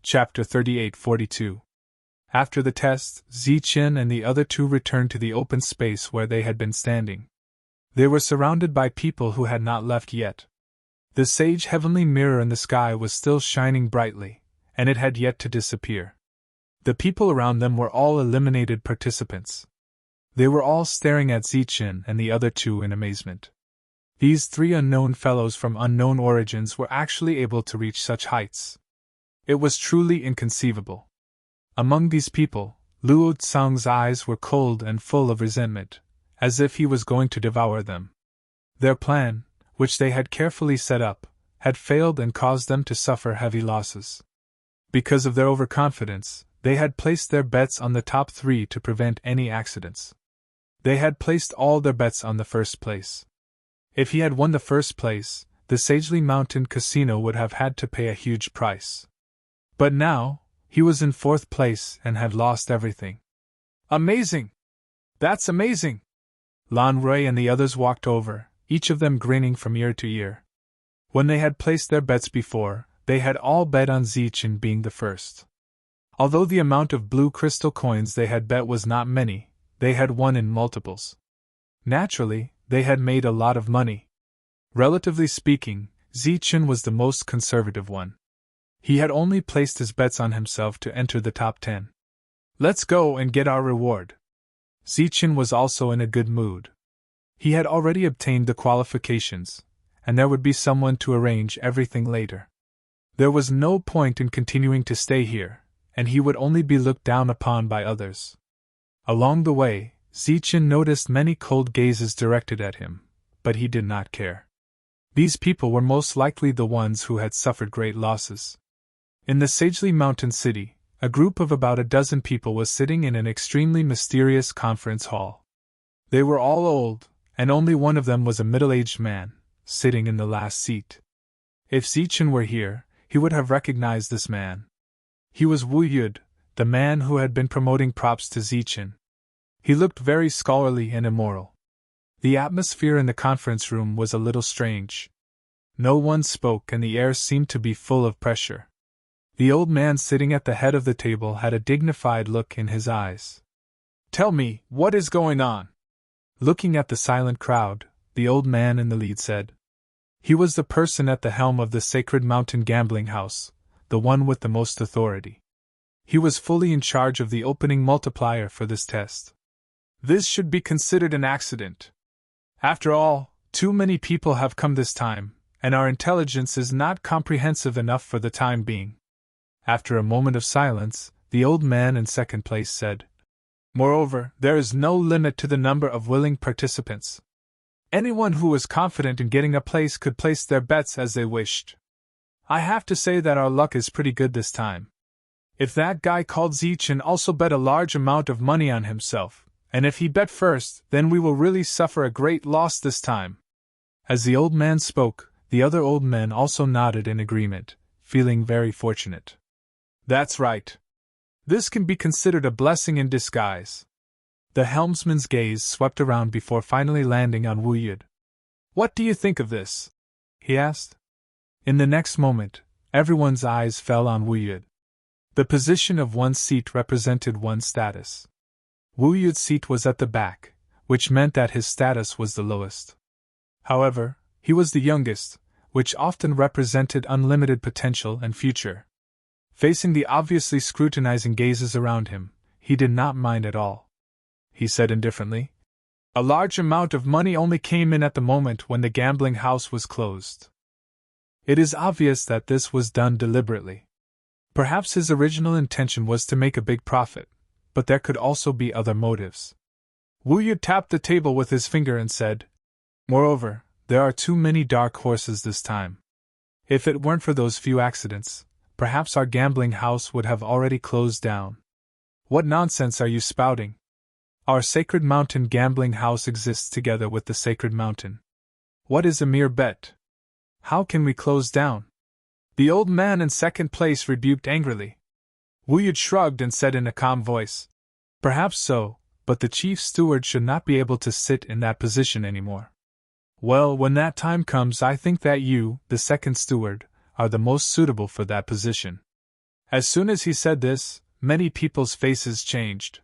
Chapter 38-42. After the test, Zichen and the other two returned to the open space where they had been standing. They were surrounded by people who had not left yet. The sage heavenly mirror in the sky was still shining brightly, and it had yet to disappear. The people around them were all eliminated participants. They were all staring at Zichen and the other two in amazement. These three unknown fellows from unknown origins were actually able to reach such heights. It was truly inconceivable. Among these people, Luo Tsang's eyes were cold and full of resentment, as if he was going to devour them. Their plan, which they had carefully set up, had failed and caused them to suffer heavy losses. Because of their overconfidence, they had placed their bets on the top three to prevent any accidents. They had placed all their bets on the first place. If he had won the first place, the Sagely Mountain Casino would have had to pay a huge price. But now, he was in fourth place and had lost everything. Amazing! That's amazing! Lan Rui and the others walked over, each of them grinning from ear to ear. When they had placed their bets before, they had all bet on Zichen being the first. Although the amount of blue crystal coins they had bet was not many, they had won in multiples. Naturally, they had made a lot of money. Relatively speaking, Zichen was the most conservative one. He had only placed his bets on himself to enter the top 10. Let's go and get our reward. Zichen was also in a good mood. He had already obtained the qualifications, and there would be someone to arrange everything later. There was no point in continuing to stay here, and he would only be looked down upon by others. Along the way, Zichen noticed many cold gazes directed at him, but he did not care. These people were most likely the ones who had suffered great losses. In the Sagely Mountain City, a group of about a dozen people was sitting in an extremely mysterious conference hall. They were all old, and only one of them was a middle-aged man, sitting in the last seat. If Zichen were here, he would have recognized this man. He was Wu Yud, the man who had been promoting props to Zichen. He looked very scholarly and immoral. The atmosphere in the conference room was a little strange. No one spoke and the air seemed to be full of pressure. The old man sitting at the head of the table had a dignified look in his eyes. Tell me, what is going on? Looking at the silent crowd, the old man in the lead said. He was the person at the helm of the Sacred Mountain Gambling House, the one with the most authority. He was fully in charge of the opening multiplier for this test. This should be considered an accident. After all, too many people have come this time, and our intelligence is not comprehensive enough for the time being. After a moment of silence, the old man in second place said, Moreover, there is no limit to the number of willing participants. Anyone who was confident in getting a place could place their bets as they wished. I have to say that our luck is pretty good this time. If that guy called Zichen also bet a large amount of money on himself, and if he bet first, then we will really suffer a great loss this time. As the old man spoke, the other old men also nodded in agreement, feeling very fortunate. That's right. This can be considered a blessing in disguise. The helmsman's gaze swept around before finally landing on Wu Yud. What do you think of this? He asked. In the next moment, everyone's eyes fell on Wu Yud. The position of one's seat represented one's status. Wu Yud's seat was at the back, which meant that his status was the lowest. However, he was the youngest, which often represented unlimited potential and future. Facing the obviously scrutinizing gazes around him, he did not mind at all. He said indifferently, A large amount of money only came in at the moment when the gambling house was closed. It is obvious that this was done deliberately. Perhaps his original intention was to make a big profit, but there could also be other motives. Wu Yu tapped the table with his finger and said, Moreover, there are too many dark horses this time. If it weren't for those few accidents, perhaps our gambling house would have already closed down. What nonsense are you spouting? Our Sacred Mountain Gambling House exists together with the Sacred Mountain. What is a mere bet? How can we close down? The old man in second place rebuked angrily. Wu Yu shrugged and said in a calm voice, Perhaps so, but the chief steward should not be able to sit in that position anymore. Well, when that time comes, I think that you, the second steward, are the most suitable for that position. As soon as he said this, many people's faces changed.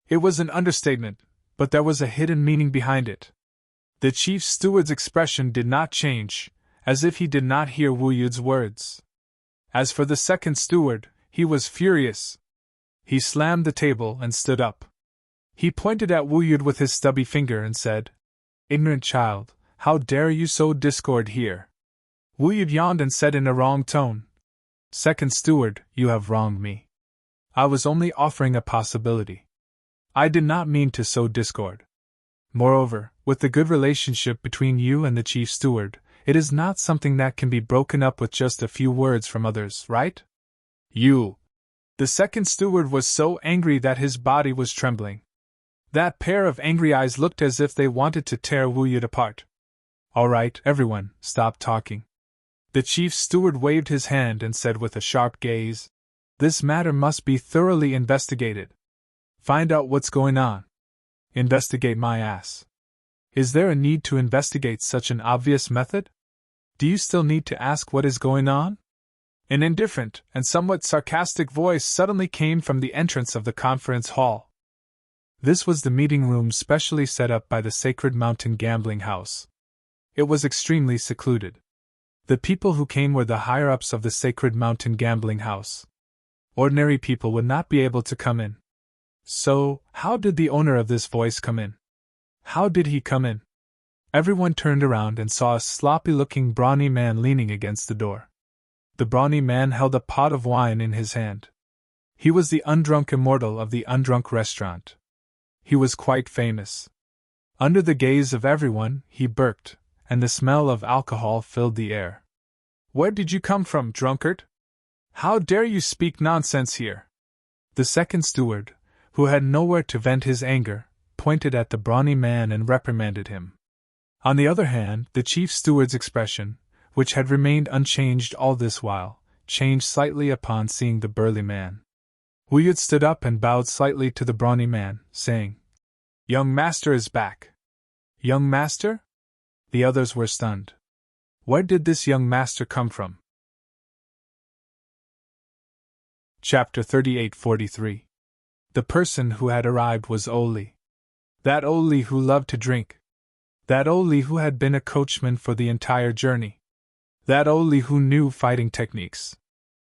It was an understatement, but there was a hidden meaning behind it. The chief steward's expression did not change, as if he did not hear Wu Yud's words. As for the second steward, he was furious. He slammed the table and stood up. He pointed at Wu Yud with his stubby finger and said, "Ignorant child, how dare you sow discord here?" Wu Yud yawned and said in a wrong tone, "Second steward, you have wronged me. I was only offering a possibility. I did not mean to sow discord. Moreover, with the good relationship between you and the chief steward, it is not something that can be broken up with just a few words from others, right? You." The second steward was so angry that his body was trembling. That pair of angry eyes looked as if they wanted to tear Wu Yud apart. "All right, everyone, stop talking." The chief steward waved his hand and said with a sharp gaze, "This matter must be thoroughly investigated. Find out what's going on." Investigate my ass. Is there a need to investigate such an obvious method? Do you still need to ask what is going on? An indifferent and somewhat sarcastic voice suddenly came from the entrance of the conference hall. This was the meeting room specially set up by the Sacred Mountain Gambling House. It was extremely secluded. The people who came were the higher-ups of the Sacred Mountain Gambling House. Ordinary people would not be able to come in. So, how did the owner of this voice come in? How did he come in? Everyone turned around and saw a sloppy-looking brawny man leaning against the door. The brawny man held a pot of wine in his hand. He was the undrunk immortal of the Undrunk restaurant. He was quite famous. Under the gaze of everyone, he burped, and the smell of alcohol filled the air. "Where did you come from, drunkard? How dare you speak nonsense here?" The second steward, who had nowhere to vent his anger, pointed at the brawny man and reprimanded him. On the other hand, the chief steward's expression, which had remained unchanged all this while, changed slightly upon seeing the burly man. Wu Yud stood up and bowed slightly to the brawny man, saying, "Young master is back." "Young master?" The others were stunned. Where did this young master come from? Chapter 38-43. The person who had arrived was Oli. That Oli who loved to drink. That Oli who had been a coachman for the entire journey. That Oli who knew fighting techniques.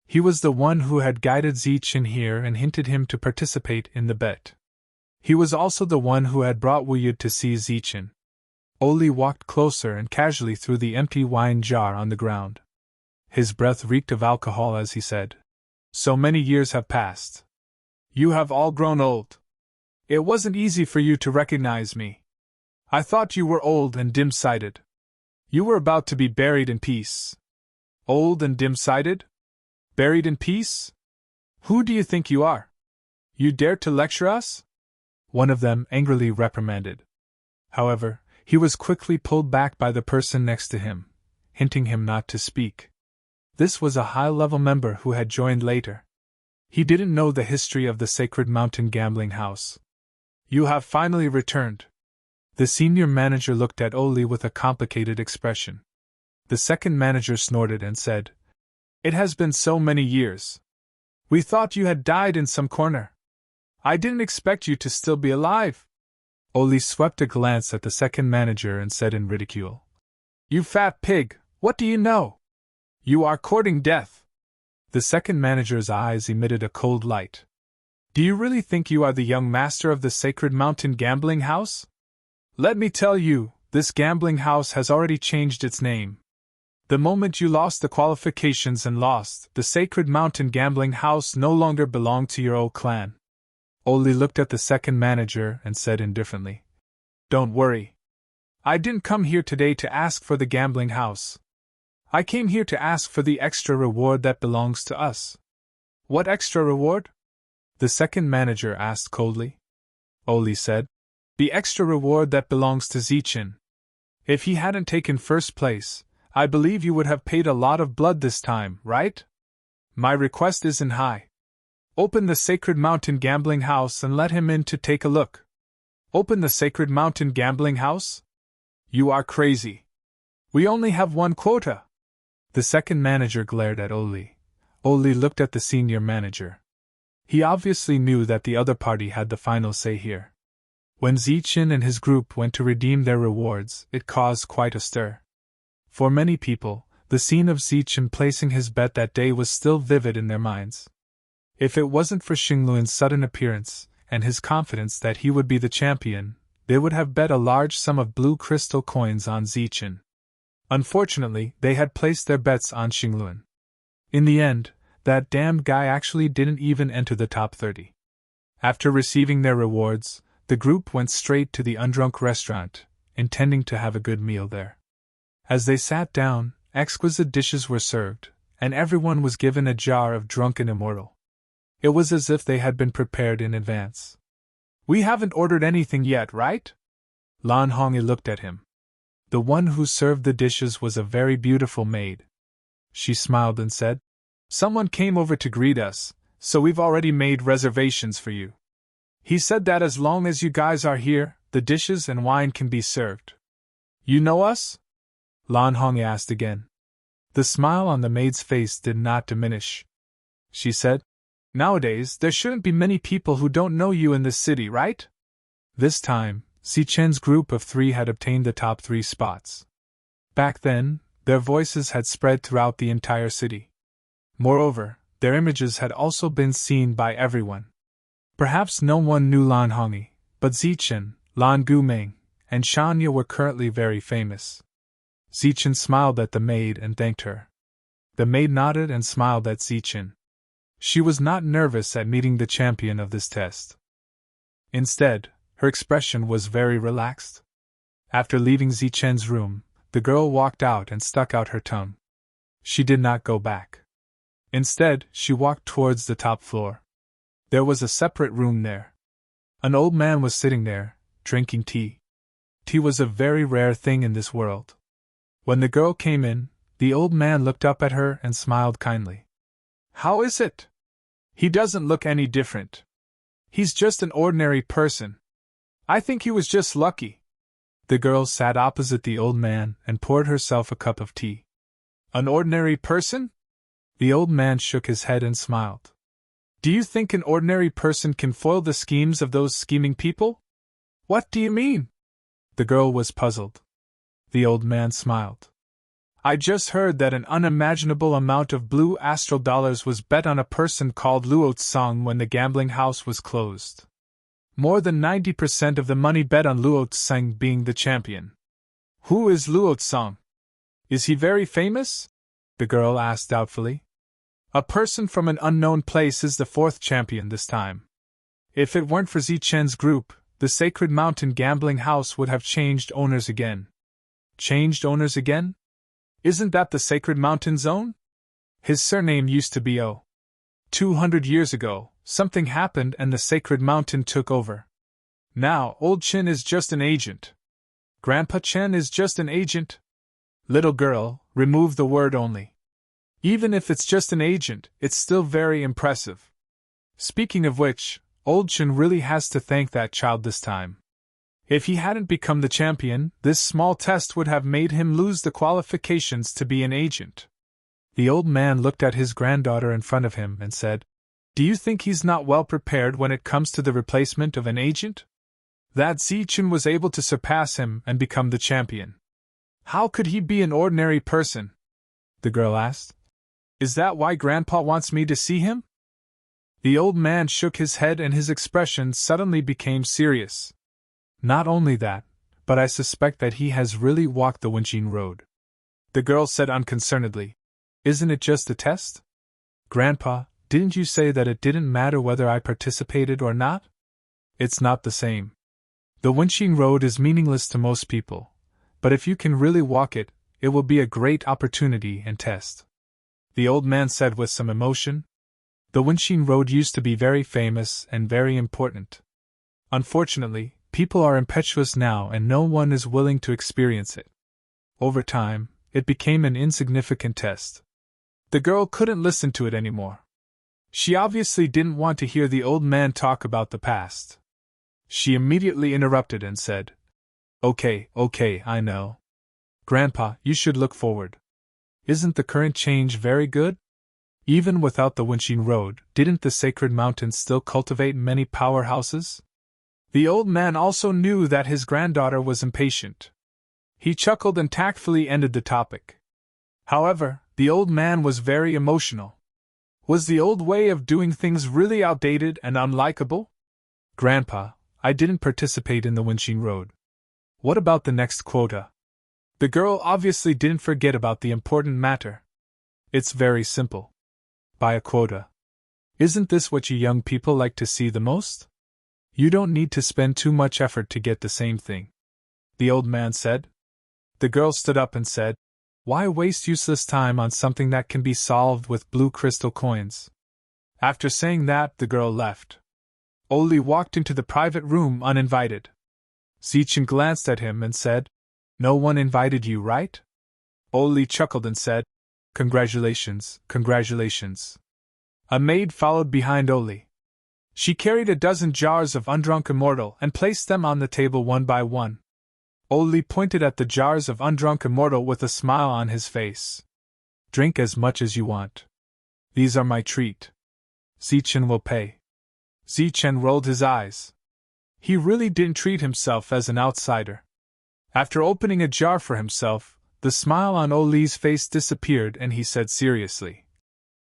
He was the one who had guided Zichin here and hinted him to participate in the bet. He was also the one who had brought Wu Yud to see Zichin. Oli walked closer and casually threw the empty wine jar on the ground. His breath reeked of alcohol as he said, "So many years have passed. You have all grown old. It wasn't easy for you to recognize me. I thought you were old and dim-sighted. You were about to be buried in peace." "Old and dim-sighted? Buried in peace? Who do you think you are? You dare to lecture us?" One of them angrily reprimanded. However, he was quickly pulled back by the person next to him, hinting him not to speak. This was a high-level member who had joined later. He didn't know the history of the Sacred Mountain Gambling House. "You have finally returned." The senior manager looked at Oli with a complicated expression. The second manager snorted and said, "It has been so many years. We thought you had died in some corner. I didn't expect you to still be alive." Oli swept a glance at the second manager and said in ridicule, "You fat pig, what do you know? You are courting death." The second manager's eyes emitted a cold light. "Do you really think you are the young master of the Sacred Mountain Gambling House? Let me tell you, this gambling house has already changed its name. The moment you lost the qualifications and lost, the Sacred Mountain Gambling House no longer belonged to your old clan." Oli looked at the second manager and said indifferently, "Don't worry. I didn't come here today to ask for the gambling house. I came here to ask for the extra reward that belongs to us." "What extra reward?" the second manager asked coldly. Oli said, "The extra reward that belongs to Zichin. If he hadn't taken first place, I believe you would have paid a lot of blood this time, right? My request isn't high. Open the Sacred Mountain Gambling House and let him in to take a look." "Open the Sacred Mountain Gambling House? You are crazy. We only have one quota." The second manager glared at Oli. Oli looked at the senior manager. He obviously knew that the other party had the final say here. When Zichen and his group went to redeem their rewards, it caused quite a stir. For many people, the scene of Zichen placing his bet that day was still vivid in their minds. If it wasn't for Xingluan's sudden appearance, and his confidence that he would be the champion, they would have bet a large sum of blue crystal coins on Zichen. Unfortunately, they had placed their bets on Xingluan. In the end, that damned guy actually didn't even enter the top 30. After receiving their rewards, the group went straight to the Undrunk restaurant, intending to have a good meal there. As they sat down, exquisite dishes were served, and everyone was given a jar of drunken immortal. It was as if they had been prepared in advance. "We haven't ordered anything yet, right?" Lan Hongyi looked at him. The one who served the dishes was a very beautiful maid. She smiled and said, "Someone came over to greet us, so we've already made reservations for you. He said that as long as you guys are here, the dishes and wine can be served." "You know us?" Lan Hongyi asked again. The smile on the maid's face did not diminish. She said, "Nowadays, there shouldn't be many people who don't know you in this city, right?" This time, Zichen's group of 3 had obtained the top 3 spots. Back then, their voices had spread throughout the entire city. Moreover, their images had also been seen by everyone. Perhaps no one knew Lan Hongyi, but Zichen, Lan Gumeng, and Shanya were currently very famous. Zichen smiled at the maid and thanked her. The maid nodded and smiled at Zichen. She was not nervous at meeting the champion of this test. Instead, her expression was very relaxed. After leaving Zichen's room, the girl walked out and stuck out her tongue. She did not go back. Instead, she walked towards the top floor. There was a separate room there. An old man was sitting there, drinking tea. Tea was a very rare thing in this world. When the girl came in, the old man looked up at her and smiled kindly. "How is it? He doesn't look any different. He's just an ordinary person. I think he was just lucky." The girl sat opposite the old man and poured herself a cup of tea. "An ordinary person?" The old man shook his head and smiled. "Do you think an ordinary person can foil the schemes of those scheming people?" "What do you mean?" The girl was puzzled. The old man smiled. "I just heard that an unimaginable amount of blue astral dollars was bet on a person called Luo Tsang when the gambling house was closed. More than 90% of the money bet on Luo Tsang being the champion." "Who is Luo Tsang? Is he very famous?" the girl asked doubtfully. "A person from an unknown place is the 4th champion this time. If it weren't for Zichen's group, the Sacred Mountain gambling house would have changed owners again." "Changed owners again? Isn't that the Sacred Mountain's own? His surname used to be O. 200 years ago, something happened and the Sacred Mountain took over. Now, Old Chen is just an agent. Grandpa Chen is just an agent. Little girl, remove the word only. Even if it's just an agent, it's still very impressive. Speaking of which, Old Chen really has to thank that child this time. If he hadn't become the champion, this small test would have made him lose the qualifications to be an agent." The old man looked at his granddaughter in front of him and said, "Do you think he's not well prepared when it comes to the replacement of an agent? That Zichen was able to surpass him and become the champion. How could he be an ordinary person?" the girl asked. "Is that why Grandpa wants me to see him?" The old man shook his head and his expression suddenly became serious. "Not only that, but I suspect that he has really walked the Wenqin road," the girl said unconcernedly. "Isn't it just a test? Grandpa, didn't you say that it didn't matter whether I participated or not? It's not the same. The Wenqin road is meaningless to most people, but if you can really walk it, it will be a great opportunity and test," the old man said with some emotion. "The Wenqin road used to be very famous and very important. Unfortunately, people are impetuous now and no one is willing to experience it. Over time, it became an insignificant test." The girl couldn't listen to it anymore. She obviously didn't want to hear the old man talk about the past. She immediately interrupted and said, Okay, I know. Grandpa, you should look forward. Isn't the current change very good? Even without the Winching Road, didn't the sacred mountains still cultivate many powerhouses? The old man also knew that his granddaughter was impatient. He chuckled and tactfully ended the topic. However, the old man was very emotional. Was the old way of doing things really outdated and unlikable? Grandpa, I didn't participate in the Winching Road. What about the next quota? The girl obviously didn't forget about the important matter. It's very simple. Buy a quota. Isn't this what you young people like to see the most? You don't need to spend too much effort to get the same thing, the old man said. The girl stood up and said, Why waste useless time on something that can be solved with blue crystal coins? After saying that, the girl left. Oli walked into the private room uninvited. Zichen glanced at him and said, No one invited you, right? Oli chuckled and said, Congratulations, congratulations. A maid followed behind Oli. She carried a dozen jars of undrunk immortal and placed them on the table one by one. Oli pointed at the jars of undrunk immortal with a smile on his face. Drink as much as you want. These are my treat. Zichen will pay. Zichen rolled his eyes. He really didn't treat himself as an outsider. After opening a jar for himself, the smile on Oli's face disappeared and he said seriously,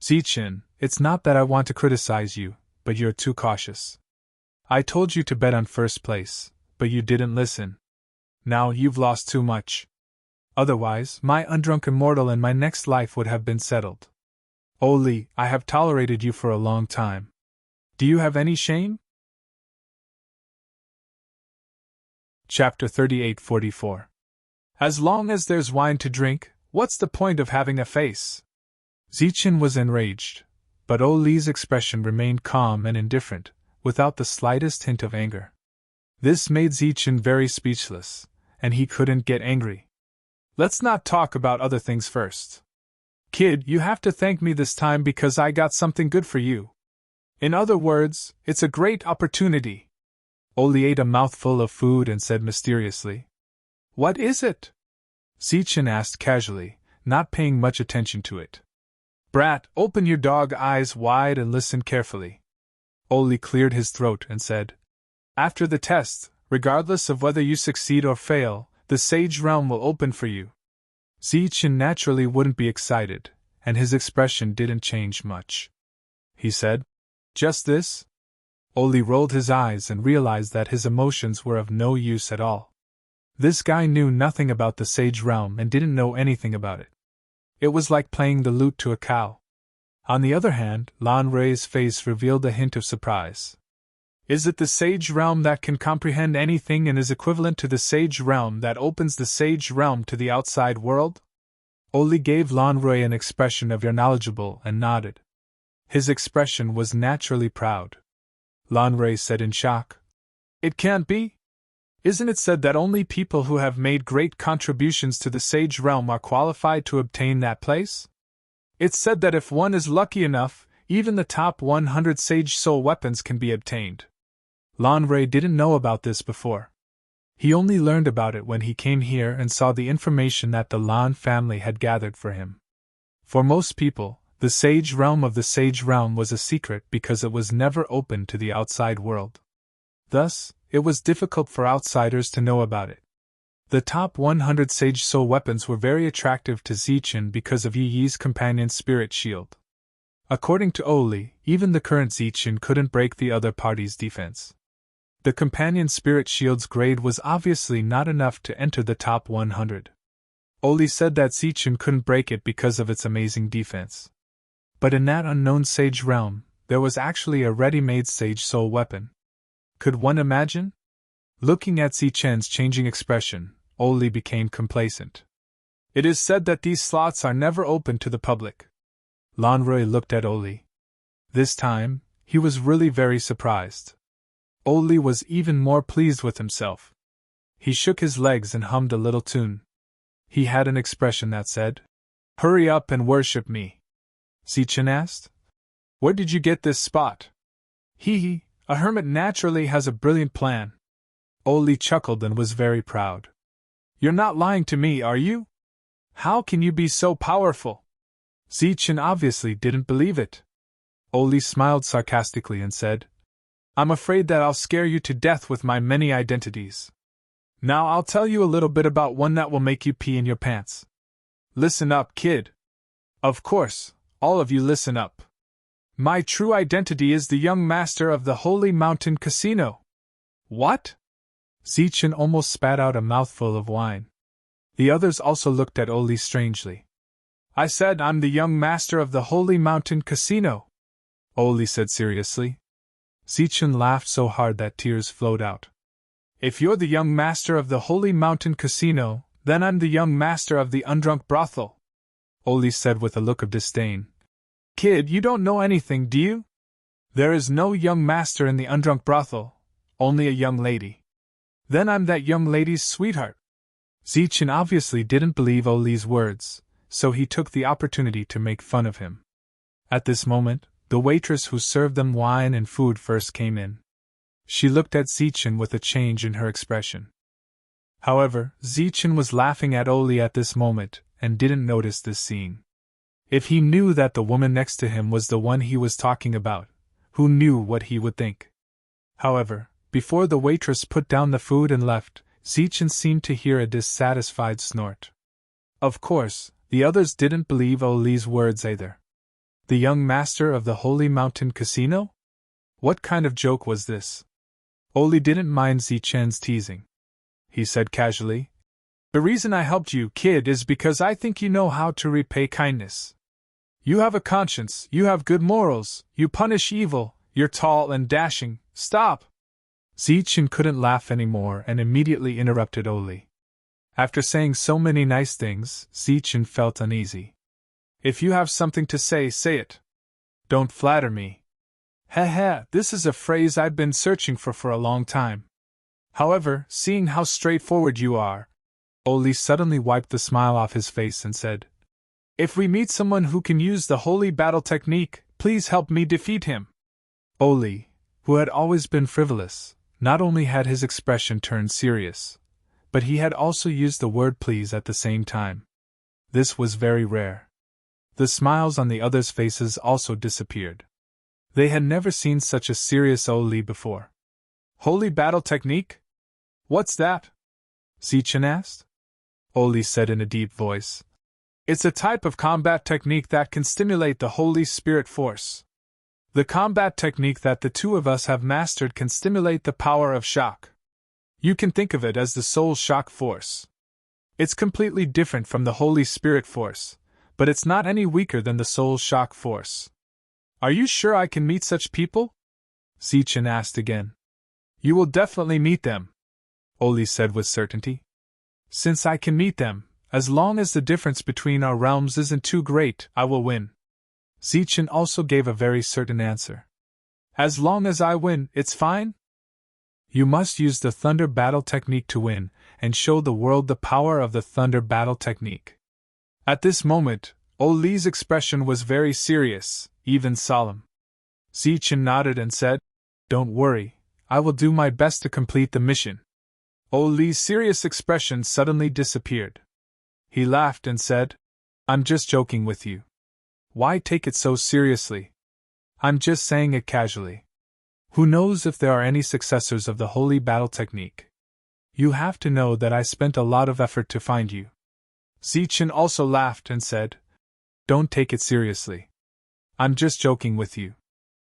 Zichen, it's not that I want to criticize you, but you're too cautious. I told you to bet on first place, but you didn't listen. Now you've lost too much. Otherwise, my undrunk immortal and my next life would have been settled. Oli, I have tolerated you for a long time. Do you have any shame? Chapter 38-44. As long as there's wine to drink, what's the point of having a face? Zichen was enraged, but Oli's expression remained calm and indifferent, without the slightest hint of anger. This made Zichen very speechless, and he couldn't get angry. Let's not talk about other things first. Kid, you have to thank me this time because I got something good for you. In other words, it's a great opportunity. Oli ate a mouthful of food and said mysteriously, What is it? Zichen asked casually, not paying much attention to it. Brat, open your dog eyes wide and listen carefully. Oli cleared his throat and said, After the test, regardless of whether you succeed or fail, the Sage Realm will open for you. Zichen naturally wouldn't be excited, and his expression didn't change much. He said, Just this? Oli rolled his eyes and realized that his emotions were of no use at all. This guy knew nothing about the Sage Realm and didn't know anything about it. It was like playing the lute to a cow. On the other hand, Lan Rei's face revealed a hint of surprise. Is it the Sage Realm that can comprehend anything and is equivalent to the Sage Realm that opens the Sage Realm to the outside world? Oli gave Lan Rei an expression of you're knowledgeable and nodded. His expression was naturally proud. Lan Rei said in shock, It can't be? Isn't it said that only people who have made great contributions to the Sage Realm are qualified to obtain that place? It's said that if one is lucky enough, even the top 100 Sage Soul weapons can be obtained. Lan Rei didn't know about this before. He only learned about it when he came here and saw the information that the Lan family had gathered for him. For most people, the Sage Realm of the Sage Realm was a secret because it was never open to the outside world. Thus, it was difficult for outsiders to know about it. The top 100 Sage Soul weapons were very attractive to Zichen because of Yi Yi's companion spirit shield. According to Oli, even the current Zichen couldn't break the other party's defense. The companion spirit shield's grade was obviously not enough to enter the top 100. Oli said that Zichen couldn't break it because of its amazing defense. But in that unknown Sage Realm, there was actually a ready-made Sage Soul weapon. Could one imagine? Looking at Zichen's changing expression, Oli became complacent. It is said that these slots are never open to the public. Lan Rei looked at Oli. This time, he was really very surprised. Oli was even more pleased with himself. He shook his legs and hummed a little tune. He had an expression that said, Hurry up and worship me. Zichen asked, Where did you get this spot? Hee, a hermit naturally has a brilliant plan. Oli chuckled and was very proud. You're not lying to me, are you? How can you be so powerful? Zichen obviously didn't believe it. Oli smiled sarcastically and said, I'm afraid that I'll scare you to death with my many identities. Now I'll tell you a little bit about one that will make you pee in your pants. Listen up, kid. Of course, all of you listen up. My true identity is the young master of the Holy Mountain Casino. What? Zichen almost spat out a mouthful of wine. The others also looked at Oli strangely. I said I'm the young master of the Holy Mountain Casino, Oli said seriously. Zichen laughed so hard that tears flowed out. If you're the young master of the Holy Mountain Casino, then I'm the young master of the undrunk brothel, Oli said with a look of disdain. Kid, you don't know anything, do you? There is no young master in the undrunk brothel, only a young lady. Then I'm that young lady's sweetheart. Zichen obviously didn't believe Oli's words, so he took the opportunity to make fun of him. At this moment, the waitress who served them wine and food first came in. She looked at Zichen with a change in her expression. However, Zichen was laughing at Oli at this moment and didn't notice this scene. If he knew that the woman next to him was the one he was talking about, who knew what he would think? However, before the waitress put down the food and left, Zichen seemed to hear a dissatisfied snort. Of course, the others didn't believe Oli's words either. The young master of the Holy Mountain Casino? What kind of joke was this? Oli didn't mind Zichen's teasing. He said casually, The reason I helped you, kid, is because I think you know how to repay kindness. You have a conscience, you have good morals, you punish evil, you're tall and dashing. Stop! Zichen couldn't laugh anymore and immediately interrupted Oli. After saying so many nice things, Zichen felt uneasy. If you have something to say, say it. Don't flatter me. Heh, this is a phrase I've been searching for a long time. However, seeing how straightforward you are, Oli suddenly wiped the smile off his face and said, If we meet someone who can use the holy battle technique, please help me defeat him. Oli, who had always been frivolous, not only had his expression turned serious, but he had also used the word please at the same time. This was very rare. The smiles on the others' faces also disappeared. They had never seen such a serious Oli before. Holy battle technique? What's that? Zichen asked. Oli said in a deep voice. It's a type of combat technique that can stimulate the Holy Spirit force. The combat technique that the two of us have mastered can stimulate the power of shock. You can think of it as the soul shock force. It's completely different from the Holy Spirit force, but it's not any weaker than the soul shock force. Are you sure I can meet such people? Zichen asked again. You will definitely meet them, Oli said with certainty. Since I can meet them, as long as the difference between our realms isn't too great, I will win. Zichen also gave a very certain answer. As long as I win, it's fine? You must use the Thunder Battle Technique to win, and show the world the power of the Thunder Battle Technique. At this moment, Oli's expression was very serious, even solemn. Zichen nodded and said, Don't worry, I will do my best to complete the mission. Oli's serious expression suddenly disappeared. He laughed and said, I'm just joking with you. Why take it so seriously? I'm just saying it casually. Who knows if there are any successors of the Holy Battle Technique? You have to know that I spent a lot of effort to find you. Zichen also laughed and said, Don't take it seriously. I'm just joking with you.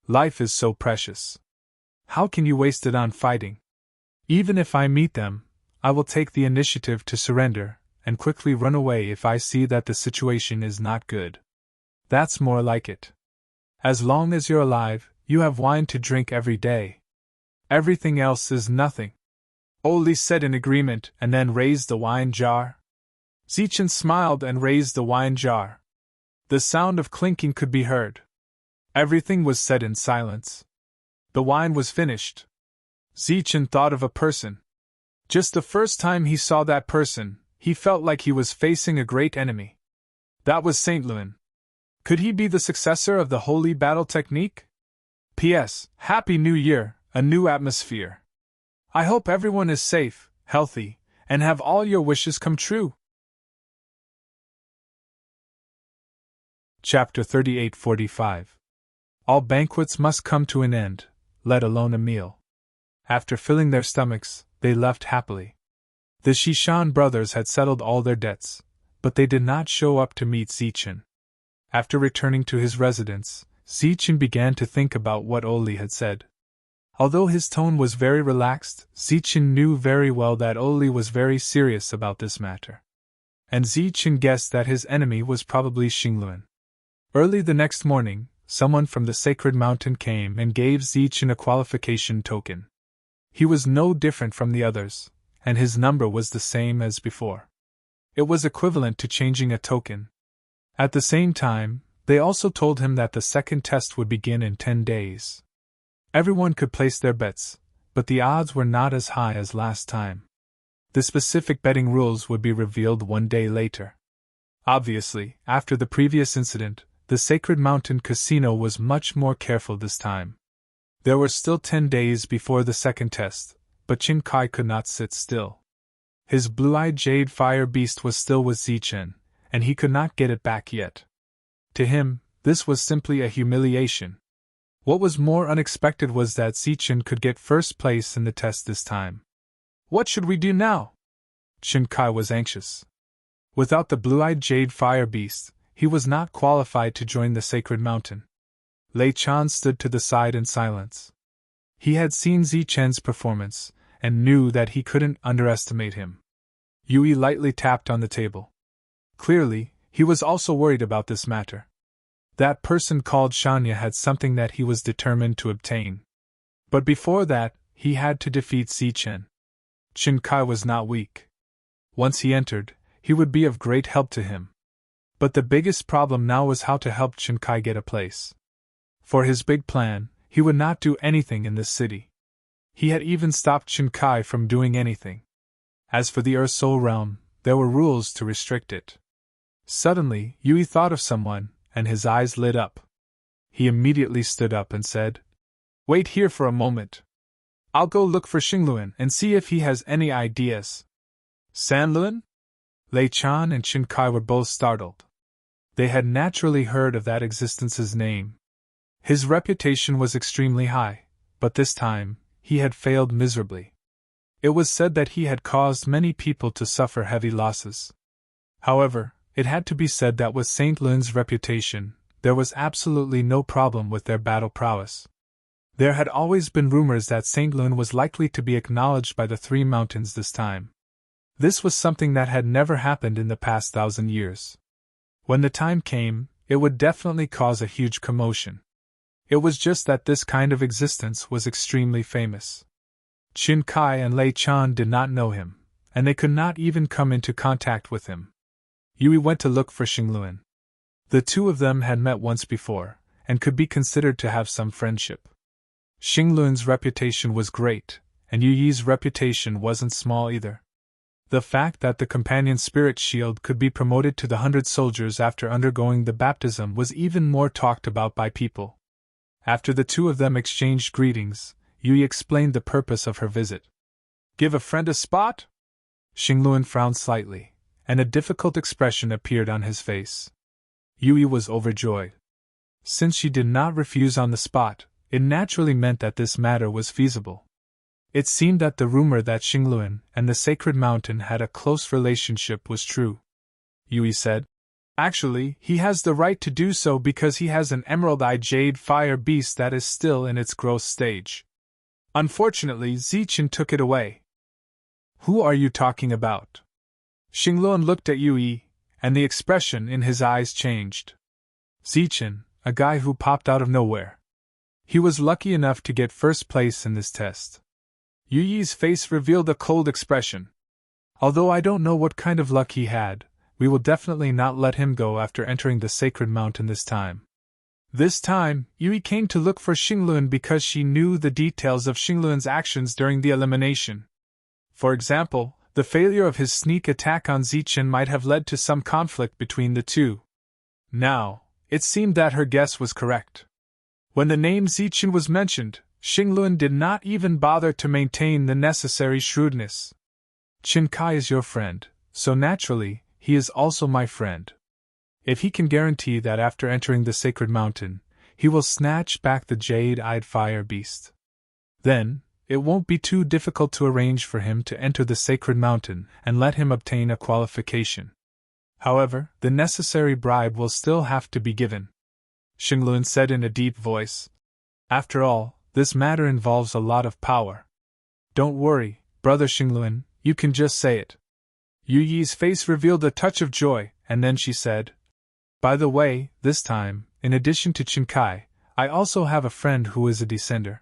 Life is so precious. How can you waste it on fighting? Even if I meet them, I will take the initiative to surrender and quickly run away if I see that the situation is not good. That's more like it. As long as you're alive, you have wine to drink every day. Everything else is nothing. Oli said in agreement and then raised the wine jar. Zichen smiled and raised the wine jar. The sound of clinking could be heard. Everything was said in silence. The wine was finished. Zichen thought of a person. Just the first time he saw that person, he felt like he was facing a great enemy. That was Saint Luin. Could he be the successor of the Holy Battle Technique? P.S. Happy New Year, a new atmosphere. I hope everyone is safe, healthy, and have all your wishes come true. Chapter 38:45. All banquets must come to an end, let alone a meal. After filling their stomachs, they left happily. The Shishan brothers had settled all their debts, but they did not show up to meet Zichen. After returning to his residence, Zichen began to think about what Oli had said. Although his tone was very relaxed, Zichen knew very well that Oli was very serious about this matter. And Zichen guessed that his enemy was probably Xingluan. Early the next morning, someone from the sacred mountain came and gave Zichen a qualification token. He was no different from the others, and his number was the same as before. It was equivalent to changing a token. At the same time, they also told him that the second test would begin in 10 days. Everyone could place their bets, but the odds were not as high as last time. The specific betting rules would be revealed 1 day later. Obviously, after the previous incident, the Sacred Mountain Casino was much more careful this time. There were still 10 days before the second test, but Qin Kai could not sit still. His blue-eyed jade fire beast was still with Zichen, and he could not get it back yet. To him, this was simply a humiliation. What was more unexpected was that Zichen could get first place in the test this time. What should we do now? Qin Kai was anxious. Without the blue-eyed jade fire beast, he was not qualified to join the Sacred Mountain. Lei Chan stood to the side in silence. He had seen Zichen's performance, and knew that he couldn't underestimate him. Yui lightly tapped on the table. Clearly, he was also worried about this matter. That person called Shanya had something that he was determined to obtain. But before that, he had to defeat Zichen. Qin Kai was not weak. Once he entered, he would be of great help to him. But the biggest problem now was how to help Qin Kai get a place. For his big plan, he would not do anything in this city. He had even stopped Qin Kai from doing anything. As for the Earth Soul Realm, there were rules to restrict it. Suddenly, Yui thought of someone, and his eyes lit up. He immediately stood up and said, "Wait here for a moment. I'll go look for Xingluan and see if he has any ideas." Sanluan? Lei Chan and Qin Kai were both startled. They had naturally heard of that existence's name. His reputation was extremely high, but this time, he had failed miserably. It was said that he had caused many people to suffer heavy losses. However, it had to be said that with Saint Lun's reputation, there was absolutely no problem with their battle prowess. There had always been rumors that Saint Lun was likely to be acknowledged by the three mountains this time. This was something that had never happened in the past 1,000 years. When the time came, it would definitely cause a huge commotion. It was just that this kind of existence was extremely famous. Qin Kai and Lei Chan did not know him, and they could not even come into contact with him. Yui went to look for Xingluan. The two of them had met once before, and could be considered to have some friendship. Xingluan's reputation was great, and Yuyi's reputation wasn't small either. The fact that the companion spirit shield could be promoted to the 100 soldiers after undergoing the baptism was even more talked about by people. After the two of them exchanged greetings, Yui explained the purpose of her visit. "Give a friend a spot?" Xingluan frowned slightly, and a difficult expression appeared on his face. Yui was overjoyed. Since she did not refuse on the spot, it naturally meant that this matter was feasible. It seemed that the rumor that Xingluan and the Sacred Mountain had a close relationship was true. Yui said, "Actually, he has the right to do so because he has an emerald-eyed jade fire beast that is still in its growth stage. Unfortunately, Zichen took it away." "Who are you talking about?" Xingluan looked at Yui, and the expression in his eyes changed. "Zichen, a guy who popped out of nowhere. He was lucky enough to get first place in this test." Yuyi's face revealed a cold expression. "Although I don't know what kind of luck he had, we will definitely not let him go after entering the Sacred Mountain this time." This time, Yui came to look for Xingluan because she knew the details of Xingluan's actions during the elimination. For example, the failure of his sneak attack on Zichen might have led to some conflict between the two. Now, it seemed that her guess was correct. When the name Zichen was mentioned, Xingluan did not even bother to maintain the necessary shrewdness. "Qin Kai is your friend, so naturally, he is also my friend. If he can guarantee that after entering the sacred mountain, he will snatch back the jade-eyed fire beast, then it won't be too difficult to arrange for him to enter the sacred mountain and let him obtain a qualification. However, the necessary bribe will still have to be given, Xingluan said in a deep voice. After all, this matter involves a lot of power. Don't worry, brother Xingluan, you can just say it. Yu Yi's face revealed a touch of joy, and then she said, By the way, this time, in addition to Qinkai, I also have a friend who is a descender.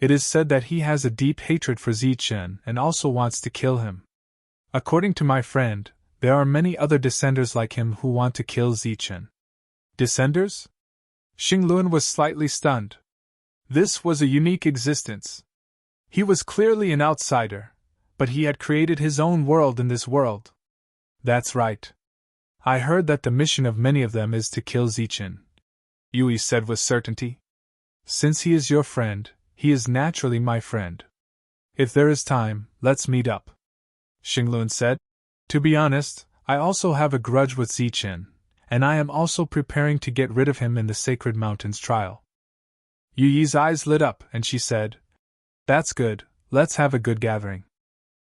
It is said that he has a deep hatred for Zichen and also wants to kill him. According to my friend, there are many other descenders like him who want to kill Zichen. Descenders? Xingluan was slightly stunned. This was a unique existence. He was clearly an outsider, but he had created his own world in this world. That's right. I heard that the mission of many of them is to kill Zichen, Yui said with certainty. Since he is your friend, he is naturally my friend. If there is time, let's meet up, Xingluan said. To be honest, I also have a grudge with Zichen, and I am also preparing to get rid of him in the Sacred Mountains trial. Yu Yi's eyes lit up, and she said, That's good, let's have a good gathering.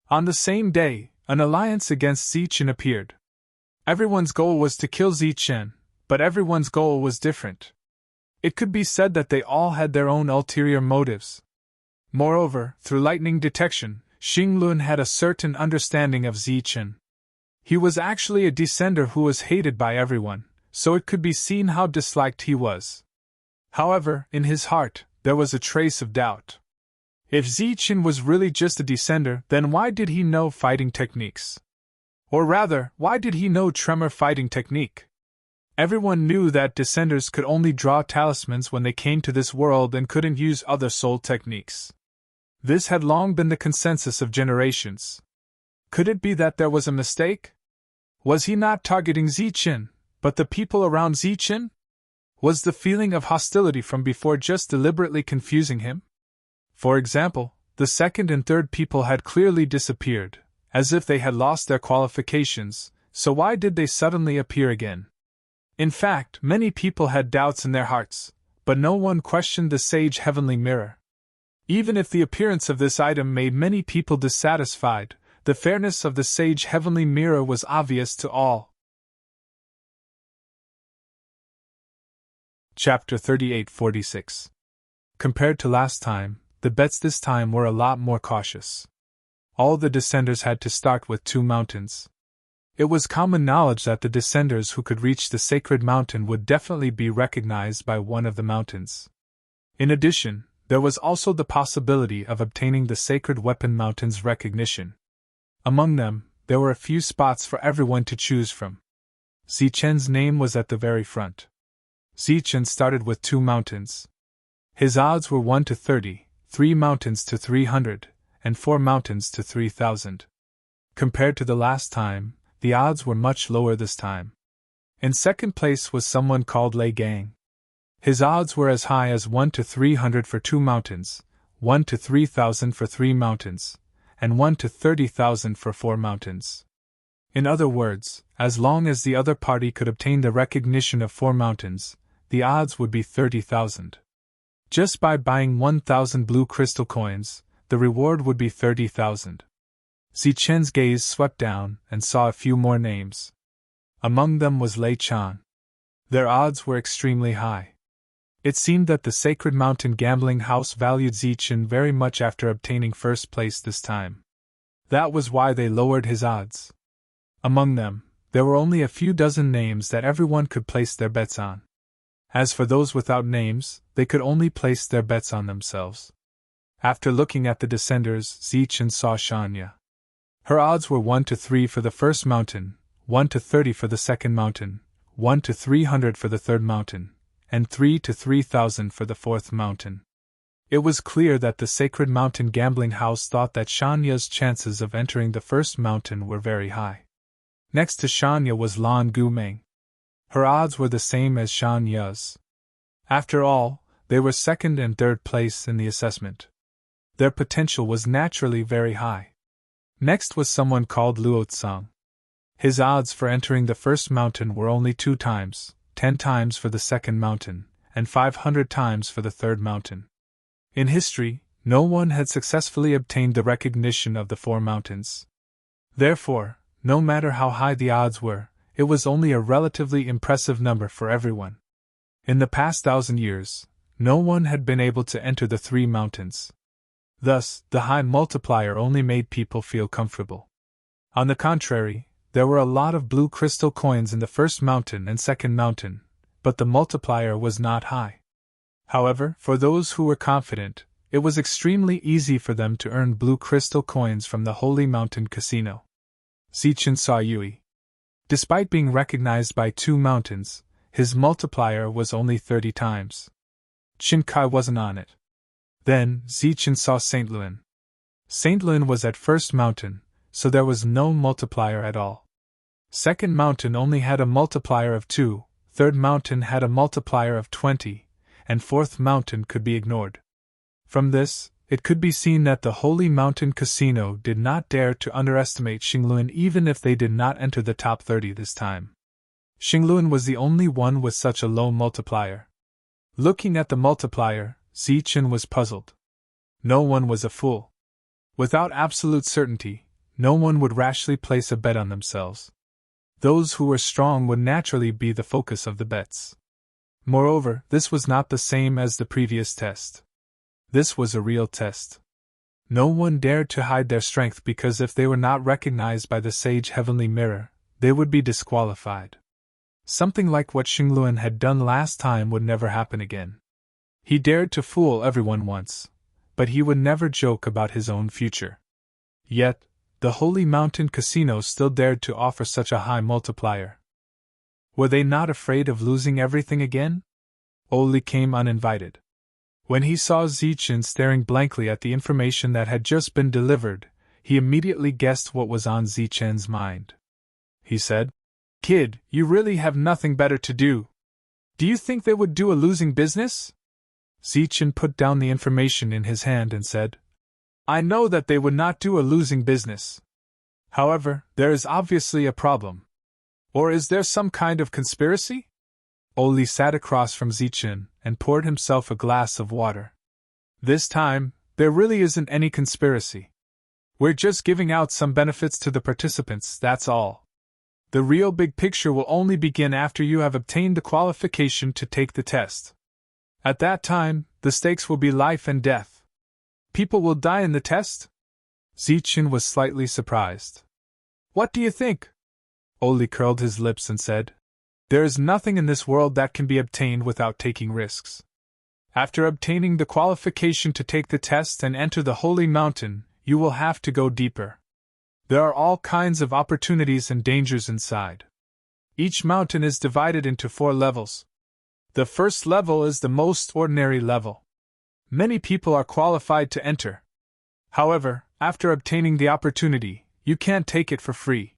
On the same day, an alliance against Zichen appeared. Everyone's goal was to kill Zichen, but everyone's goal was different. It could be said that they all had their own ulterior motives. Moreover, through lightning detection, Xingluan had a certain understanding of Zichen. He was actually a descender who was hated by everyone, so it could be seen how disliked he was. However, in his heart, there was a trace of doubt. If Zichen was really just a descender, then why did he know fighting techniques? Or rather, why did he know tremor fighting technique? Everyone knew that descenders could only draw talismans when they came to this world and couldn't use other soul techniques. This had long been the consensus of generations. Could it be that there was a mistake? Was he not targeting Zichen, but the people around Zichen? Was the feeling of hostility from before just deliberately confusing him? For example, the second and third people had clearly disappeared, as if they had lost their qualifications, so why did they suddenly appear again? In fact, many people had doubts in their hearts, but no one questioned the sage heavenly mirror. Even if the appearance of this item made many people dissatisfied, the fairness of the sage heavenly mirror was obvious to all. Chapter 3846. Compared to last time, the bets this time were a lot more cautious. All the descenders had to start with 2 mountains. It was common knowledge that the descenders who could reach the sacred mountain would definitely be recognized by one of the mountains. In addition, there was also the possibility of obtaining the sacred weapon mountain's recognition. Among them, there were a few spots for everyone to choose from. Zichen's name was at the very front. Zichen started with 2 mountains. His odds were 1 to 30, 3 mountains to 300, and 4 mountains to 3,000. Compared to the last time, the odds were much lower this time. In second place was someone called Lei Gang. His odds were as high as 1 to 300 for 2 mountains, 1 to 3,000 for 3 mountains, and 1 to 30,000 for 4 mountains. In other words, as long as the other party could obtain the recognition of 4 mountains, the odds would be 30,000. Just by buying 1,000 blue crystal coins, the reward would be 30,000. Zichen's gaze swept down and saw a few more names. Among them was Lei Chan. Their odds were extremely high. It seemed that the Sacred Mountain Gambling House valued Zichen very much after obtaining first place this time. That was why they lowered his odds. Among them, there were only a few dozen names that everyone could place their bets on. As for those without names, they could only place their bets on themselves. After looking at the descenders, Zichen saw Shanya. Her odds were 1 to 3 for the first mountain, 1 to 30 for the second mountain, 1 to 300 for the third mountain, and 3 to 3,000 for the fourth mountain. It was clear that the Sacred Mountain Gambling House thought that Shanya's chances of entering the first mountain were very high. Next to Shanya was Lan Gumeng. Her odds were the same as Shanya's. After all, they were second and third place in the assessment. Their potential was naturally very high. Next was someone called Luo Tsang. His odds for entering the first mountain were only 2 times, 10 times for the second mountain, and 500 times for the third mountain. In history, no one had successfully obtained the recognition of the 4 mountains. Therefore, no matter how high the odds were, it was only a relatively impressive number for everyone. In the past 1,000 years, no one had been able to enter the 3 mountains. Thus, the high multiplier only made people feel comfortable. On the contrary, there were a lot of blue crystal coins in the first mountain and second mountain, but the multiplier was not high. However, for those who were confident, it was extremely easy for them to earn blue crystal coins from the Holy Mountain Casino. Zichen saw Yui. Despite being recognized by 2 mountains, his multiplier was only 30 times. Qinkai wasn't on it. Then, Zichen saw St. Luan. St. Luan was at first mountain, so there was no multiplier at all. Second mountain only had a multiplier of 2, third mountain had a multiplier of 20, and fourth mountain could be ignored. From this, it could be seen that the Holy Mountain Casino did not dare to underestimate Xingluan even if they did not enter the top 30 this time. Xingluan was the only one with such a low multiplier. Looking at the multiplier, Zichen was puzzled. No one was a fool. Without absolute certainty, no one would rashly place a bet on themselves. Those who were strong would naturally be the focus of the bets. Moreover, this was not the same as the previous test. This was a real test. No one dared to hide their strength because if they were not recognized by the sage heavenly mirror, they would be disqualified. Something like what Xingluan had done last time would never happen again. He dared to fool everyone once, but he would never joke about his own future. Yet, the Holy Mountain Casino still dared to offer such a high multiplier. Were they not afraid of losing everything again? Oli came uninvited. When he saw Zichen staring blankly at the information that had just been delivered, he immediately guessed what was on Zichen's mind. He said, "Kid, you really have nothing better to do. Do you think they would do a losing business?" Zichen put down the information in his hand and said, "I know that they would not do a losing business. However, there is obviously a problem. Or is there some kind of conspiracy?" Oli sat across from Zichen and poured himself a glass of water. "This time, there really isn't any conspiracy. We're just giving out some benefits to the participants, that's all. The real big picture will only begin after you have obtained the qualification to take the test. At that time, the stakes will be life and death. People will die in the test?" Zichen was slightly surprised. "What do you think?" Oli curled his lips and said, "There is nothing in this world that can be obtained without taking risks. After obtaining the qualification to take the test and enter the Holy Mountain, you will have to go deeper. There are all kinds of opportunities and dangers inside. Each mountain is divided into 4 levels. The first level is the most ordinary level. Many people are qualified to enter. However, after obtaining the opportunity, you can't take it for free.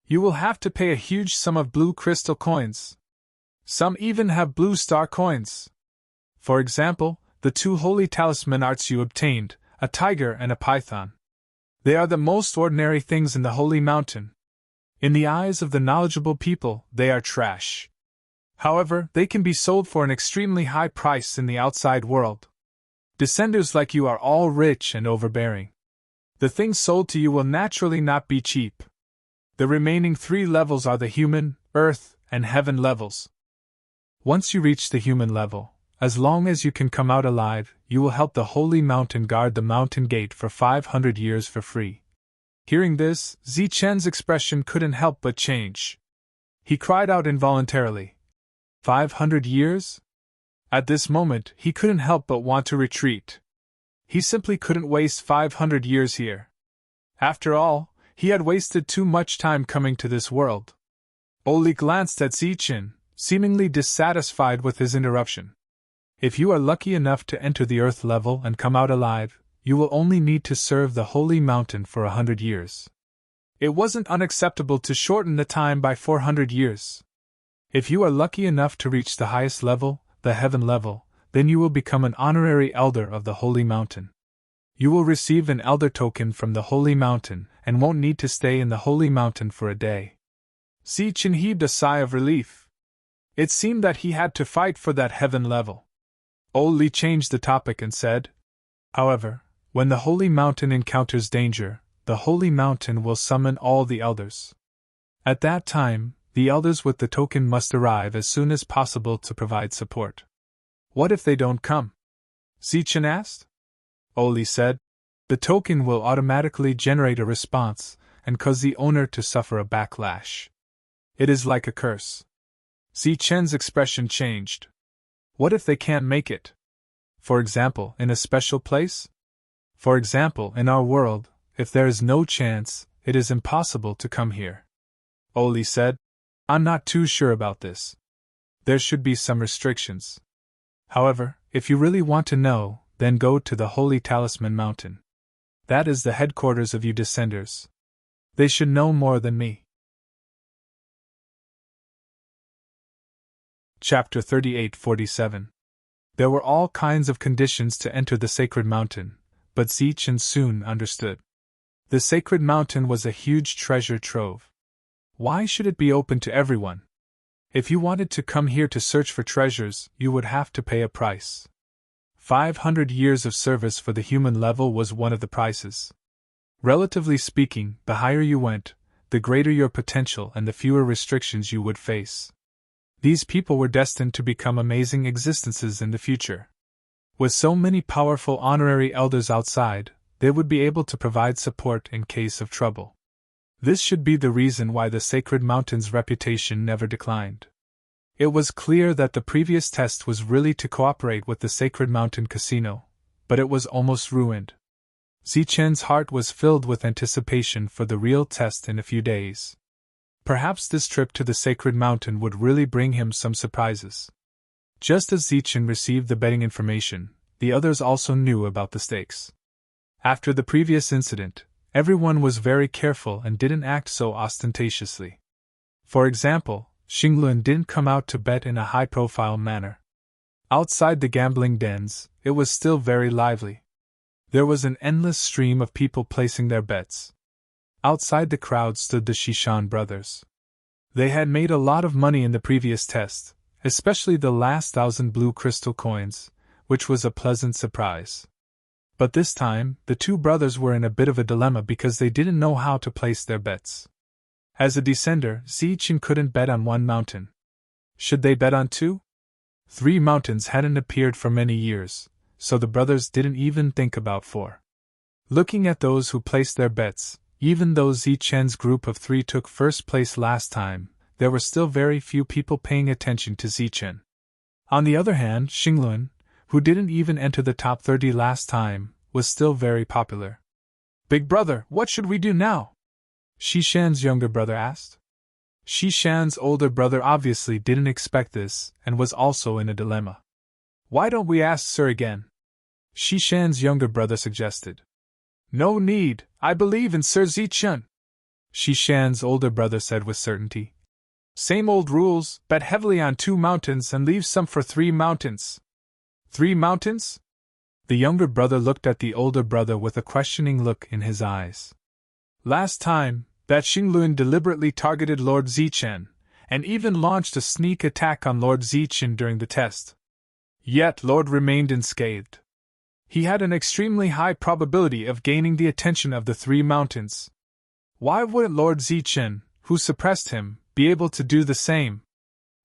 You will have to pay a huge sum of blue crystal coins. Some even have blue star coins. For example, the 2 holy talisman arts you obtained, a tiger and a python. They are the most ordinary things in the Holy Mountain. In the eyes of the knowledgeable people, they are trash. However, they can be sold for an extremely high price in the outside world. Descenders like you are all rich and overbearing. The things sold to you will naturally not be cheap. The remaining 3 levels are the human, earth, and heaven levels. Once you reach the human level, as long as you can come out alive, you will help the Holy Mountain guard the mountain gate for 500 years for free. Hearing this, Zichen's expression couldn't help but change. He cried out involuntarily, 500 years? At this moment, he couldn't help but want to retreat. He simply couldn't waste 500 years here. After all, he had wasted too much time coming to this world. Oli glanced at Zichen, seemingly dissatisfied with his interruption. If you are lucky enough to enter the Earth level and come out alive, you will only need to serve the Holy Mountain for 100 years. It wasn't unacceptable to shorten the time by 400 years. If you are lucky enough to reach the highest level, the heaven level, then you will become an honorary elder of the Holy Mountain. You will receive an elder token from the Holy Mountain and won't need to stay in the Holy Mountain for a day. Zichen heaved a sigh of relief. It seemed that he had to fight for that heaven level. Oli changed the topic and said, "However, when the Holy Mountain encounters danger, the Holy Mountain will summon all the elders. At that time, the elders with the token must arrive as soon as possible to provide support." "What if they don't come?" Zichen asked. Oli said, "The token will automatically generate a response and cause the owner to suffer a backlash. It is like a curse." Zichen's expression changed. "What if they can't make it? For example, in a special place? For example, in our world, if there is no chance, it is impossible to come here." Oli said, "I'm not too sure about this. There should be some restrictions. However, if you really want to know, then go to the Holy Talisman Mountain. That is the headquarters of you descenders. They should know more than me." Chapter 38-47. There were all kinds of conditions to enter the sacred mountain, but Zichen soon understood. The sacred mountain was a huge treasure trove. Why should it be open to everyone? If you wanted to come here to search for treasures, you would have to pay a price. 500 years of service for the human level was one of the prices. Relatively speaking, the higher you went, the greater your potential and the fewer restrictions you would face. These people were destined to become amazing existences in the future. With so many powerful honorary elders outside, they would be able to provide support in case of trouble. This should be the reason why the Sacred Mountain's reputation never declined. It was clear that the previous test was really to cooperate with the Sacred Mountain Casino, but it was almost ruined. Zichen's heart was filled with anticipation for the real test in a few days. Perhaps this trip to the Sacred Mountain would really bring him some surprises. Just as Zichen received the betting information, the others also knew about the stakes. After the previous incident, everyone was very careful and didn't act so ostentatiously. For example, Xinglun didn't come out to bet in a high-profile manner. Outside the gambling dens, it was still very lively. There was an endless stream of people placing their bets. Outside the crowd stood the Shishan brothers. They had made a lot of money in the previous test, especially the last 1,000 blue crystal coins, which was a pleasant surprise. But this time, the two brothers were in a bit of a dilemma because they didn't know how to place their bets. As a descender, Zichen couldn't bet on one mountain. Should they bet on two? 3 mountains hadn't appeared for many years, so the brothers didn't even think about 4. Looking at those who placed their bets, even though Zichen's group of 3 took first place last time, there were still very few people paying attention to Zichen. On the other hand, Xinglun, who didn't even enter the top 30 last time, was still very popular. "Big brother, what should we do now?" Shishan's younger brother asked. Shishan's older brother obviously didn't expect this and was also in a dilemma. "Why don't we ask Sir again?" Shishan's younger brother suggested. "No need, I believe in Sir Zichen," Shishan's older brother said with certainty. "Same old rules, bet heavily on 2 mountains and leave some for 3 mountains. 3 mountains? The younger brother looked at the older brother with a questioning look in his eyes. Last time, that Xinglun deliberately targeted Lord Zichen, and even launched a sneak attack on Lord Zichen during the test. Yet Lord remained unscathed. He had an extremely high probability of gaining the attention of the 3 mountains. Why wouldn't Lord Zichen, who suppressed him, be able to do the same?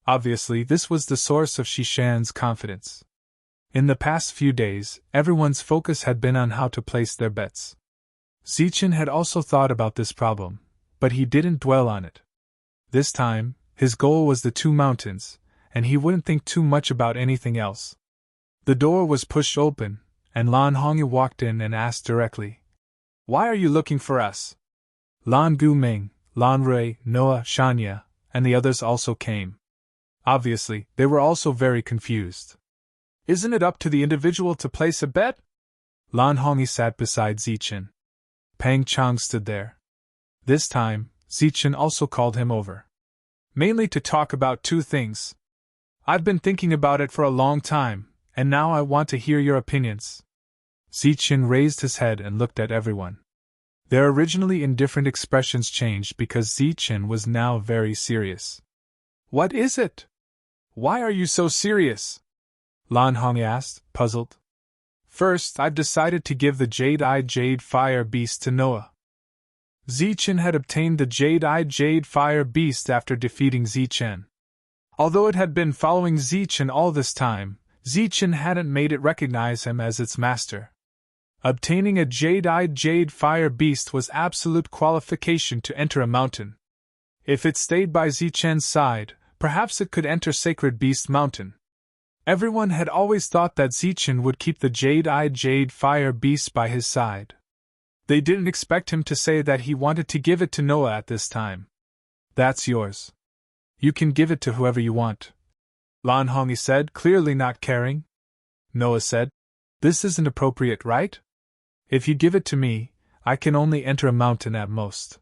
Obviously, this was the source of Shishan's confidence. In the past few days, everyone's focus had been on how to place their bets. Zichen had also thought about this problem, but he didn't dwell on it. This time, his goal was the 2 mountains, and he wouldn't think too much about anything else. The door was pushed open, and Lan Hongyu walked in and asked directly, "Why are you looking for us?" Lan Guming, Lan Rui, Noah, Shanya, and the others also came. Obviously, they were also very confused. "Isn't it up to the individual to place a bet?" Lan Hongyu sat beside Zichen. Pang Chang stood there. This time, Zichen also called him over. "Mainly to talk about 2 things. I've been thinking about it for a long time, and now I want to hear your opinions." Zichen raised his head and looked at everyone. Their originally indifferent expressions changed because Zichen was now very serious. What is it? Why are you so serious? Lan Hong asked, puzzled. First, I've decided to give the Jade-Eyed Jade Fire Beast to Noah. Zichen had obtained the Jade-Eyed Jade Fire Beast after defeating Zichen. Although it had been following Zichen all this time, Zichen hadn't made it recognize him as its master. Obtaining a Jade-Eyed Jade Fire Beast was absolute qualification to enter a mountain. If it stayed by Zichen's side, perhaps it could enter Sacred Beast Mountain. Everyone had always thought that Zichen would keep the Jade-Eyed Jade Fire Beast by his side. They didn't expect him to say that he wanted to give it to Noah at this time. That's yours. You can give it to whoever you want, Lan Hongyi said, clearly not caring. Noah said, This isn't appropriate, right? If you give it to me, I can only enter a mountain at most.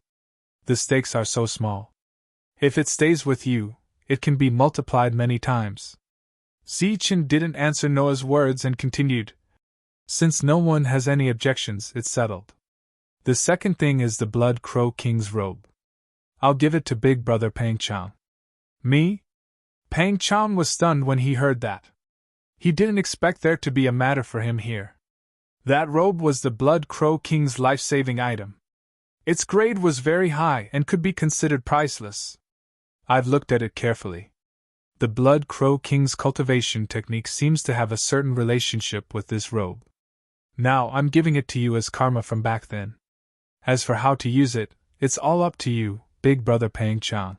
The stakes are so small. If it stays with you, it can be multiplied many times. Zichen didn't answer Noah's words and continued. Since no one has any objections, it's settled. The second thing is the Blood Crow King's robe. I'll give it to Big Brother Pang Chang. Me? Pang Chang was stunned when he heard that. He didn't expect there to be a matter for him here. That robe was the Blood Crow King's life-saving item. Its grade was very high and could be considered priceless. I've looked at it carefully. The Blood Crow King's cultivation technique seems to have a certain relationship with this robe. Now I'm giving it to you as karma from back then. As for how to use it, it's all up to you, Big Brother Pang Chang.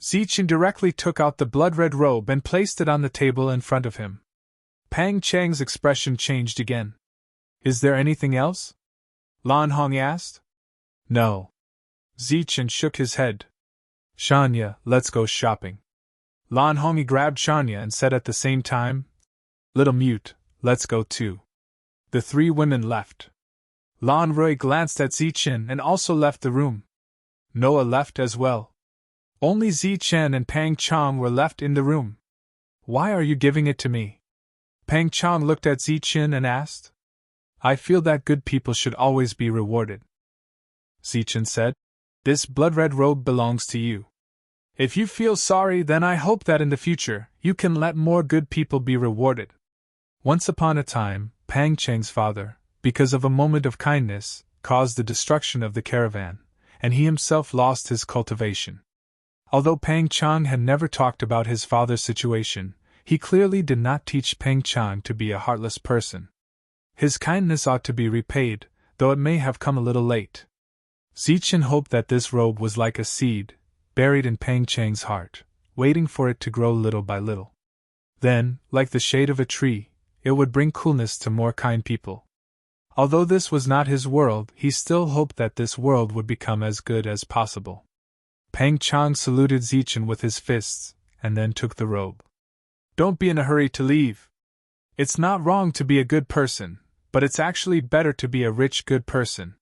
Zichen directly took out the blood-red robe and placed it on the table in front of him. Pang Chang's expression changed again. Is there anything else? Lan Hong asked. No. Zichen shook his head. Shanya, let's go shopping. Lan Hongyi grabbed Shanya and said at the same time, Little Mute, let's go too. The three women left. Lan Rui glanced at Zichen and also left the room. Noah left as well. Only Zichen and Pang Chang were left in the room. Why are you giving it to me? Pang Chang looked at Zichen and asked. I feel that good people should always be rewarded. Zichen said, This blood-red robe belongs to you. If you feel sorry, then I hope that in the future, you can let more good people be rewarded. Once upon a time, Pang Chang's father, because of a moment of kindness, caused the destruction of the caravan, and he himself lost his cultivation. Although Pang Chang had never talked about his father's situation, he clearly did not teach Pang Chang to be a heartless person. His kindness ought to be repaid, though it may have come a little late. Zichen hoped that this robe was like a seed, buried in Pang Chang's heart, waiting for it to grow little by little. Then, like the shade of a tree, it would bring coolness to more kind people. Although this was not his world, he still hoped that this world would become as good as possible. Pang Chang saluted Zichen with his fists, and then took the robe. Don't be in a hurry to leave. It's not wrong to be a good person, but it's actually better to be a rich good person.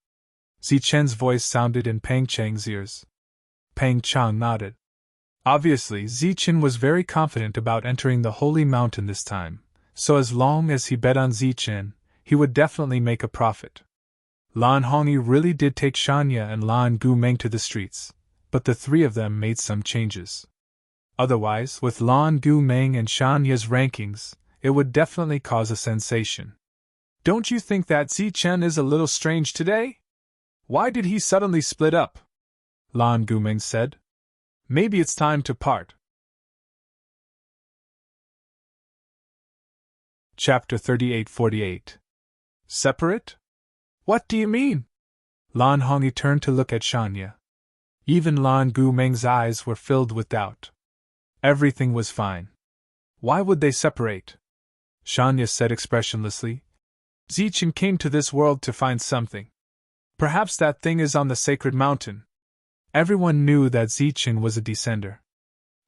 Zichen's voice sounded in Pang Chang's ears. Pang Chang nodded. Obviously, Zichen was very confident about entering the holy mountain this time, so as long as he bet on Zichen, he would definitely make a profit. Lan Hongyi really did take Shanya and Lan Gumeng to the streets, but the three of them made some changes. Otherwise, with Lan Gumeng and Shanya's rankings, it would definitely cause a sensation. Don't you think that Zichen is a little strange today? Why did he suddenly split up? Lan Gumeng said. Maybe it's time to part. Chapter 38-48. Separate? What do you mean? Lan Hongyi turned to look at Shanya. Even Lan Gumeng's eyes were filled with doubt. Everything was fine. Why would they separate? Shanya said expressionlessly. Zichen came to this world to find something. Perhaps that thing is on the sacred mountain. Everyone knew that Zichen was a descender.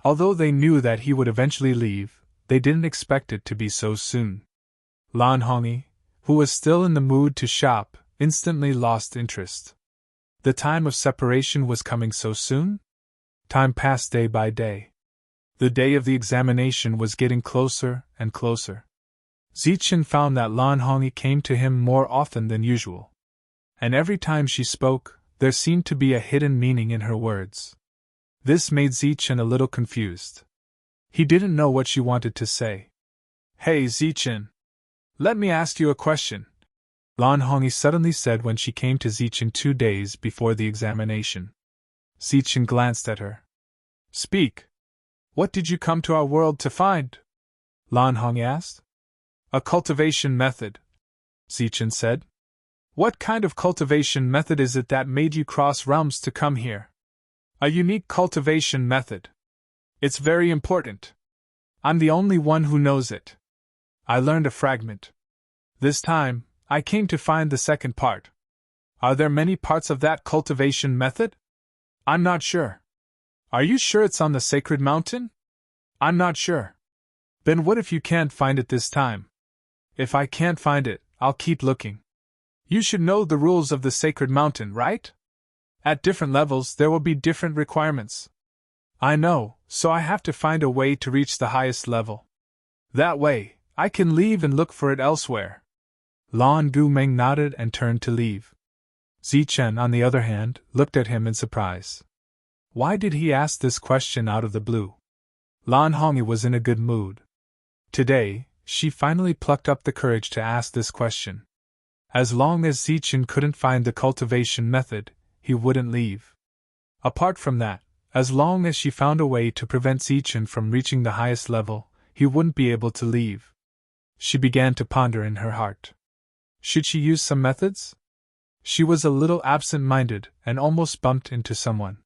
Although they knew that he would eventually leave, they didn't expect it to be so soon. Lan Hongyi, who was still in the mood to shop, instantly lost interest. The time of separation was coming so soon? Time passed day by day. The day of the examination was getting closer and closer. Zichen found that Lan Hongyi came to him more often than usual. and every time she spoke, there seemed to be a hidden meaning in her words. This made Zichen a little confused. He didn't know what she wanted to say. Hey Zichen! Let me ask you a question, Lan Hongyi suddenly said when she came to Zichen 2 days before the examination. Zichen glanced at her. Speak! What did you come to our world to find? Lan Hongyi asked. A cultivation method, Zichen said. What kind of cultivation method is it that made you cross realms to come here? A unique cultivation method. It's very important. I'm the only one who knows it. I learned a fragment. This time, I came to find the second part. Are there many parts of that cultivation method? I'm not sure. Are you sure it's on the sacred mountain? I'm not sure. Then what if you can't find it this time? If I can't find it, I'll keep looking. You should know the rules of the sacred mountain, right? At different levels, there will be different requirements. I know, so I have to find a way to reach the highest level. That way, I can leave and look for it elsewhere. Lan Gumeng nodded and turned to leave. Zichen, on the other hand, looked at him in surprise. Why did he ask this question out of the blue? Lan Hongyi was in a good mood. Today, she finally plucked up the courage to ask this question. As long as Zichen couldn't find the cultivation method, he wouldn't leave. Apart from that, as long as she found a way to prevent Zichen from reaching the highest level, he wouldn't be able to leave. She began to ponder in her heart. Should she use some methods? She was a little absent-minded and almost bumped into someone.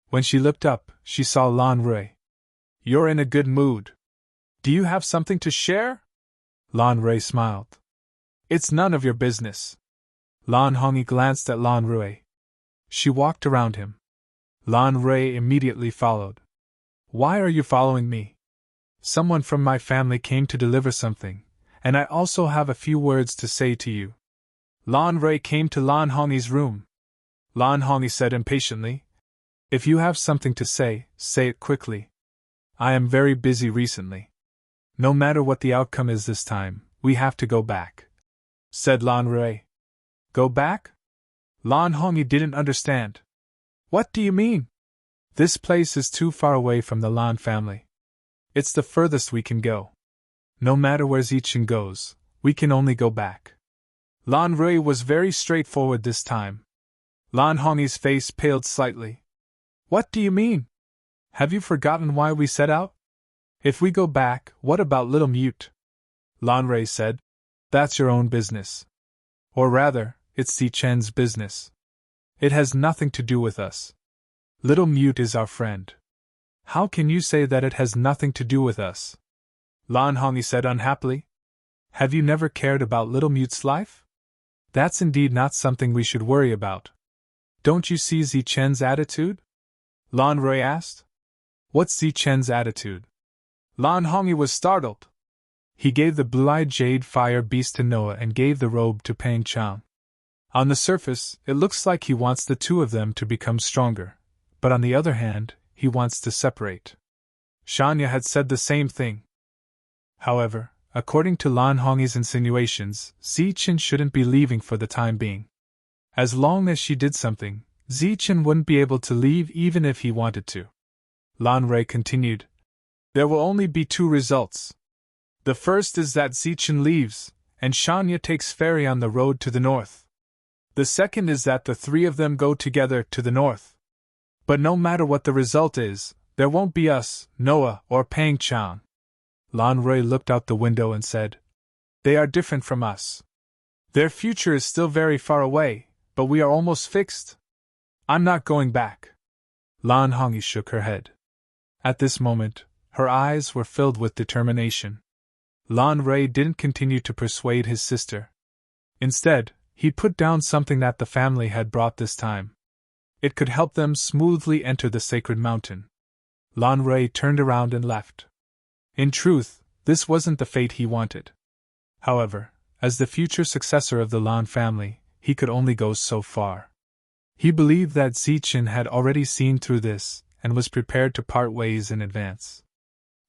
When she looked up, she saw Lan Rui. You're in a good mood. Do you have something to share? Lan Rui smiled. It's none of your business. Lan Hongyi glanced at Lan Rui. She walked around him. Lan Rui immediately followed. Why are you following me? Someone from my family came to deliver something, and I also have a few words to say to you. Lan Rui came to Lan Hongyi's room. Lan Hongyi said impatiently, If you have something to say it quickly. I am very busy recently. No matter what the outcome is this time, we have to go back, said Lan Rui. Go back? Lan Hongyi didn't understand. What do you mean? This place is too far away from the Lan family. It's the furthest we can go. No matter where Zichen goes, we can only go back. Lan Rui was very straightforward this time. Lan Hongyi's face paled slightly. What do you mean? Have you forgotten why we set out? If we go back, what about Little Mute? Lan Rui said. That's your own business. Or rather, it's Zichen's business. It has nothing to do with us. Little Mute is our friend. How can you say that it has nothing to do with us? Lan Hongyi said unhappily. Have you never cared about Little Mute's life? That's indeed not something we should worry about. Don't you see Zichen's attitude? Lan Rui asked. What's Zichen's attitude? Lan Hongyi was startled. He gave the blue-eyed jade fire beast to Noah and gave the robe to Pang Chang. On the surface, it looks like he wants the two of them to become stronger, but on the other hand, he wants to separate. Shanya had said the same thing. However, according to Lan Hongyi's insinuations, Zichen shouldn't be leaving for the time being. As long as she did something, Zichen wouldn't be able to leave even if he wanted to. Lan Rui continued. There will only be 2 results. The first is that Zichen leaves, and Shanya takes ferry on the road to the north. The second is that the 3 of them go together to the north. But no matter what the result is, there won't be us, Noah, or Pang Chang. Lan Rui looked out the window and said, They are different from us. Their future is still very far away, but we are almost fixed. I'm not going back. Lan Hongyi shook her head. At this moment, her eyes were filled with determination. Lan Rui didn't continue to persuade his sister. Instead, he put down something that the family had brought this time. It could help them smoothly enter the sacred mountain. Lan Rui turned around and left. In truth, this wasn't the fate he wanted. However, as the future successor of the Lan family, he could only go so far. He believed that Zichen had already seen through this, and was prepared to part ways in advance.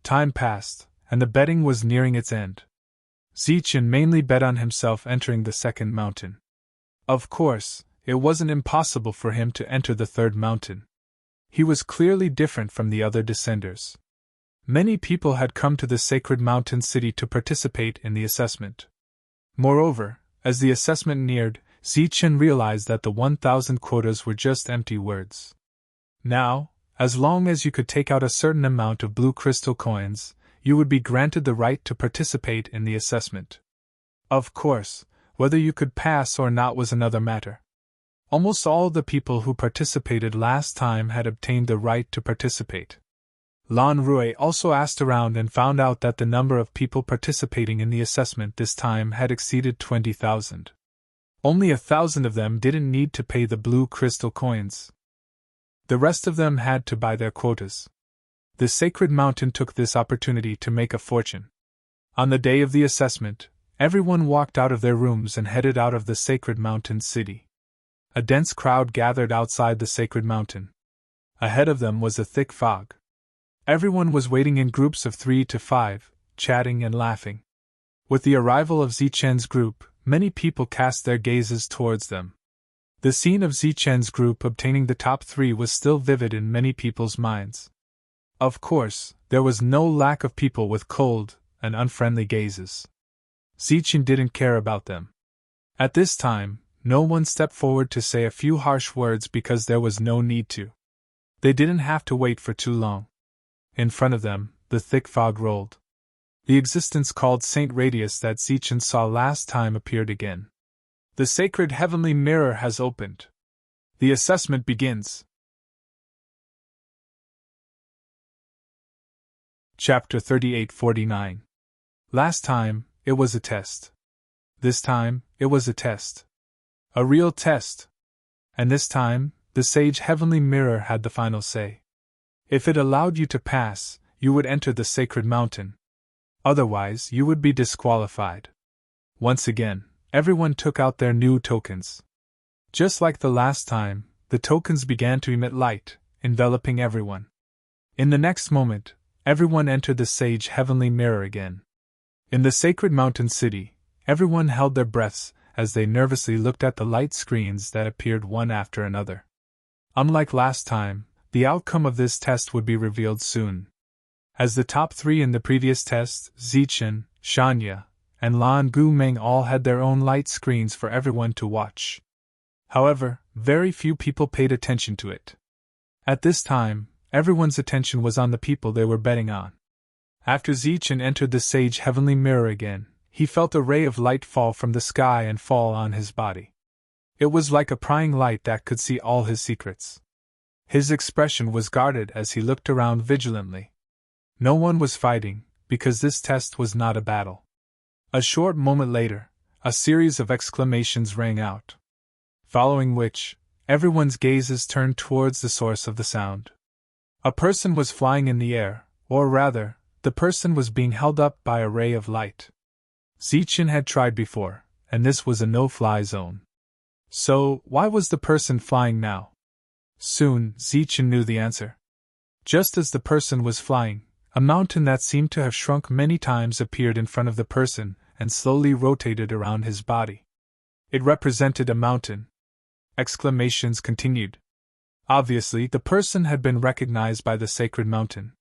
Time passed, and the betting was nearing its end. Zichen mainly bet on himself entering the second mountain. Of course, it wasn't impossible for him to enter the third mountain. He was clearly different from the other descenders. Many people had come to the sacred mountain city to participate in the assessment. Moreover, as the assessment neared, Zichen realized that the 1,000 quotas were just empty words. Now, as long as you could take out a certain amount of blue crystal coins, you would be granted the right to participate in the assessment. Of course, whether you could pass or not was another matter. Almost all the people who participated last time had obtained the right to participate. Lan Rui also asked around and found out that the number of people participating in the assessment this time had exceeded 20,000. Only 1,000 of them didn't need to pay the blue crystal coins. The rest of them had to buy their quotas. The sacred mountain took this opportunity to make a fortune. On the day of the assessment, everyone walked out of their rooms and headed out of the sacred mountain city. A dense crowd gathered outside the sacred mountain. Ahead of them was a thick fog. Everyone was waiting in groups of 3 to 5, chatting and laughing. With the arrival of Zichen's group, many people cast their gazes towards them. The scene of Zichen's group obtaining the top 3 was still vivid in many people's minds. Of course, there was no lack of people with cold and unfriendly gazes. Zichen didn't care about them. At this time, no one stepped forward to say a few harsh words because there was no need to. They didn't have to wait for too long. In front of them, the thick fog rolled. The existence called Saint Radius that Zichen saw last time appeared again. The sacred heavenly mirror has opened. The assessment begins. Chapter 3849. Last time, it was a test. This time, it was a test. A real test. And this time, the sage heavenly mirror had the final say. If it allowed you to pass, you would enter the sacred mountain. Otherwise, you would be disqualified. Once again, everyone took out their new tokens. Just like the last time, the tokens began to emit light, enveloping everyone. In the next moment, everyone entered the sage heavenly mirror again. In the sacred mountain city, everyone held their breaths as they nervously looked at the light screens that appeared one after another. Unlike last time, the outcome of this test would be revealed soon. As the top 3 in the previous test, Zichen, Shanya, and Lan Gumeng all had their own light screens for everyone to watch. However, very few people paid attention to it. At this time, everyone's attention was on the people they were betting on. After Zichen entered the sage heavenly mirror again, he felt a ray of light fall from the sky and fall on his body. It was like a prying light that could see all his secrets. His expression was guarded as he looked around vigilantly. No one was fighting, because this test was not a battle. A short moment later, a series of exclamations rang out. Following which, everyone's gazes turned towards the source of the sound. A person was flying in the air, or rather, the person was being held up by a ray of light. Zichen had tried before, and this was a no-fly zone. So, why was the person flying now? Soon, Zichen knew the answer. Just as the person was flying, a mountain that seemed to have shrunk many times appeared in front of the person and slowly rotated around his body. It represented a mountain. Exclamations continued. Obviously, the person had been recognized by the sacred mountain.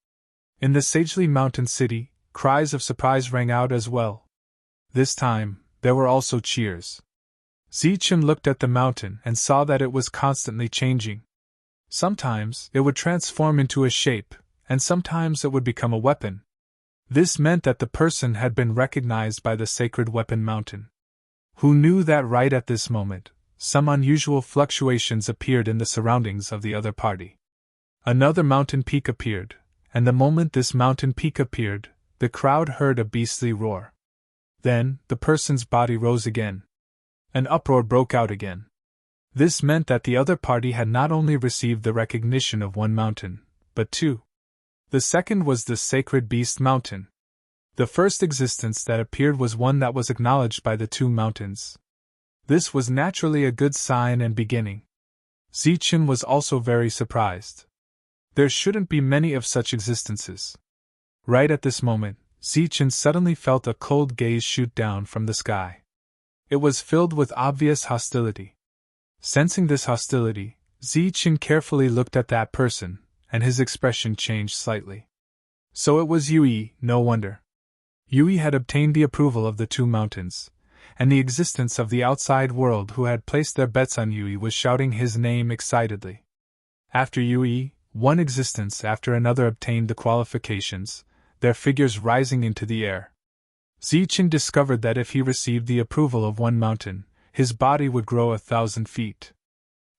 In the sagely mountain city, cries of surprise rang out as well. This time, there were also cheers. Zichen looked at the mountain and saw that it was constantly changing. Sometimes, it would transform into a shape, and sometimes it would become a weapon. This meant that the person had been recognized by the sacred weapon mountain. Who knew that right at this moment, some unusual fluctuations appeared in the surroundings of the other party. Another mountain peak appeared, and the moment this mountain peak appeared, the crowd heard a beastly roar. Then, the person's body rose again. An uproar broke out again. This meant that the other party had not only received the recognition of one mountain, but 2. The second was the sacred beast mountain. The first existence that appeared was one that was acknowledged by the 2 mountains. This was naturally a good sign and beginning. Zichen was also very surprised. There shouldn't be many of such existences. Right at this moment, Zichen suddenly felt a cold gaze shoot down from the sky. It was filled with obvious hostility. Sensing this hostility, Zichen carefully looked at that person, and his expression changed slightly. So it was Yui, no wonder. Yui had obtained the approval of the two mountains, and the existence of the outside world who had placed their bets on Yui was shouting his name excitedly. After Yui, one existence after another obtained the qualifications, their figures rising into the air. Zichen discovered that if he received the approval of one mountain, his body would grow 1,000 feet.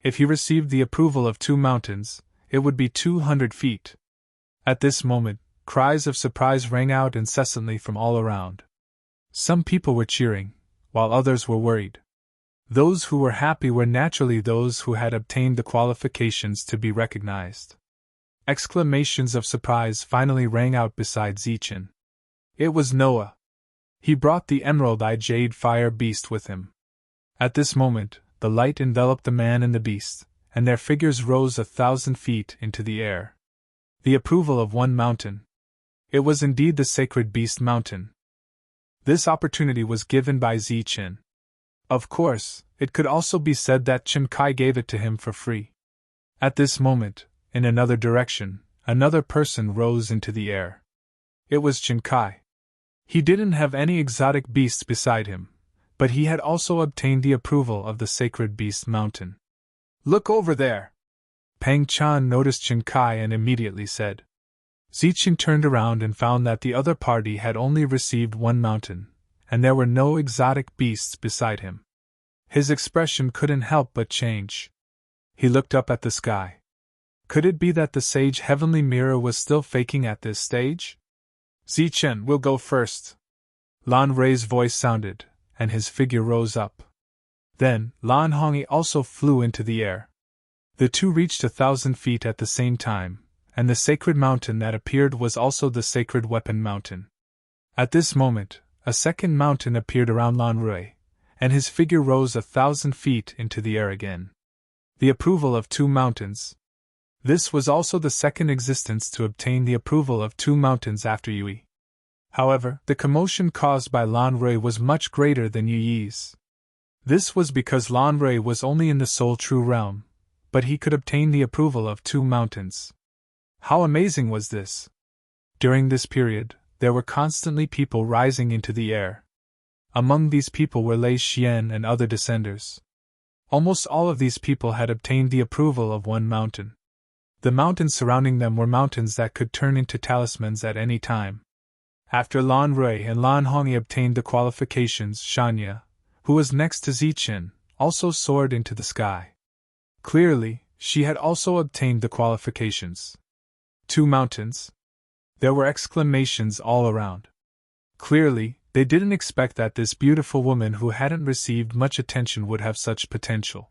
If he received the approval of two mountains, it would be 200 feet. At this moment, cries of surprise rang out incessantly from all around. Some people were cheering, while others were worried. Those who were happy were naturally those who had obtained the qualifications to be recognized. Exclamations of surprise finally rang out beside Zichen. It was Noah. He brought the emerald-eyed jade fire beast with him. At this moment, the light enveloped the man and the beast, and their figures rose 1,000 feet into the air. The approval of one mountain. It was indeed the sacred beast mountain. This opportunity was given by Zichen. Of course, it could also be said that Chen Kai gave it to him for free. At this moment, in another direction, another person rose into the air. It was Chen Kai. He didn't have any exotic beasts beside him, but he had also obtained the approval of the sacred beast mountain. Look over there! Pang Chan noticed Chen Kai and immediately said. Zichen turned around and found that the other party had only received one mountain, and there were no exotic beasts beside him. His expression couldn't help but change. He looked up at the sky. Could it be that the sage heavenly mirror was still faking at this stage? Zichen will go first. Lan Rei's voice sounded, and his figure rose up. Then, Lan Hongyi also flew into the air. The two reached 1,000 feet at the same time, and the sacred mountain that appeared was also the sacred weapon mountain. At this moment, a second mountain appeared around Lan Rui, and his figure rose 1,000 feet into the air again. The approval of two mountains. This was also the second existence to obtain the approval of two mountains after Yui. However, the commotion caused by Lan Rui was much greater than Yui's. This was because Lan Rui was only in the Soul True realm, but he could obtain the approval of two mountains. How amazing was this! During this period, there were constantly people rising into the air. Among these people were Lei Xian and other descenders. Almost all of these people had obtained the approval of one mountain. The mountains surrounding them were mountains that could turn into talismans at any time. After Lan Rui and Lan Hongyi obtained the qualifications, Shanya, who was next to Zichen, also soared into the sky. Clearly, she had also obtained the qualifications. Two mountains? There were exclamations all around. Clearly, they didn't expect that this beautiful woman who hadn't received much attention would have such potential.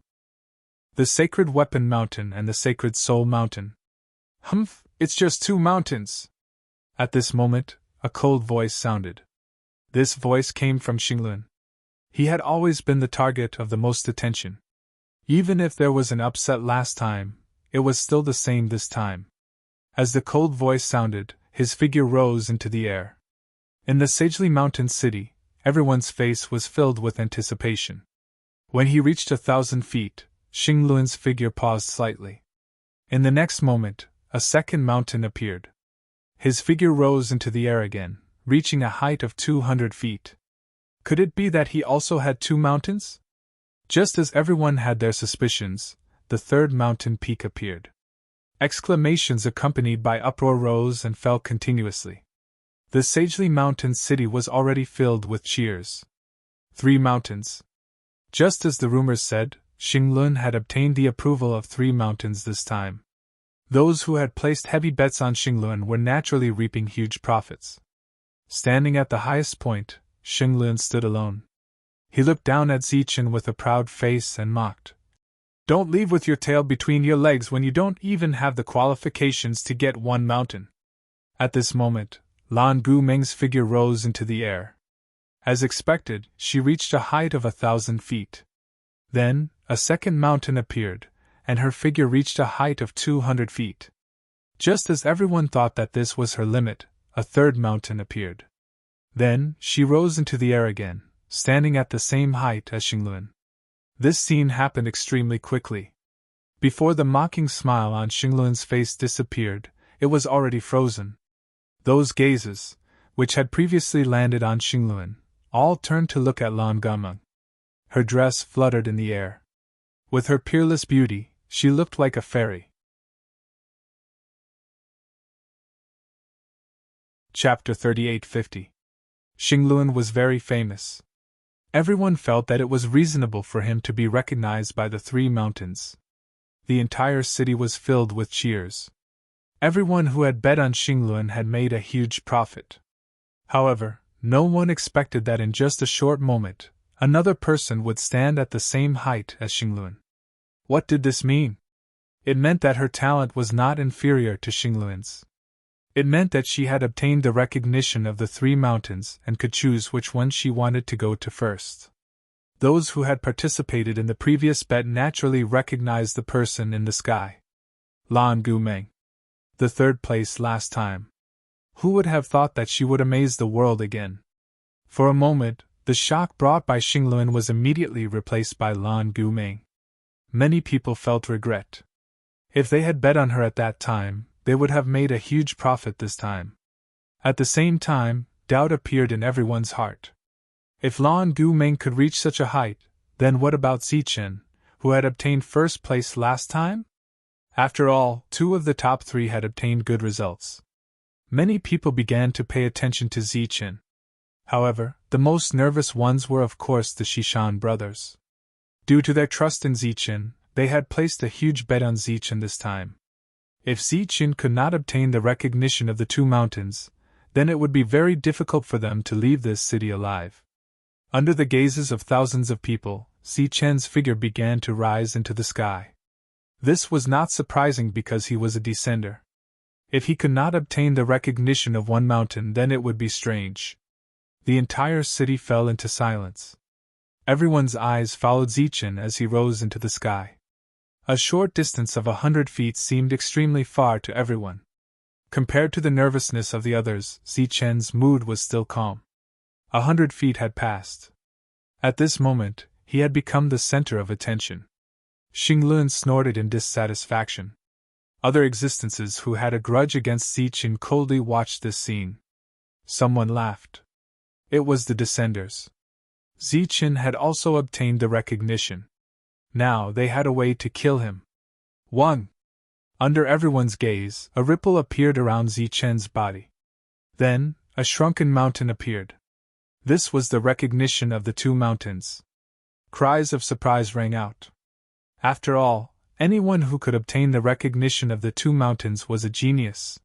The Sacred Weapon Mountain and the Sacred Soul Mountain. Humph, it's just two mountains! At this moment, a cold voice sounded. This voice came from Xinglun. He had always been the target of the most attention. Even if there was an upset last time, it was still the same this time. As the cold voice sounded, his figure rose into the air. In the Sagely Mountain City, everyone's face was filled with anticipation. When he reached 1,000 feet, Xinglun's figure paused slightly. In the next moment, a second mountain appeared. His figure rose into the air again, reaching a height of 200 feet. Could it be that he also had two mountains? Just as everyone had their suspicions, the third mountain peak appeared. Exclamations accompanied by uproar rose and fell continuously. The Sagely Mountain City was already filled with cheers. 3 mountains. Just as the rumors said, Xinglun had obtained the approval of 3 mountains this time. Those who had placed heavy bets on Xinglun were naturally reaping huge profits. Standing at the highest point, Xinglun stood alone. He looked down at Zichen with a proud face and mocked. Don't leave with your tail between your legs when you don't even have the qualifications to get 1 mountain. At this moment, Lan Gumeng's figure rose into the air. As expected, she reached a height of 1,000 feet. Then, a second mountain appeared, and her figure reached a height of 200 feet. Just as everyone thought that this was her limit, a third mountain appeared. Then, she rose into the air again, standing at the same height as Xinglun. This scene happened extremely quickly. Before the mocking smile on Xingluan's face disappeared, it was already frozen. Those gazes, which had previously landed on Xingluan, all turned to look at Lan Gameng. Her dress fluttered in the air. With her peerless beauty, she looked like a fairy. Chapter 3850. Xingluan was very famous. Everyone felt that it was reasonable for him to be recognized by the three mountains. The entire city was filled with cheers. Everyone who had bet on Xingluan had made a huge profit. However, no one expected that in just a short moment, another person would stand at the same height as Xingluan. What did this mean? It meant that her talent was not inferior to Xingluan's. It meant that she had obtained the recognition of the three mountains and could choose which one she wanted to go to first. Those who had participated in the previous bet naturally recognized the person in the sky. Lan Gameng. The third place last time. Who would have thought that she would amaze the world again? For a moment, the shock brought by Xingluan was immediately replaced by Lan Gameng. Many people felt regret. If they had bet on her at that time, they would have made a huge profit this time. At the same time, doubt appeared in everyone's heart. If Lan Gameng could reach such a height, then what about Zichen, who had obtained first place last time? After all, 2 of the top 3 had obtained good results. Many people began to pay attention to Zichen. However, the most nervous ones were of course the Xishan brothers. Due to their trust in Zichen, they had placed a huge bet on Zichen this time. If Zichen could not obtain the recognition of the 2 mountains, then it would be very difficult for them to leave this city alive. Under the gazes of thousands of people, Zichen's figure began to rise into the sky. This was not surprising because he was a descender. If he could not obtain the recognition of one mountain, then it would be strange. The entire city fell into silence. Everyone's eyes followed Zichen as he rose into the sky. A short distance of 100 feet seemed extremely far to everyone. Compared to the nervousness of the others, Zichen's mood was still calm. 100 feet had passed. At this moment, he had become the center of attention. Xingluan snorted in dissatisfaction. Other existences who had a grudge against Zichen coldly watched this scene. Someone laughed. It was the Descenders. Zichen had also obtained the recognition. Now they had a way to kill him. 1. Under everyone's gaze, a ripple appeared around Zichen's body. Then, a shrunken mountain appeared. This was the recognition of the 2 mountains. Cries of surprise rang out. After all, anyone who could obtain the recognition of the 2 mountains was a genius.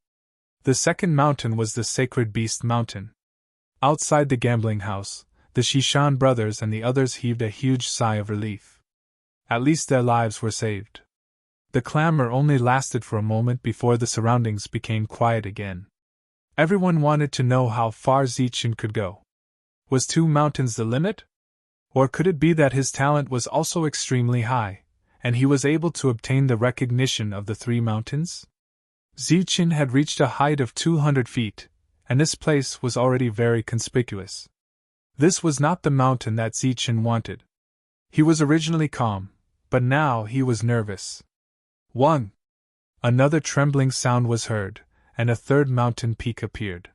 The second mountain was the Sacred Beast Mountain. Outside the gambling house, the Xishan brothers and the others heaved a huge sigh of relief. At least their lives were saved. The clamor only lasted for a moment before the surroundings became quiet again. Everyone wanted to know how far Zichen could go. Was 2 mountains the limit? Or could it be that his talent was also extremely high, and he was able to obtain the recognition of the 3 mountains? Zichen had reached a height of 200 feet, and this place was already very conspicuous. This was not the mountain that Zichen wanted. He was originally calm, but now he was nervous. 1. Another trembling sound was heard, and a third mountain peak appeared.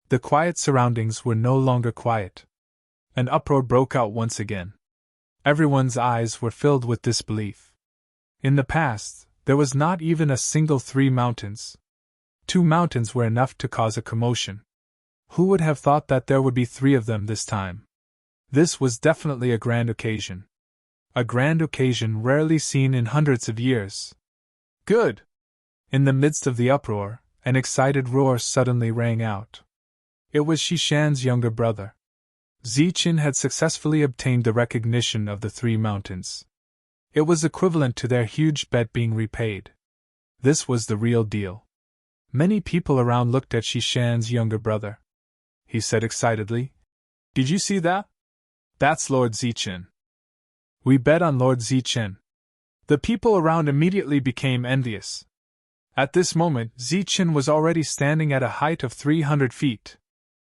The quiet surroundings were no longer quiet. An uproar broke out once again. Everyone's eyes were filled with disbelief. In the past, there was not even a single 3 mountains. 2 mountains were enough to cause a commotion. Who would have thought that there would be 3 of them this time? This was definitely a grand occasion. A grand occasion rarely seen in hundreds of years. Good! In the midst of the uproar, an excited roar suddenly rang out. It was Xishan's younger brother. Zichen had successfully obtained the recognition of the 3 mountains. It was equivalent to their huge bet being repaid. This was the real deal. Many people around looked at Xishan's younger brother. He said excitedly, "Did you see that? That's Lord Zichen. We bet on Lord Zichen." The people around immediately became envious. At this moment, Zichen was already standing at a height of 300 feet.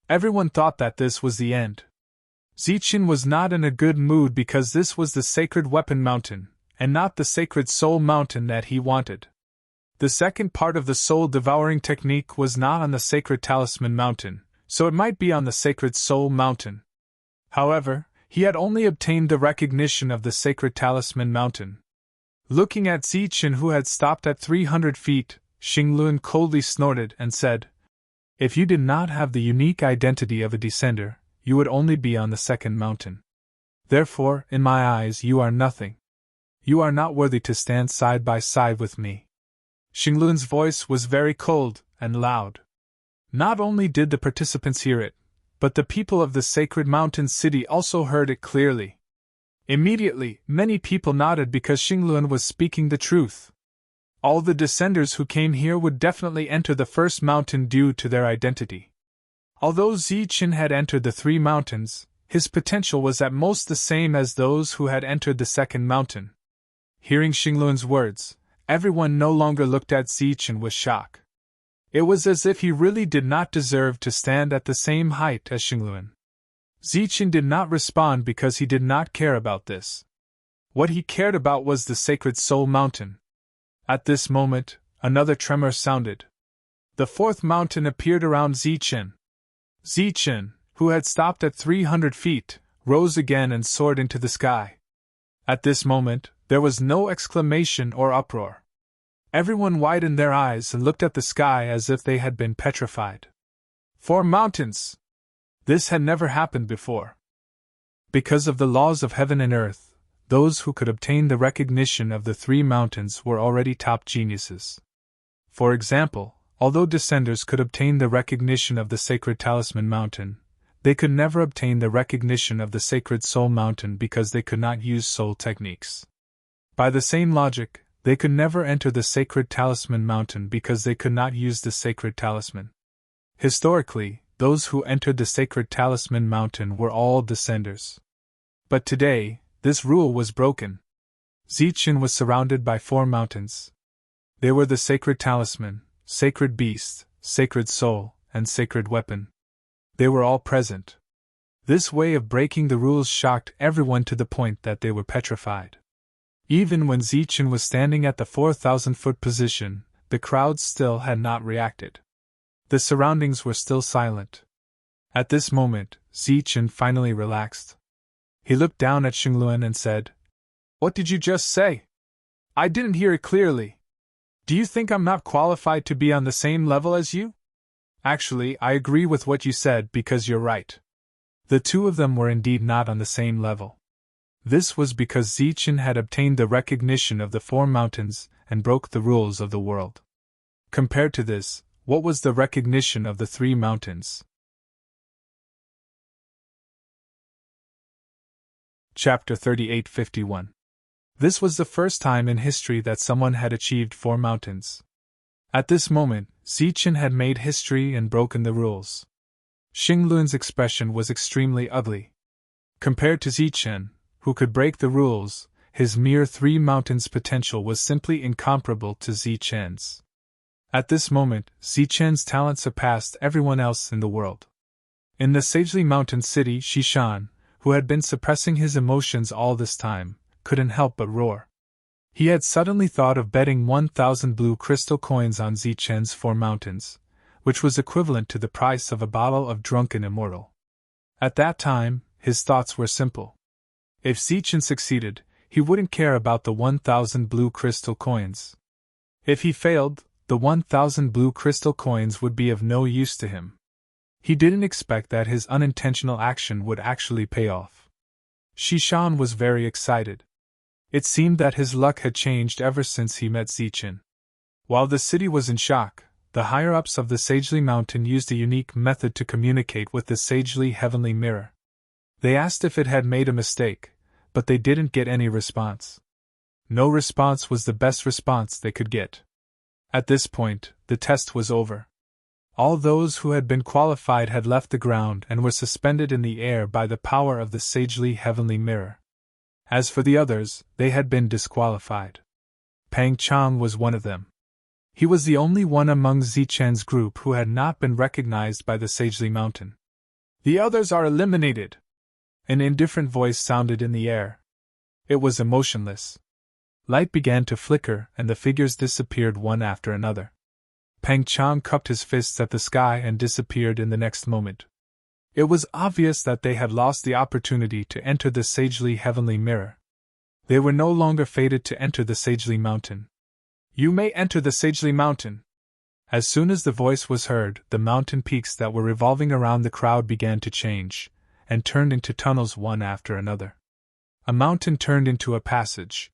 Everyone thought that this was the end. Zichen was not in a good mood because this was the sacred weapon mountain, and not the sacred soul mountain that he wanted. The second part of the soul-devouring technique was not on the sacred talisman mountain, so it might be on the sacred soul mountain. However, he had only obtained the recognition of the sacred talisman mountain. Looking at Zichen, who had stopped at 300 feet, Xingluan coldly snorted and said, "If you did not have the unique identity of a descender, you would only be on the second mountain. Therefore, in my eyes, you are nothing. You are not worthy to stand side by side with me." Xingluan's voice was very cold and loud. Not only did the participants hear it, but the people of the sacred mountain city also heard it clearly. Immediately, many people nodded because Xingluan was speaking the truth. All the descenders who came here would definitely enter the first mountain due to their identity. Although Zichen had entered the 3 mountains, his potential was at most the same as those who had entered the second mountain. Hearing Xingluan's words, everyone no longer looked at Zichen with shock. It was as if he really did not deserve to stand at the same height as Xingluan. Zichen did not respond because he did not care about this. What he cared about was the sacred soul mountain. At this moment, another tremor sounded. The 4th mountain appeared around Zichen. Zichen, who had stopped at 300 feet, rose again and soared into the sky. At this moment, there was no exclamation or uproar. Everyone widened their eyes and looked at the sky as if they had been petrified. 4 mountains! This had never happened before. Because of the laws of heaven and earth, those who could obtain the recognition of the 3 mountains were already top geniuses. For example, although descenders could obtain the recognition of the sacred talisman mountain, they could never obtain the recognition of the sacred soul mountain because they could not use soul techniques. By the same logic, they could never enter the sacred talisman mountain because they could not use the sacred talisman. Historically, those who entered the sacred talisman mountain were all descenders. But today, this rule was broken. Zichen was surrounded by 4 mountains. They were the sacred talisman, sacred beast, sacred soul, and sacred weapon. They were all present. This way of breaking the rules shocked everyone to the point that they were petrified. Even when Zichen was standing at the 4,000-foot position, the crowd still had not reacted. The surroundings were still silent. At this moment, Zichen finally relaxed. He looked down at Xingluan and said, "What did you just say? I didn't hear it clearly. Do you think I'm not qualified to be on the same level as you?" "Actually, I agree with what you said because you're right." The 2 of them were indeed not on the same level. This was because Zichen had obtained the recognition of the 4 mountains and broke the rules of the world. Compared to this, what was the recognition of the 3 mountains? Chapter 38:51. This was the first time in history that someone had achieved 4 mountains. At this moment, Zichen had made history and broken the rules. Xingluan's expression was extremely ugly. Compared to Zichen, who could break the rules, his mere 3 mountains potential was simply incomparable to Zichen's. At this moment, Zichen's talent surpassed everyone else in the world. In the sagely mountain city, Shishan, who had been suppressing his emotions all this time, couldn't help but roar. He had suddenly thought of betting 1,000 blue crystal coins on Zichen's 4 mountains, which was equivalent to the price of a bottle of drunken immortal. At that time, his thoughts were simple. If Zichen succeeded, he wouldn't care about the 1,000 blue crystal coins. If he failed, the 1,000 blue crystal coins would be of no use to him. He didn't expect that his unintentional action would actually pay off. Shishan was very excited. It seemed that his luck had changed ever since he met Zichen. While the city was in shock, the higher-ups of the Sagely Mountain used a unique method to communicate with the Sagely Heavenly Mirror. They asked if it had made a mistake, but they didn't get any response. No response was the best response they could get. At this point, the test was over. All those who had been qualified had left the ground and were suspended in the air by the power of the Sagely Heavenly Mirror. As for the others, they had been disqualified. Pang Chang was one of them. He was the only one among Zichen's group who had not been recognized by the Sagely Mountain. "The others are eliminated," An indifferent voice sounded in the air. It was emotionless. Light began to flicker, and the figures disappeared one after another. Pang Chang cupped his fists at the sky and disappeared in the next moment. It was obvious that they had lost the opportunity to enter the sagely heavenly mirror. They were no longer fated to enter the sagely mountain. You may enter the sagely mountain. As soon as the voice was heard, the mountain peaks that were revolving around the crowd began to change, and turned into tunnels one after another. A mountain turned into a passage.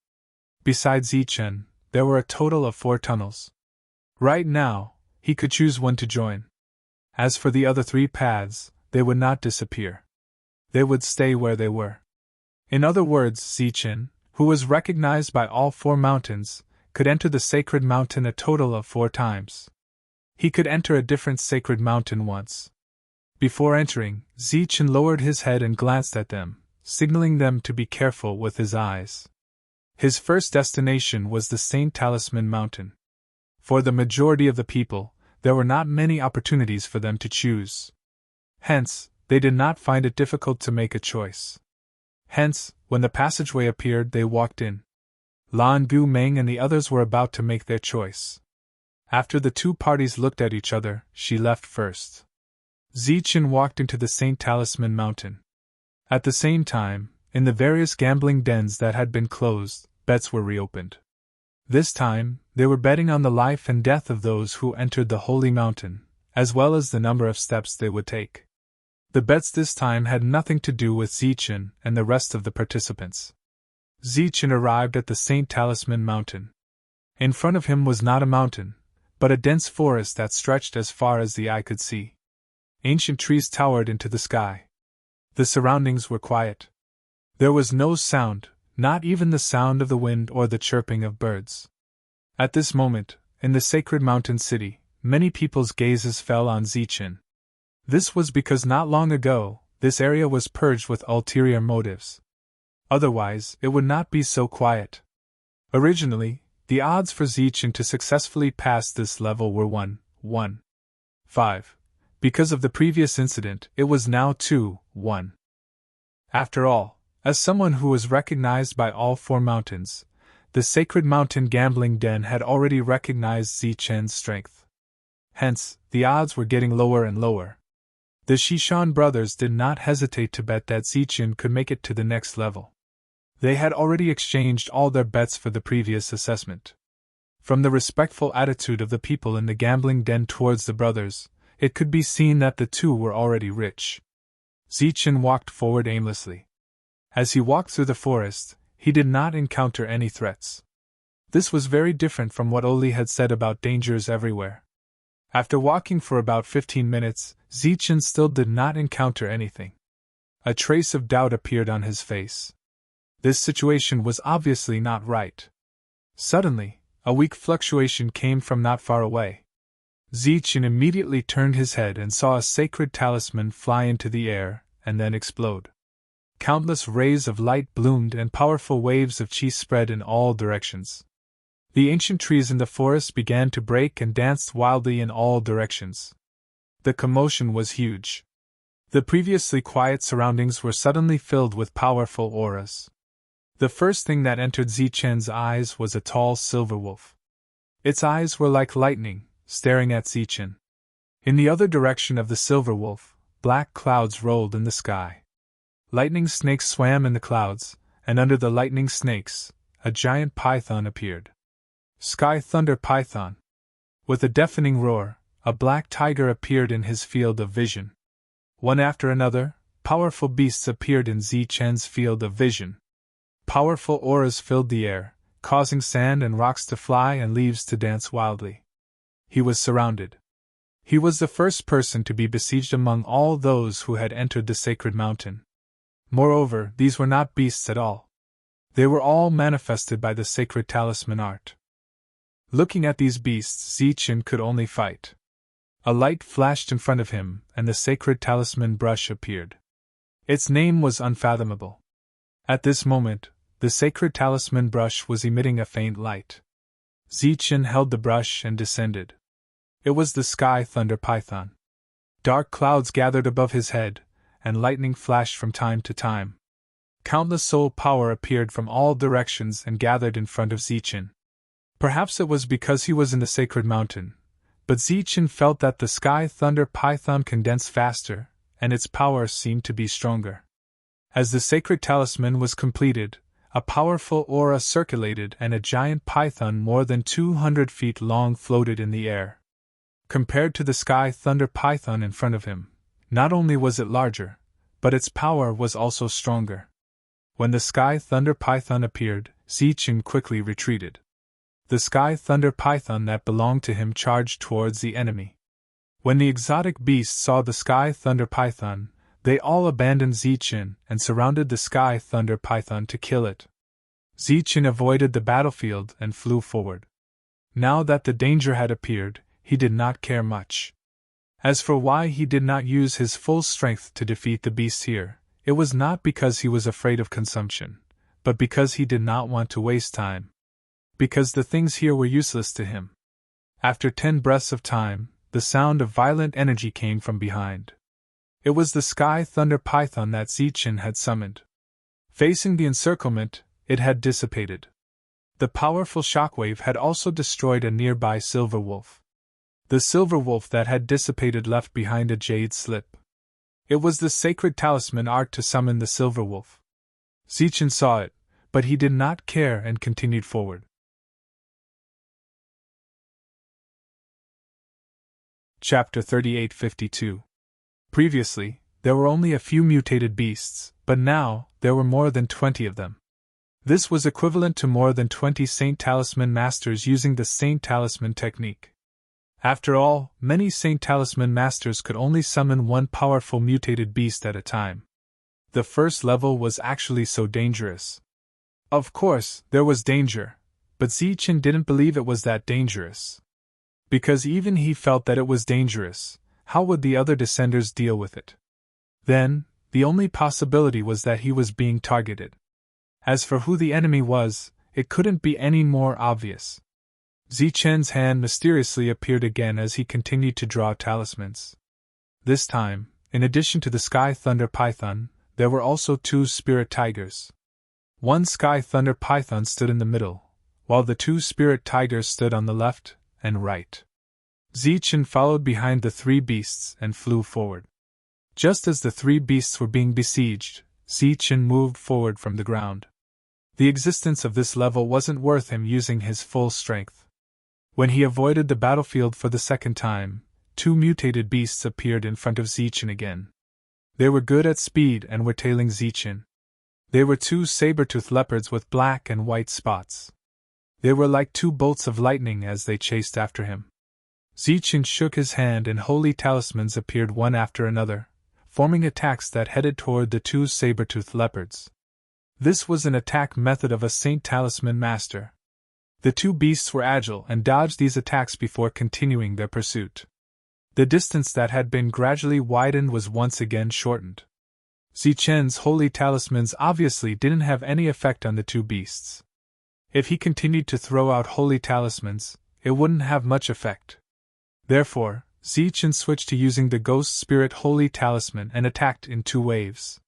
Besides Zichen, there were a total of 4 tunnels. Right now, he could choose one to join. As for the other 3 paths, they would not disappear. They would stay where they were. In other words, Zichen, who was recognized by all 4 mountains, could enter the sacred mountain a total of 4 times. He could enter a different sacred mountain once. Before entering, Zichen lowered his head and glanced at them, signaling them to be careful with his eyes. His first destination was the Saint Talisman Mountain. For the majority of the people, there were not many opportunities for them to choose. Hence, they did not find it difficult to make a choice. Hence, when the passageway appeared, they walked in. Lan Gu Meng and the others were about to make their choice. After the 2 parties looked at each other, she left first. Zichen walked into the Saint Talisman Mountain. At the same time, in the various gambling dens that had been closed, bets were reopened. This time, they were betting on the life and death of those who entered the holy mountain, as well as the number of steps they would take. The bets this time had nothing to do with Zichen and the rest of the participants. Zichen arrived at the Saint Talisman Mountain. In front of him was not a mountain, but a dense forest that stretched as far as the eye could see. Ancient trees towered into the sky. The surroundings were quiet. There was no sound, not even the sound of the wind or the chirping of birds. At this moment, in the sacred mountain city, many people's gazes fell on Zichen. This was because not long ago, this area was purged with ulterior motives. Otherwise, it would not be so quiet. Originally, the odds for Zichen to successfully pass this level were 1-1-5. Because of the previous incident, it was now 2-1. After all, as someone who was recognized by all 4 mountains, the sacred mountain gambling den had already recognized Zichen's strength. Hence, the odds were getting lower and lower. The Shishan brothers did not hesitate to bet that Zichen could make it to the next level. They had already exchanged all their bets for the previous assessment. From the respectful attitude of the people in the gambling den towards the brothers, it could be seen that the 2 were already rich. Zichen walked forward aimlessly. As he walked through the forest, he did not encounter any threats. This was very different from what Oli had said about dangers everywhere. After walking for about 15 minutes, Zichen still did not encounter anything. A trace of doubt appeared on his face. This situation was obviously not right. Suddenly, a weak fluctuation came from not far away. Zichen immediately turned his head and saw a sacred talisman fly into the air, and then explode. Countless rays of light bloomed and powerful waves of chi spread in all directions. The ancient trees in the forest began to break and danced wildly in all directions. The commotion was huge. The previously quiet surroundings were suddenly filled with powerful auras. The first thing that entered Zichen's eyes was a tall silver wolf. Its eyes were like lightning, staring at Zichen. In the other direction of the silver wolf, black clouds rolled in the sky. Lightning snakes swam in the clouds, and under the lightning snakes, a giant python appeared. Sky Thunder Python. With a deafening roar, a black tiger appeared in his field of vision. One after another, powerful beasts appeared in Zichen's field of vision. Powerful auras filled the air, causing sand and rocks to fly and leaves to dance wildly. He was surrounded. He was the first person to be besieged among all those who had entered the sacred mountain. Moreover, these were not beasts at all. They were all manifested by the sacred talisman art. Looking at these beasts, Zichen could only fight. A light flashed in front of him, and the sacred talisman brush appeared. Its name was Unfathomable. At this moment, the sacred talisman brush was emitting a faint light. Zichen held the brush and descended. It was the Sky Thunder Python. Dark clouds gathered above his head, and lightning flashed from time to time. Countless soul power appeared from all directions and gathered in front of Zichen. Perhaps it was because he was in the sacred mountain, but Zichen felt that the sky thunder python condensed faster, and its power seemed to be stronger. As the sacred talisman was completed, a powerful aura circulated and a giant python more than 200 feet long floated in the air. Compared to the sky thunder python in front of him, not only was it larger, but its power was also stronger. When the sky thunder python appeared, Zichen quickly retreated. The sky thunder python that belonged to him charged towards the enemy. When the exotic beasts saw the sky thunder python, they all abandoned Zichen and surrounded the sky thunder python to kill it. Zichen avoided the battlefield and flew forward. Now that the danger had appeared, he did not care much. As for why he did not use his full strength to defeat the beasts here, it was not because he was afraid of consumption, but because he did not want to waste time. Because the things here were useless to him. After 10 breaths of time, the sound of violent energy came from behind. It was the sky thunder python that Zichen had summoned. Facing the encirclement, it had dissipated. The powerful shockwave had also destroyed a nearby silver wolf. The silver wolf that had dissipated left behind a jade slip. It was the sacred talisman art to summon the silver wolf. Zichen saw it, but he did not care and continued forward. Chapter 3852. Previously, there were only a few mutated beasts, but now, there were more than 20 of them. This was equivalent to more than 20 Saint Talisman Masters using the Saint Talisman technique. After all, many Saint Talisman Masters could only summon one powerful mutated beast at a time. The first level was actually so dangerous. Of course, there was danger, but Zichen didn't believe it was that dangerous. Because even he felt that it was dangerous, how would the other descenders deal with it? Then, the only possibility was that he was being targeted. As for who the enemy was, it couldn't be any more obvious. Zichen's hand mysteriously appeared again as he continued to draw talismans. This time, in addition to the Sky Thunder Python, there were also 2 Spirit Tigers. One Sky Thunder Python stood in the middle, while the 2 Spirit Tigers stood on the left and right. Zichen followed behind the 3 beasts and flew forward. Just as the 3 beasts were being besieged, Zichen moved forward from the ground. The existence of this level wasn't worth him using his full strength. When he avoided the battlefield for the second time, 2 mutated beasts appeared in front of Zichen again. They were good at speed and were tailing Zichen. They were 2 saber-toothed leopards with black and white spots. They were like 2 bolts of lightning as they chased after him. Zichen shook his hand and holy talismans appeared one after another, forming attacks that headed toward the 2 saber-toothed leopards. This was an attack method of a Saint Talisman Master. The 2 beasts were agile and dodged these attacks before continuing their pursuit. The distance that had been gradually widened was once again shortened. Zichen's holy talismans obviously didn't have any effect on the 2 beasts. If he continued to throw out holy talismans, it wouldn't have much effect. Therefore, Zichen switched to using the Ghost Spirit Holy Talisman and attacked in 2 waves.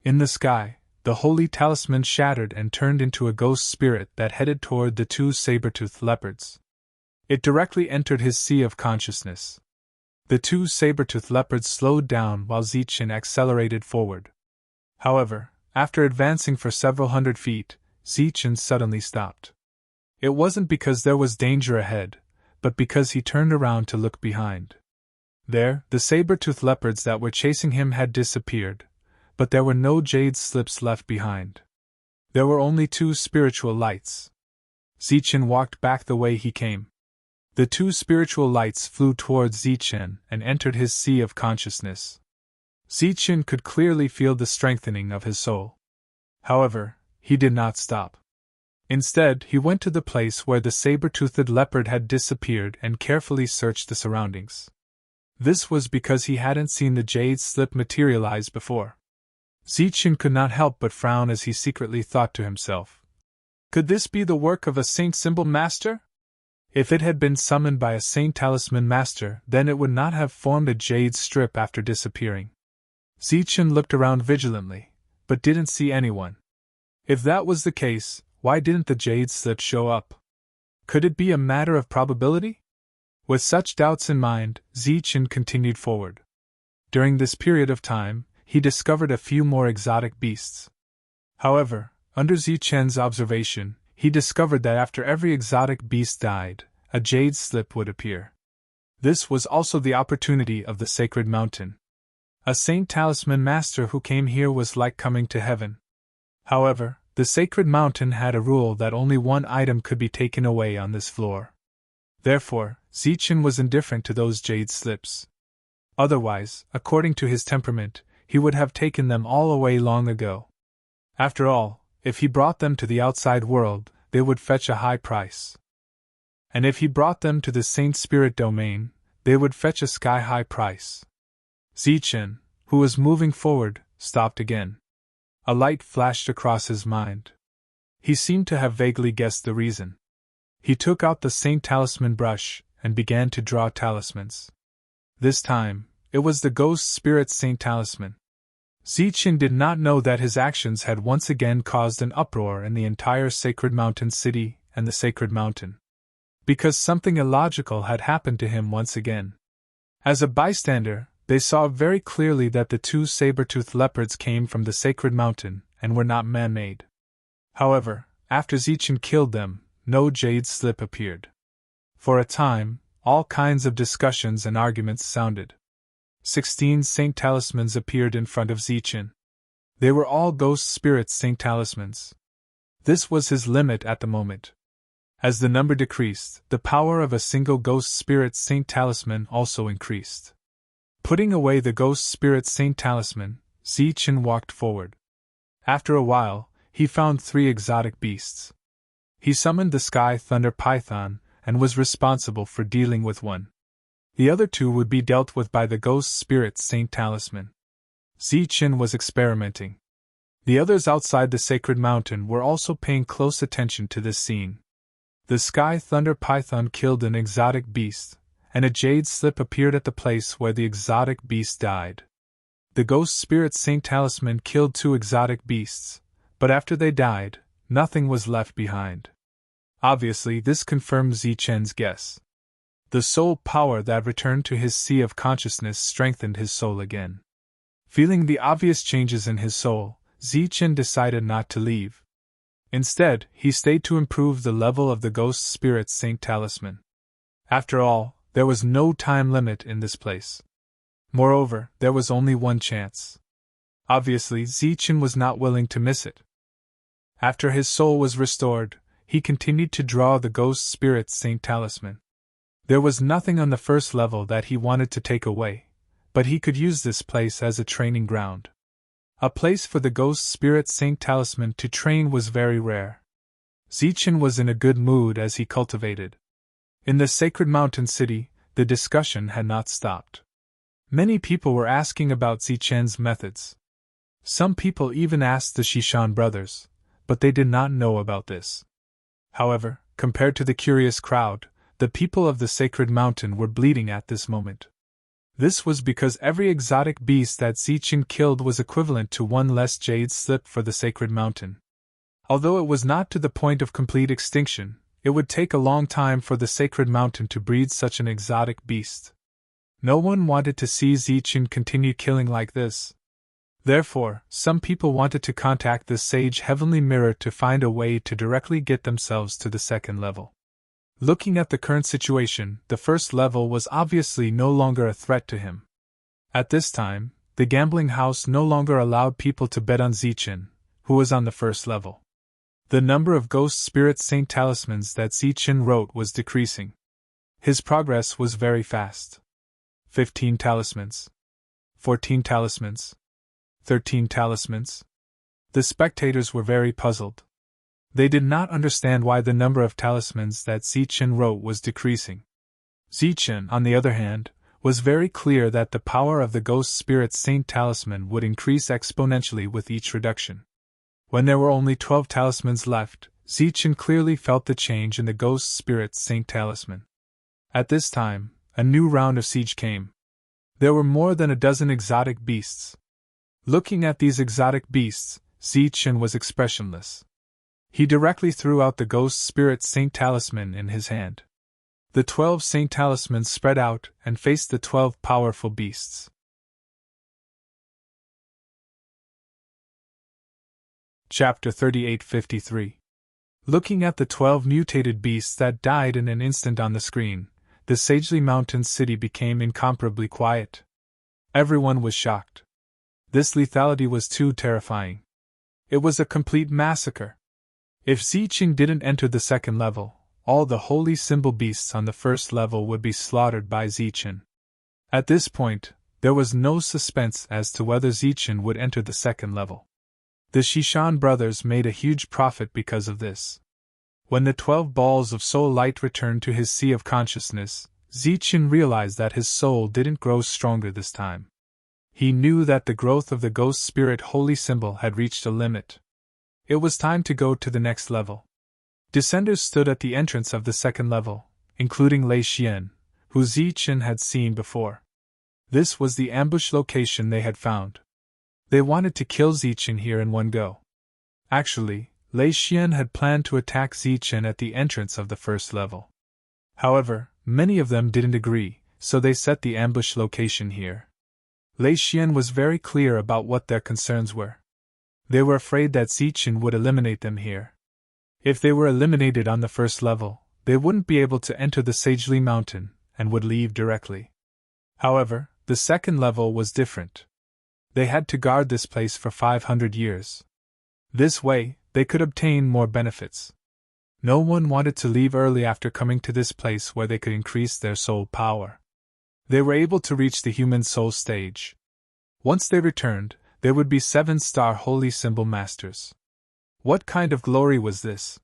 In the sky, the Holy Talisman shattered and turned into a ghost spirit that headed toward the 2 saber-toothed leopards. It directly entered his sea of consciousness. The 2 saber-toothed leopards slowed down while Zichen accelerated forward. However, after advancing for several hundred feet, Zichen suddenly stopped. It wasn't because there was danger ahead, but because he turned around to look behind. There, the saber-toothed leopards that were chasing him had disappeared, but there were no jade slips left behind. There were only 2 spiritual lights. Zichen walked back the way he came. The 2 spiritual lights flew towards Zichen and entered his sea of consciousness. Zichen could clearly feel the strengthening of his soul. However, he did not stop. Instead, he went to the place where the saber-toothed leopard had disappeared and carefully searched the surroundings. This was because he hadn't seen the jade slip materialize before. Zichen could not help but frown as he secretly thought to himself. Could this be the work of a Saint Symbol Master? If it had been summoned by a Saint Talisman Master, then it would not have formed a jade strip after disappearing. Zichen looked around vigilantly, but didn't see anyone. If that was the case, why didn't the jade slip show up? Could it be a matter of probability? With such doubts in mind, Zichen continued forward. During this period of time, he discovered a few more exotic beasts. However, under Zichen's observation, he discovered that after every exotic beast died, a jade slip would appear. This was also the opportunity of the sacred mountain. A Saint Talisman master who came here was like coming to heaven. However, the sacred mountain had a rule that only one item could be taken away on this floor. Therefore, Zichen was indifferent to those jade slips. Otherwise, according to his temperament, he would have taken them all away long ago. After all, if he brought them to the outside world, they would fetch a high price. And if he brought them to the Saint Spirit domain, they would fetch a sky-high price. Zichen, who was moving forward, stopped again. A light flashed across his mind. He seemed to have vaguely guessed the reason. He took out the Saint Talisman brush and began to draw talismans. This time, it was the Ghost Spirit Saint Talisman. Zichen did not know that his actions had once again caused an uproar in the entire Sacred Mountain City and the Sacred Mountain. Because something illogical had happened to him once again. As a bystander, they saw very clearly that the two saber-toothed leopards came from the Sacred Mountain and were not man-made. However, after Zichen killed them, no jade slip appeared. For a time, all kinds of discussions and arguments sounded. 16 Saint Talismans appeared in front of Zichen. They were all Ghost Spirit Saint Talismans. This was his limit at the moment. As the number decreased, the power of a single Ghost Spirit Saint Talisman also increased. Putting away the Ghost Spirit Saint Talisman, Zichen walked forward. After a while, he found 3 exotic beasts. He summoned the Sky Thunder Python and was responsible for dealing with one. The other 2 would be dealt with by the Ghost Spirit Saint Talisman. Zichen was experimenting. The others outside the Sacred Mountain were also paying close attention to this scene. The Sky Thunder Python killed an exotic beast, and a jade slip appeared at the place where the exotic beast died. The Ghost Spirit Saint Talisman killed 2 exotic beasts, but after they died, nothing was left behind. Obviously, this confirmed Zichen's guess. The soul power that returned to his sea of consciousness strengthened his soul again. Feeling the obvious changes in his soul, Zichen decided not to leave. Instead, he stayed to improve the level of the Ghost Spirit Saint Talisman. After all, there was no time limit in this place. Moreover, there was only one chance. Obviously, Zichen was not willing to miss it. After his soul was restored, he continued to draw the Ghost Spirit Saint Talisman. There was nothing on the first level that he wanted to take away, but he could use this place as a training ground. A place for the Ghost Spirit Saint Talisman to train was very rare. Zichen was in a good mood as he cultivated. In the Sacred Mountain City, the discussion had not stopped. Many people were asking about Zichen's methods. Some people even asked the Shishan brothers, but they did not know about this. However, compared to the curious crowd, the people of the Sacred Mountain were bleeding at this moment. This was because every exotic beast that Zichen killed was equivalent to 1 less jade slip for the Sacred Mountain. Although it was not to the point of complete extinction, it would take a long time for the Sacred Mountain to breed such an exotic beast. No one wanted to see Zichen continue killing like this. Therefore, some people wanted to contact the Sage Heavenly Mirror to find a way to directly get themselves to the 2nd level. Looking at the current situation, the 1st level was obviously no longer a threat to him. At this time, the gambling house no longer allowed people to bet on Zichen, who was on the 1st level. The number of Ghost Spirit Saint Talismans that Zichen wrote was decreasing. His progress was very fast. 15 talismans. 14 talismans. 13 talismans. The spectators were very puzzled. They did not understand why the number of talismans that Zichen wrote was decreasing. Zichen, on the other hand, was very clear that the power of the Ghost Spirit Saint Talisman would increase exponentially with each reduction. When there were only 12 talismans left, Zichen clearly felt the change in the Ghost Spirit Saint Talisman. At this time, a new round of siege came. There were more than a dozen exotic beasts. Looking at these exotic beasts, Zichen was expressionless. He directly threw out the ghost spirit Saint Talisman in his hand. The 12 Saint Talismans spread out and faced the 12 powerful beasts. Chapter 3853. Looking at the 12 mutated beasts that died in an instant on the screen, the Sagely Mountains city became incomparably quiet. Everyone was shocked. This lethality was too terrifying. It was a complete massacre. If Zichen didn't enter the second level, all the holy symbol beasts on the first level would be slaughtered by Zichen. At this point, there was no suspense as to whether Zichen would enter the second level. The Shishan brothers made a huge profit because of this. When the 12 balls of soul light returned to his sea of consciousness, Zichen realized that his soul didn't grow stronger this time. He knew that the growth of the ghost spirit holy symbol had reached a limit. It was time to go to the next level. Descenders stood at the entrance of the second level, including Lei Xian, who Zichen had seen before. This was the ambush location they had found. They wanted to kill Zichen here in one go. Actually, Lei Xian had planned to attack Zichen at the entrance of the first level. However, many of them didn't agree, so they set the ambush location here. Lei Xian was very clear about what their concerns were. They were afraid that Zichen would eliminate them here. If they were eliminated on the first level, they wouldn't be able to enter the Sagely Mountain, and would leave directly. However, the second level was different. They had to guard this place for 500 years. This way, they could obtain more benefits. No one wanted to leave early after coming to this place where they could increase their soul power. They were able to reach the human soul stage. Once they returned, there would be 7-star holy symbol masters. What kind of glory was this?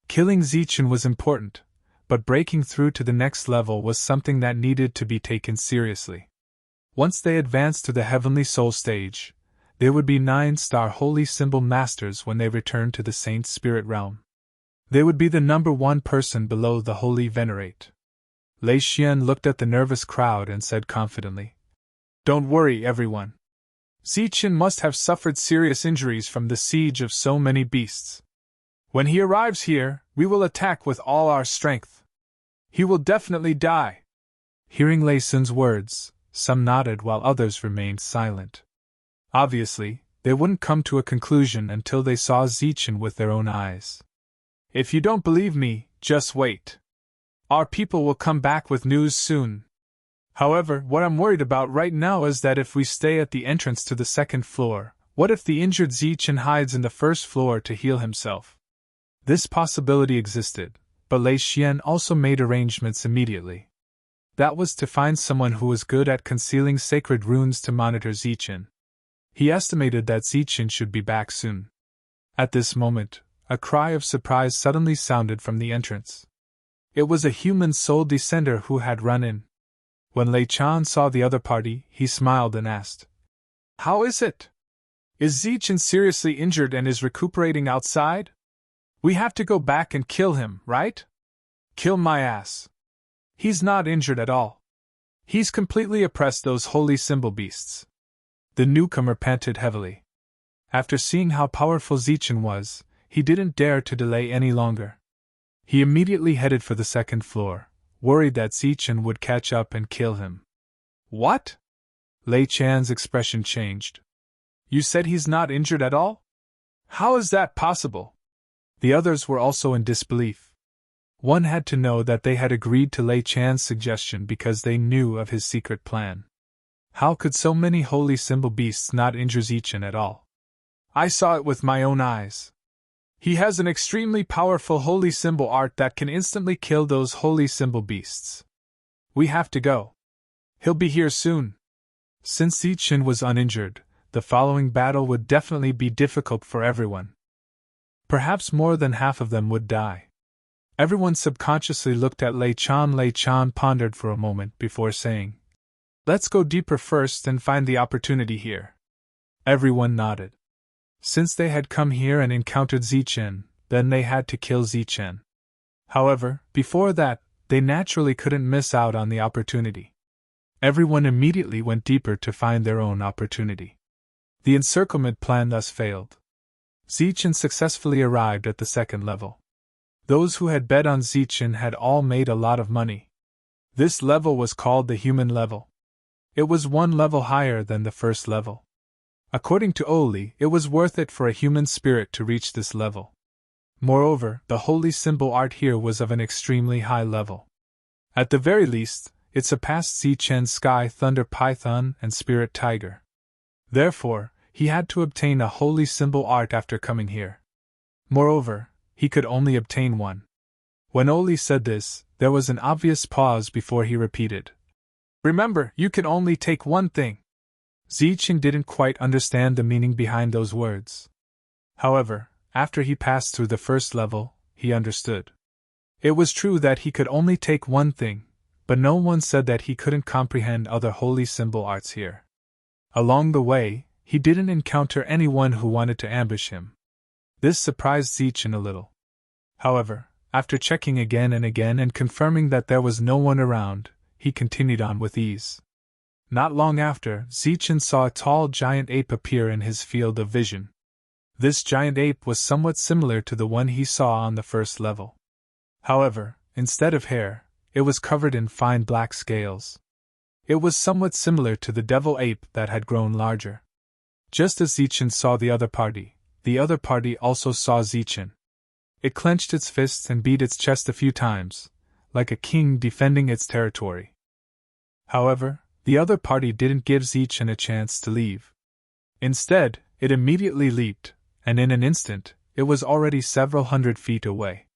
Killing Zichen was important, but breaking through to the next level was something that needed to be taken seriously. Once they advanced to the heavenly soul stage, there would be 9-star holy symbol masters when they returned to the saint spirit realm. They would be the number 1 person below the holy venerate. Lei Xian looked at the nervous crowd and said confidently, "Don't worry, everyone. Zichen must have suffered serious injuries from the siege of so many beasts. When he arrives here, we will attack with all our strength. He will definitely die." Hearing Lei Sun's words, some nodded while others remained silent. Obviously, they wouldn't come to a conclusion until they saw Zichen with their own eyes. "If you don't believe me, just wait. Our people will come back with news soon. However, what I'm worried about right now is that if we stay at the entrance to the second floor, what if the injured Zichen hides in the first floor to heal himself?" This possibility existed, but Lei Xian also made arrangements immediately. That was to find someone who was good at concealing sacred runes to monitor Zichen. He estimated that Zichen should be back soon. At this moment, a cry of surprise suddenly sounded from the entrance. It was a human soul descender who had run in. When Lei Chan saw the other party, he smiled and asked, "How is it? Is Zichen seriously injured and is recuperating outside? We have to go back and kill him, right?" "Kill my ass. He's not injured at all. He's completely oppressed those holy symbol beasts." The newcomer panted heavily. After seeing how powerful Zichen was, he didn't dare to delay any longer. He immediately headed for the second floor, worried that Zichen would catch up and kill him. "What?" Lei Chan's expression changed. "You said he's not injured at all? How is that possible?" The others were also in disbelief. One had to know that they had agreed to Lei Chan's suggestion because they knew of his secret plan. How could so many holy symbol beasts not injure Zichen at all? "I saw it with my own eyes. He has an extremely powerful holy symbol art that can instantly kill those holy symbol beasts. We have to go. He'll be here soon." Since Zichen was uninjured, the following battle would definitely be difficult for everyone. Perhaps more than half of them would die. Everyone subconsciously looked at Lei Chan. Lei Chan pondered for a moment before saying, "Let's go deeper first and find the opportunity here." Everyone nodded. Since they had come here and encountered Zichen, then they had to kill Zichen. However, before that, they naturally couldn't miss out on the opportunity. Everyone immediately went deeper to find their own opportunity. The encirclement plan thus failed. Zichen successfully arrived at the second level. Those who had bet on Zichen had all made a lot of money. This level was called the human level. It was one level higher than the first level. According to Oli, it was worth it for a human spirit to reach this level. Moreover, the holy symbol art here was of an extremely high level. At the very least, it surpassed Zichen's Sky Thunder Python and Spirit Tiger. Therefore, he had to obtain a holy symbol art after coming here. Moreover, he could only obtain one. When Oli said this, there was an obvious pause before he repeated, "Remember, you can only take one thing." Zichen didn't quite understand the meaning behind those words. However, after he passed through the first level, he understood. It was true that he could only take one thing, but no one said that he couldn't comprehend other holy symbol arts here. Along the way, he didn't encounter anyone who wanted to ambush him. This surprised Zichen a little. However, after checking again and again and confirming that there was no one around, he continued on with ease. Not long after, Zichen saw a tall giant ape appear in his field of vision. This giant ape was somewhat similar to the one he saw on the first level. However, instead of hair, it was covered in fine black scales. It was somewhat similar to the devil ape that had grown larger. Just as Zichen saw the other party also saw Zichen. It clenched its fists and beat its chest a few times, like a king defending its territory. However, the other party didn't give Zichen a chance to leave. Instead, it immediately leaped, and in an instant, it was already several hundred feet away.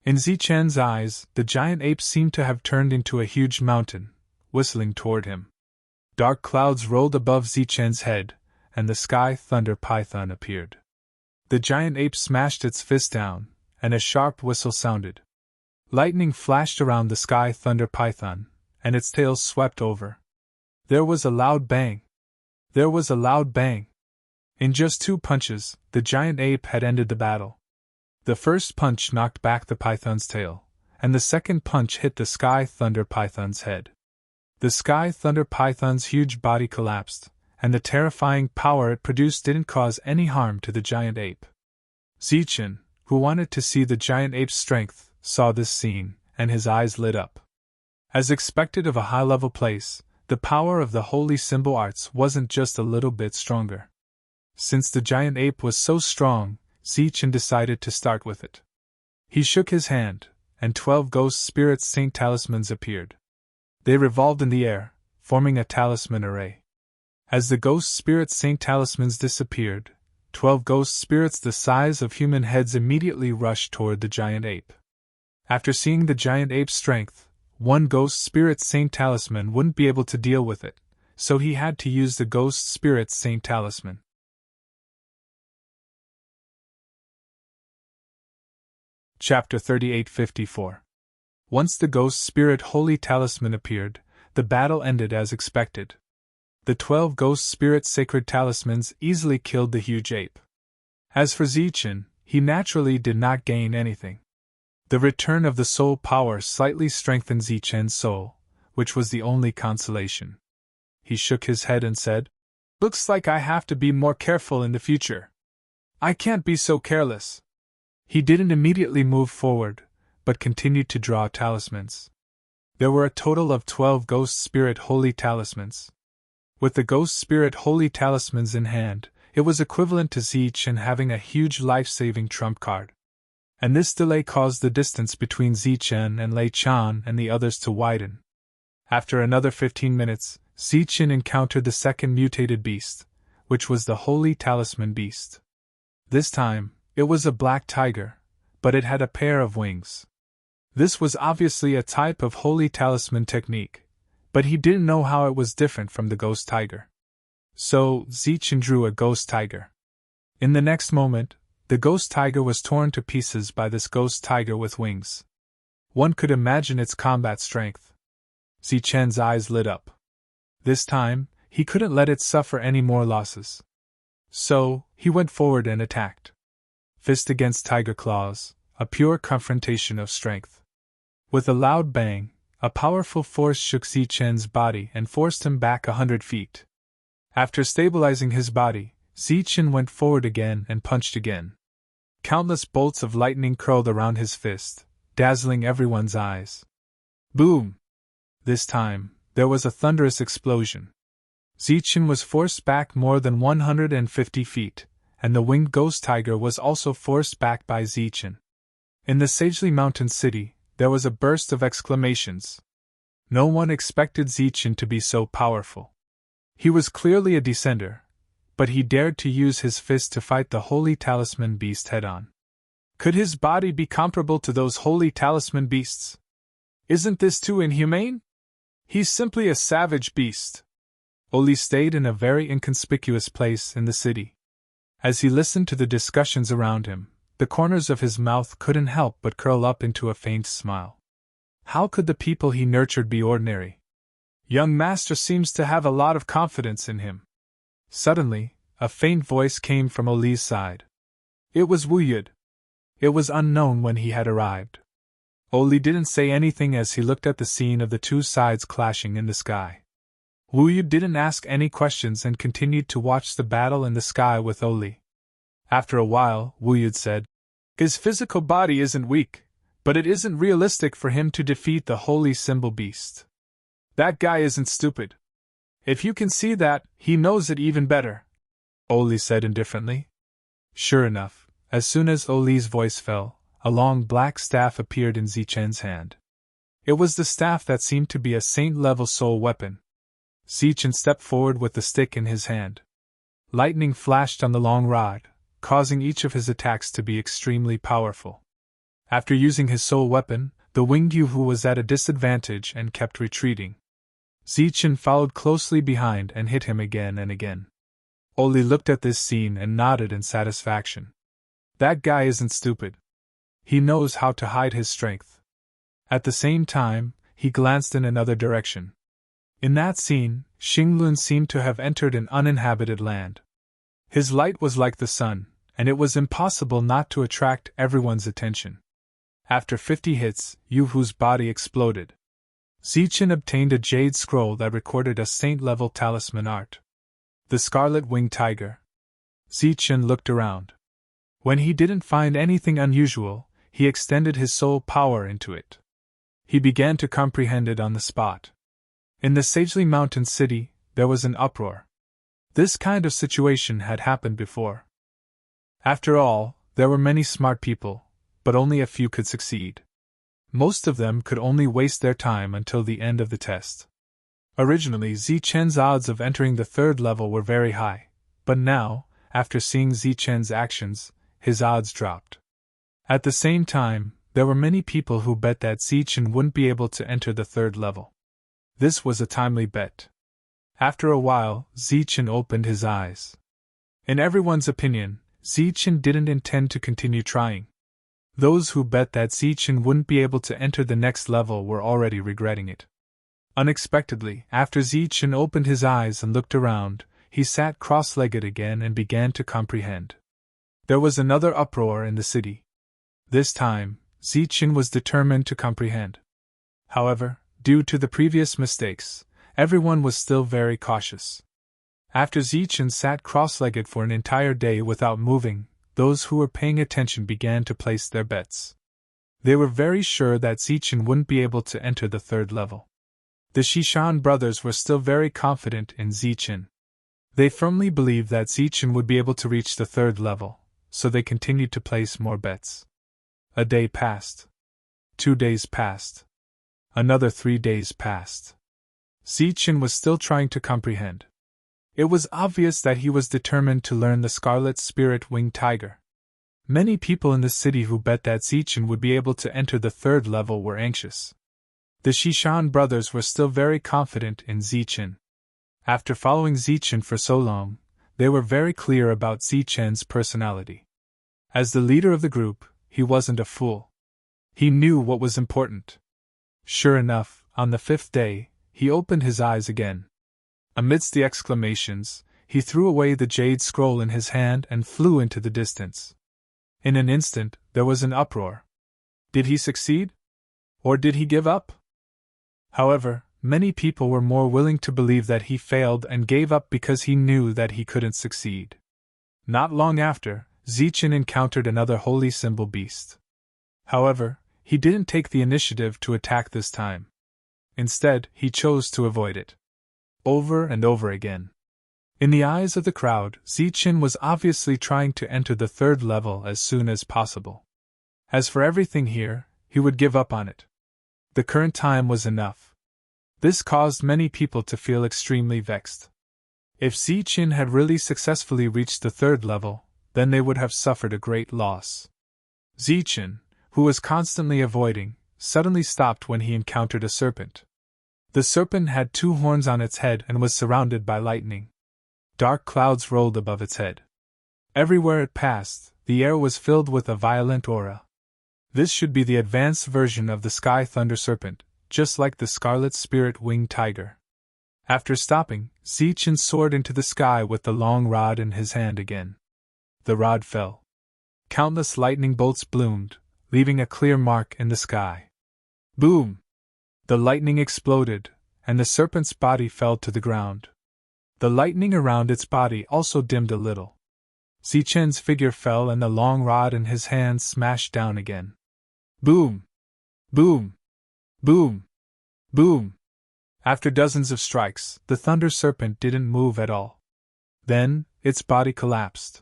In Zichen's eyes, the giant ape seemed to have turned into a huge mountain, whistling toward him. Dark clouds rolled above Zichen's head, and the Sky Thunder Python appeared. The giant ape smashed its fist down, and a sharp whistle sounded. Lightning flashed around the Sky Thunder Python, and its tail swept over. There was a loud bang. There was a loud bang. In just 2 punches, the giant ape had ended the battle. The first punch knocked back the python's tail, and the second punch hit the Sky Thunder Python's head. The Sky Thunder Python's huge body collapsed, and the terrifying power it produced didn't cause any harm to the giant ape. Zichen, who wanted to see the giant ape's strength, saw this scene, and his eyes lit up. As expected of a high-level place, the power of the holy symbol arts wasn't just a little bit stronger. Since the giant ape was so strong, Zichen decided to start with it. He shook his hand, and 12 ghost spirit saint talismans appeared. They revolved in the air, forming a talisman array. As the ghost spirit saint talismans disappeared, 12 ghost spirits the size of human heads immediately rushed toward the giant ape. After seeing the giant ape's strength, one ghost spirit saint talisman wouldn't be able to deal with it, so he had to use the ghost spirit saint talisman. Chapter 3854. Once the ghost spirit holy talisman appeared, the battle ended as expected. The 12 ghost spirit sacred talismans easily killed the huge ape. As for Zichen, he naturally did not gain anything. The return of the soul power slightly strengthened Zichen's soul, which was the only consolation. He shook his head and said, "Looks like I have to be more careful in the future. I can't be so careless." He didn't immediately move forward, but continued to draw talismans. There were a total of 12 ghost spirit holy talismans. With the ghost spirit holy talismans in hand, it was equivalent to Zichen having a huge life-saving trump card. And this delay caused the distance between Zichen and Lei Chan and the others to widen. After another 15 minutes, Zichen encountered the second mutated beast, which was the holy talisman beast. This time, it was a black tiger, but it had a pair of wings. This was obviously a type of holy talisman technique, but he didn't know how it was different from the ghost tiger. So, Zichen drew a ghost tiger. In the next moment, the ghost tiger was torn to pieces by this ghost tiger with wings. One could imagine its combat strength. Zichen's eyes lit up. This time, he couldn't let it suffer any more losses. So, he went forward and attacked. Fist against tiger claws, a pure confrontation of strength. With a loud bang, a powerful force shook Zichen's body and forced him back 100 feet. After stabilizing his body, Zichen went forward again and punched again. Countless bolts of lightning curled around his fist, dazzling everyone's eyes. Boom! This time, there was a thunderous explosion. Zichen was forced back more than 150 feet, and the winged ghost tiger was also forced back by Zichen. In the Sagely Mountain City, there was a burst of exclamations. No one expected Zichen to be so powerful. He was clearly a descender, but he dared to use his fist to fight the Holy Talisman Beast head-on. Could his body be comparable to those Holy Talisman Beasts? Isn't this too inhumane? He's simply a savage beast. Oli stayed in a very inconspicuous place in the city. As he listened to the discussions around him, the corners of his mouth couldn't help but curl up into a faint smile. How could the people he nurtured be ordinary? Young Master seems to have a lot of confidence in him. Suddenly, a faint voice came from Oli's side. It was Wu Yud. It was unknown when he had arrived. Oli didn't say anything as he looked at the scene of the two sides clashing in the sky. Wu Yud didn't ask any questions and continued to watch the battle in the sky with Oli. After a while, Wu Yud said, "His physical body isn't weak, but it isn't realistic for him to defeat the holy symbol beast. That guy isn't stupid. If you can see that, he knows it even better," Oli said indifferently. Sure enough, as soon as Oli's voice fell, a long black staff appeared in Zichen's hand. It was the staff that seemed to be a saint-level soul weapon. Zichen stepped forward with the stick in his hand. Lightning flashed on the long rod, causing each of his attacks to be extremely powerful. After using his soul weapon, the winged Yuhu was at a disadvantage and kept retreating. Zichen followed closely behind and hit him again and again. Oli looked at this scene and nodded in satisfaction. That guy isn't stupid. He knows how to hide his strength. At the same time, he glanced in another direction. In that scene, Xinglun seemed to have entered an uninhabited land. His light was like the sun, and it was impossible not to attract everyone's attention. After 50 hits, Yuhu's body exploded. Zichen obtained a jade scroll that recorded a saint-level talisman art. The scarlet-winged tiger. Zichen looked around. When he didn't find anything unusual, he extended his soul power into it. He began to comprehend it on the spot. In the Sagely Mountain City, there was an uproar. This kind of situation had happened before. After all, there were many smart people, but only a few could succeed. Most of them could only waste their time until the end of the test. Originally, Zichen's odds of entering the third level were very high, but now, after seeing Zichen's actions, his odds dropped. At the same time, there were many people who bet that Zichen wouldn't be able to enter the third level. This was a timely bet. After a while, Zichen opened his eyes. In everyone's opinion, Zichen didn't intend to continue trying. Those who bet that Zichen wouldn't be able to enter the next level were already regretting it. Unexpectedly, after Zichen opened his eyes and looked around, he sat cross-legged again and began to comprehend. There was another uproar in the city. This time, Zichen was determined to comprehend. However, due to the previous mistakes, everyone was still very cautious. After Zichen sat cross-legged for an entire day without moving, those who were paying attention began to place their bets. They were very sure that Zichen wouldn't be able to enter the third level. The Shishan brothers were still very confident in Zichen. They firmly believed that Zichen would be able to reach the third level, so they continued to place more bets. A day passed. 2 days passed. Another 3 days passed. Zichen was still trying to comprehend. It was obvious that he was determined to learn the Scarlet Spirit-Winged Tiger. Many people in the city who bet that Zichen would be able to enter the third level were anxious. The Shishan brothers were still very confident in Zichen. After following Zichen for so long, they were very clear about Zichen's personality. As the leader of the group, he wasn't a fool. He knew what was important. Sure enough, on the 5th day, he opened his eyes again. Amidst the exclamations, he threw away the jade scroll in his hand and flew into the distance. In an instant, there was an uproar. Did he succeed? Or did he give up? However, many people were more willing to believe that he failed and gave up because he knew that he couldn't succeed. Not long after, Zichen encountered another holy symbol beast. However, he didn't take the initiative to attack this time. Instead, he chose to avoid it. Over and over again. In the eyes of the crowd, Zichen was obviously trying to enter the third level as soon as possible. As for everything here, he would give up on it. The current time was enough. This caused many people to feel extremely vexed. If Zichen had really successfully reached the third level, then they would have suffered a great loss. Zichen, who was constantly avoiding, suddenly stopped when he encountered a serpent. The serpent had 2 horns on its head and was surrounded by lightning. Dark clouds rolled above its head. Everywhere it passed, the air was filled with a violent aura. This should be the advanced version of the Sky Thunder Serpent, just like the Scarlet Spirit-Winged Tiger. After stopping, Zichen soared into the sky with the long rod in his hand again. The rod fell. Countless lightning bolts bloomed, leaving a clear mark in the sky. Boom! The lightning exploded, and the serpent's body fell to the ground. The lightning around its body also dimmed a little. Zichen's figure fell and the long rod in his hand smashed down again. Boom! Boom! Boom! Boom! After dozens of strikes, the Thunder Serpent didn't move at all. Then, its body collapsed.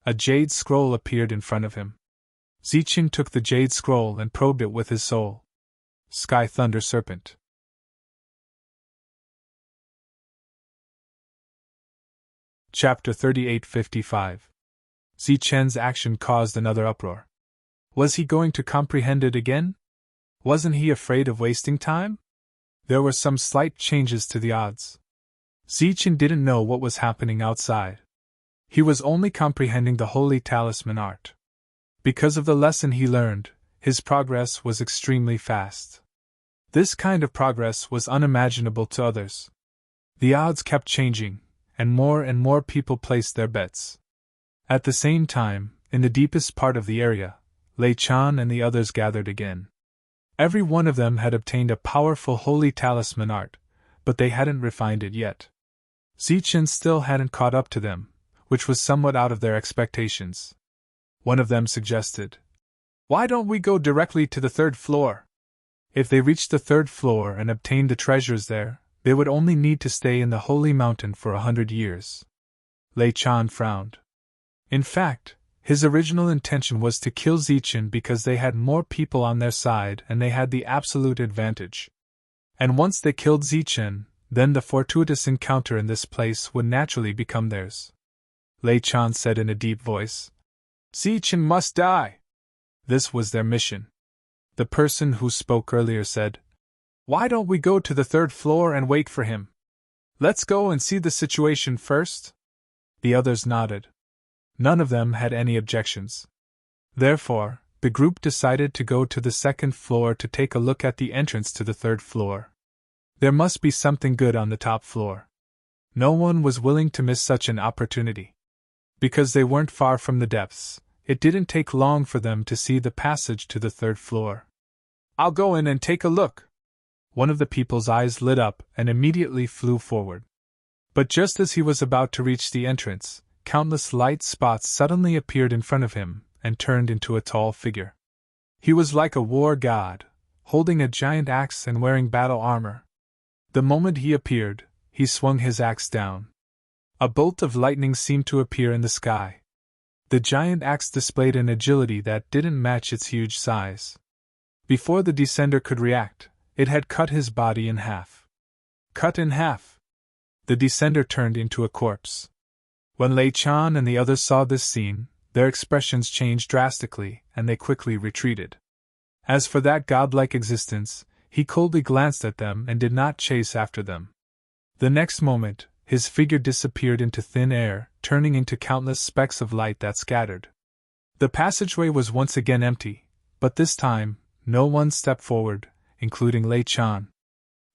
A jade scroll appeared in front of him. Zichen took the jade scroll and probed it with his soul. Sky Thunder Serpent. Chapter 3855. Zichen's action caused another uproar. Was he going to comprehend it again? Wasn't he afraid of wasting time? There were some slight changes to the odds. Zichen didn't know what was happening outside. He was only comprehending the holy talisman art. Because of the lesson he learned, his progress was extremely fast. This kind of progress was unimaginable to others. The odds kept changing, and more people placed their bets. At the same time, in the deepest part of the area, Lei Chan and the others gathered again. Every one of them had obtained a powerful holy talisman art, but they hadn't refined it yet. Zichen still hadn't caught up to them, which was somewhat out of their expectations. One of them suggested, "Why don't we go directly to the 3rd floor? If they reached the 3rd floor and obtained the treasures there, they would only need to stay in the holy mountain for 100 years. Lei Chan frowned. In fact, his original intention was to kill Zichen because they had more people on their side and they had the absolute advantage. And once they killed Zichen, then the fortuitous encounter in this place would naturally become theirs. Lei Chan said in a deep voice, "Zichen must die." This was their mission. The person who spoke earlier said, "Why don't we go to the 3rd floor and wait for him? Let's go and see the situation first?" The others nodded. None of them had any objections. Therefore, the group decided to go to the 2nd floor to take a look at the entrance to the 3rd floor. There must be something good on the top floor. No one was willing to miss such an opportunity. Because they weren't far from the depths, it didn't take long for them to see the passage to the 3rd floor. "I'll go in and take a look." One of the people's eyes lit up and immediately flew forward. But just as he was about to reach the entrance, countless light spots suddenly appeared in front of him and turned into a tall figure. He was like a war god, holding a giant axe and wearing battle armor. The moment he appeared, he swung his axe down. A bolt of lightning seemed to appear in the sky. The giant axe displayed an agility that didn't match its huge size. Before the descender could react, it had cut his body in half. Cut in half! The descender turned into a corpse. When Lei Chan and the others saw this scene, their expressions changed drastically, and they quickly retreated. As for that godlike existence, he coldly glanced at them and did not chase after them. The next moment, his figure disappeared into thin air, turning into countless specks of light that scattered. The passageway was once again empty, but this time, no one stepped forward, including Lei Chan.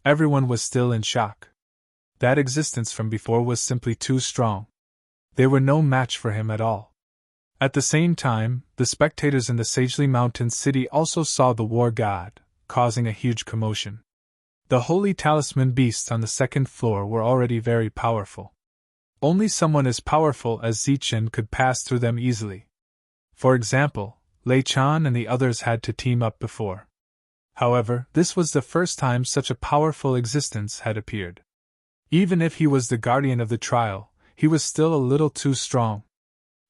Everyone was still in shock. That existence from before was simply too strong. They were no match for him at all. At the same time, the spectators in the Sagely Mountain city also saw the war god, causing a huge commotion. The holy talisman beasts on the 2nd floor were already very powerful. Only someone as powerful as Zichen could pass through them easily. For example, Lei Chan and the others had to team up before. However, this was the first time such a powerful existence had appeared. Even if he was the guardian of the trial, he was still a little too strong.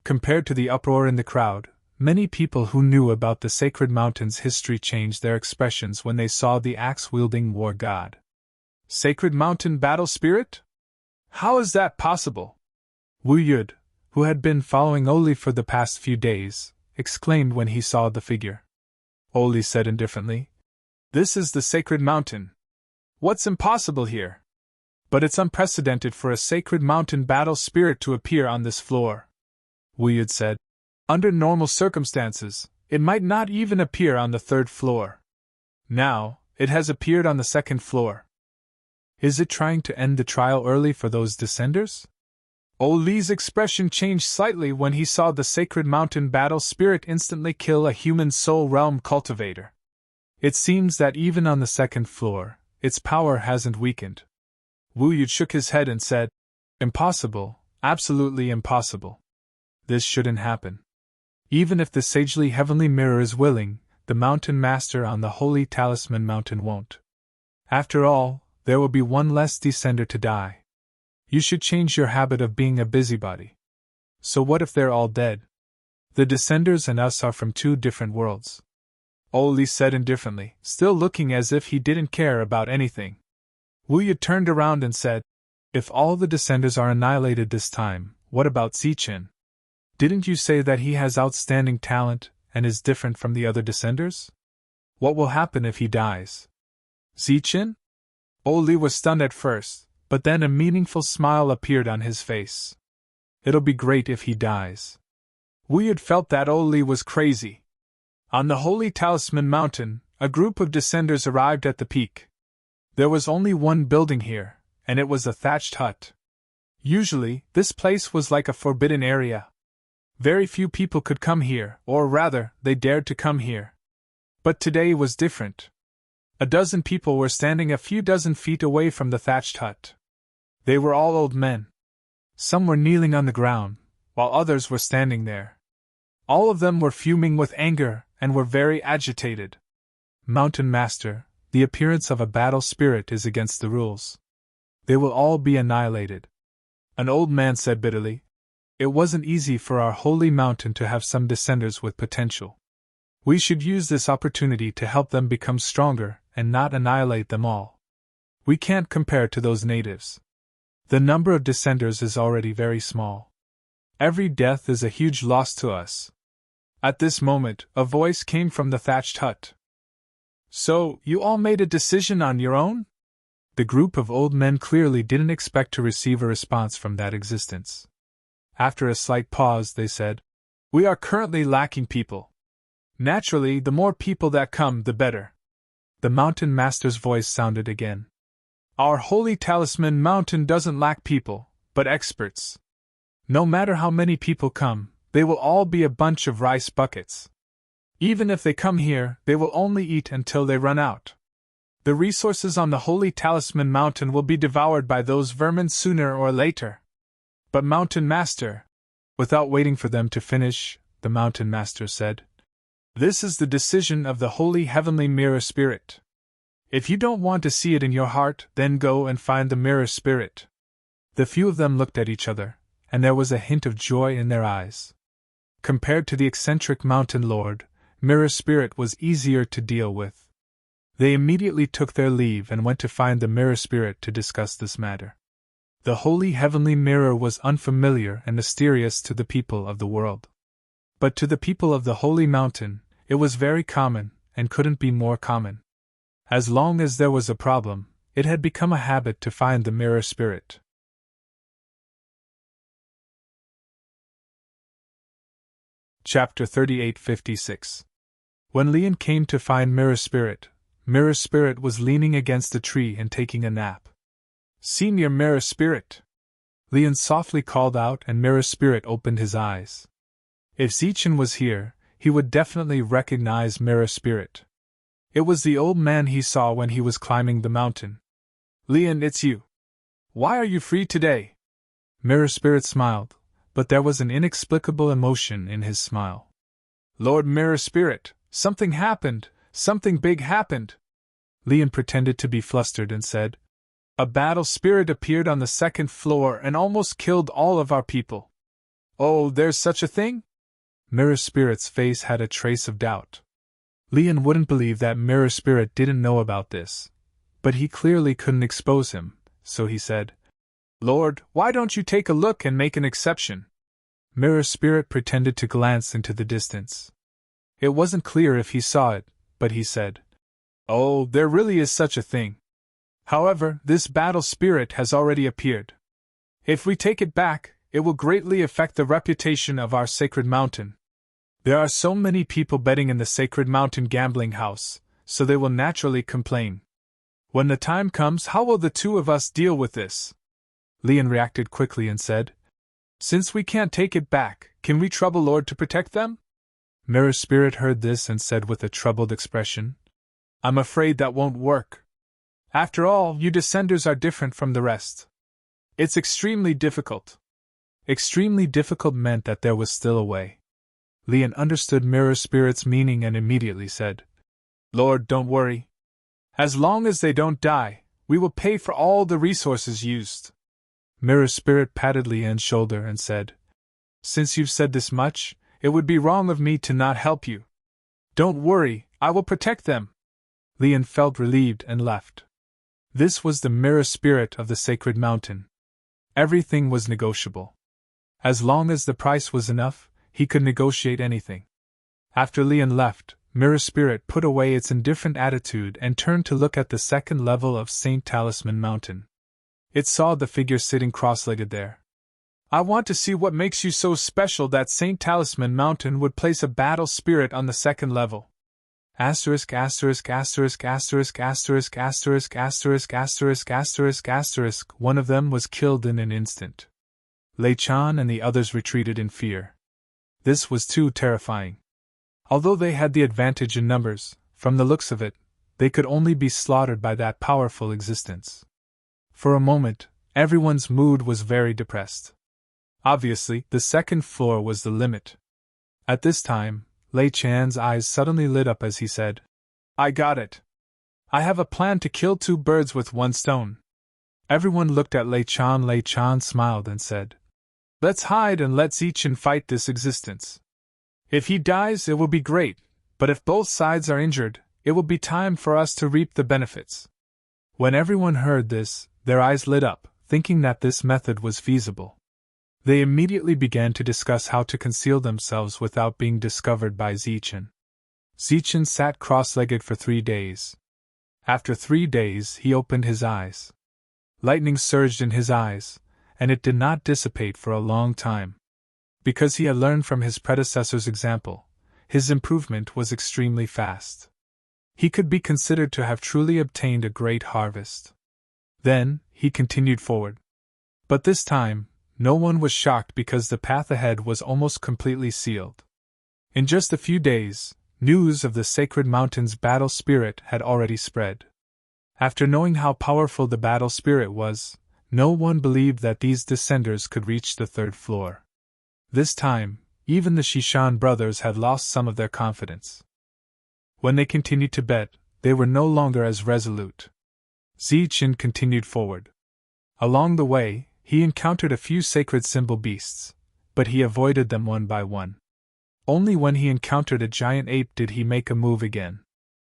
Compared to the uproar in the crowd, many people who knew about the Sacred Mountain's history changed their expressions when they saw the axe-wielding war god. Sacred Mountain Battle Spirit? How is that possible? Wu Yud, who had been following Oli for the past few days, exclaimed when he saw the figure. Oli said indifferently, "This is the Sacred Mountain. What's impossible here? But it's unprecedented for a Sacred Mountain Battle Spirit to appear on this floor." Wu Yud said, "Under normal circumstances, it might not even appear on the 3rd floor. Now, it has appeared on the 2nd floor. Is it trying to end the trial early for those descenders?" Oli's expression changed slightly when he saw the Sacred Mountain Battle Spirit instantly kill a human soul realm cultivator. It seems that even on the 2nd floor, its power hasn't weakened. Wu Yud shook his head and said, "Impossible, absolutely impossible. This shouldn't happen. Even if the sagely heavenly mirror is willing, the mountain master on the holy talisman mountain won't. After all, there will be one less descender to die. You should change your habit of being a busybody. So what if they're all dead? The descenders and us are from 2 different worlds." Oli said indifferently, still looking as if he didn't care about anything. Wu Yud turned around and said, "If all the descenders are annihilated this time, what about Zichen? Didn't you say that he has outstanding talent and is different from the other descenders? What will happen if he dies?" "Zichen?" Oli was stunned at first, but then a meaningful smile appeared on his face. "It'll be great if he dies." Wu Yud felt that Oli was crazy. On the Holy Talisman Mountain, a group of descenders arrived at the peak. There was only one building here, and it was a thatched hut. Usually, this place was like a forbidden area. Very few people could come here, or rather, they dared to come here. But today was different. A dozen people were standing a few dozen feet away from the thatched hut. They were all old men. Some were kneeling on the ground, while others were standing there. All of them were fuming with anger and were very agitated. "Mountain Master, the appearance of a battle spirit is against the rules. They will all be annihilated." An old man said bitterly, "It wasn't easy for our holy mountain to have some descenders with potential. We should use this opportunity to help them become stronger and not annihilate them all. We can't compare to those natives. The number of descenders is already very small. Every death is a huge loss to us." At this moment, a voice came from the thatched hut. "So, you all made a decision on your own?" The group of old men clearly didn't expect to receive a response from that existence. After a slight pause, they said, "We are currently lacking people. Naturally, the more people that come, the better." The mountain master's voice sounded again. "Our holy talisman mountain doesn't lack people, but experts. No matter how many people come, they will all be a bunch of rice buckets. Even if they come here, they will only eat until they run out. The resources on the holy talisman mountain will be devoured by those vermin sooner or later." "But Mountain Master," without waiting for them to finish, the Mountain Master said, "This is the decision of the Holy Heavenly Mirror Spirit. If you don't want to see it in your heart, then go and find the Mirror Spirit." The few of them looked at each other, and there was a hint of joy in their eyes. Compared to the eccentric Mountain Lord, Mirror Spirit was easier to deal with. They immediately took their leave and went to find the Mirror Spirit to discuss this matter. The Holy Heavenly Mirror was unfamiliar and mysterious to the people of the world. But to the people of the Holy Mountain, it was very common, and couldn't be more common. As long as there was a problem, it had become a habit to find the Mirror Spirit. Chapter 3856. When Lian came to find Mirror Spirit was leaning against a tree and taking a nap. "Senior Mirror Spirit!" Lian softly called out, and Mirror Spirit opened his eyes. If Zichen was here, he would definitely recognize Mirror Spirit. It was the old man he saw when he was climbing the mountain. "Lian, it's you. Why are you free today?" Mirror Spirit smiled, but there was an inexplicable emotion in his smile. Lord Mirror Spirit, something happened, something big happened. Leon pretended to be flustered and said, A battle spirit appeared on the second floor and almost killed all of our people. Oh, there's such a thing? Mirror Spirit's face had a trace of doubt. Leon wouldn't believe that Mirror Spirit didn't know about this, but he clearly couldn't expose him, so he said, Lord, why don't you take a look and make an exception? Mirror Spirit pretended to glance into the distance. It wasn't clear if he saw it, but he said, Oh, there really is such a thing. However, this battle spirit has already appeared. If we take it back, it will greatly affect the reputation of our sacred mountain. There are so many people betting in the sacred mountain gambling house, so they will naturally complain. When the time comes, how will the two of us deal with this? Leon reacted quickly and said, Since we can't take it back, can we trouble Lord to protect them? Mirror Spirit heard this and said with a troubled expression, I'm afraid that won't work. After all, you descenders are different from the rest. It's extremely difficult. Extremely difficult meant that there was still a way. Leon understood Mirror Spirit's meaning and immediately said, Lord, don't worry. As long as they don't die, we will pay for all the resources used. Mirror Spirit patted Leon's shoulder and said, Since you've said this much, it would be wrong of me to not help you. Don't worry, I will protect them. Leon felt relieved and left. This was the Mirror Spirit of the sacred mountain. Everything was negotiable. As long as the price was enough, he could negotiate anything. After Leon left, Mirror Spirit put away its indifferent attitude and turned to look at the second level of St. Talisman Mountain. It saw the figure sitting cross-legged there. I want to see what makes you so special that St. Talisman Mountain would place a battle spirit on the second level. Asterisk asterisk asterisk asterisk asterisk asterisk asterisk asterisk asterisk asterisk. One of them was killed in an instant. Lei Chan and the others retreated in fear. This was too terrifying. Although they had the advantage in numbers, from the looks of it, they could only be slaughtered by that powerful existence. For a moment, everyone's mood was very depressed. Obviously, the second floor was the limit. At this time, Lei Chan's eyes suddenly lit up as he said, I got it. I have a plan to kill two birds with one stone. Everyone looked at Lei Chan. Lei Chan smiled and said, Let's hide and let Zichen fight this existence. If he dies, it will be great, but if both sides are injured, it will be time for us to reap the benefits. When everyone heard this, their eyes lit up, thinking that this method was feasible. They immediately began to discuss how to conceal themselves without being discovered by Zichen. Zichen sat cross-legged for 3 days. After 3 days, he opened his eyes. Lightning surged in his eyes, and it did not dissipate for a long time. Because he had learned from his predecessor's example, his improvement was extremely fast. He could be considered to have truly obtained a great harvest. Then, he continued forward. But this time, no one was shocked because the path ahead was almost completely sealed. In just a few days, news of the sacred mountain's battle spirit had already spread. After knowing how powerful the battle spirit was, no one believed that these descenders could reach the third floor. This time, even the Shishan brothers had lost some of their confidence. When they continued to bet, they were no longer as resolute. Zichen continued forward. Along the way, he encountered a few sacred symbol beasts, but he avoided them one by one. Only when he encountered a giant ape did he make a move again.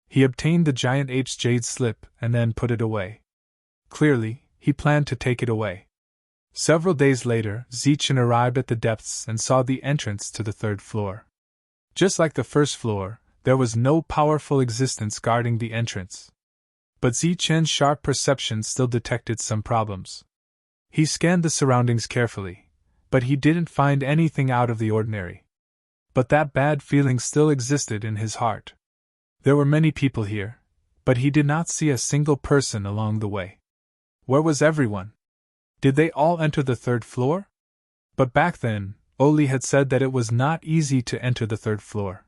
He obtained the giant ape's jade slip and then put it away. Clearly, he planned to take it away. Several days later, Zichen arrived at the depths and saw the entrance to the third floor. Just like the first floor, there was no powerful existence guarding the entrance. But Zichen's sharp perception still detected some problems. He scanned the surroundings carefully, but he didn't find anything out of the ordinary. But that bad feeling still existed in his heart. There were many people here, but he did not see a single person along the way. Where was everyone? Did they all enter the third floor? But back then, Oli had said that it was not easy to enter the third floor.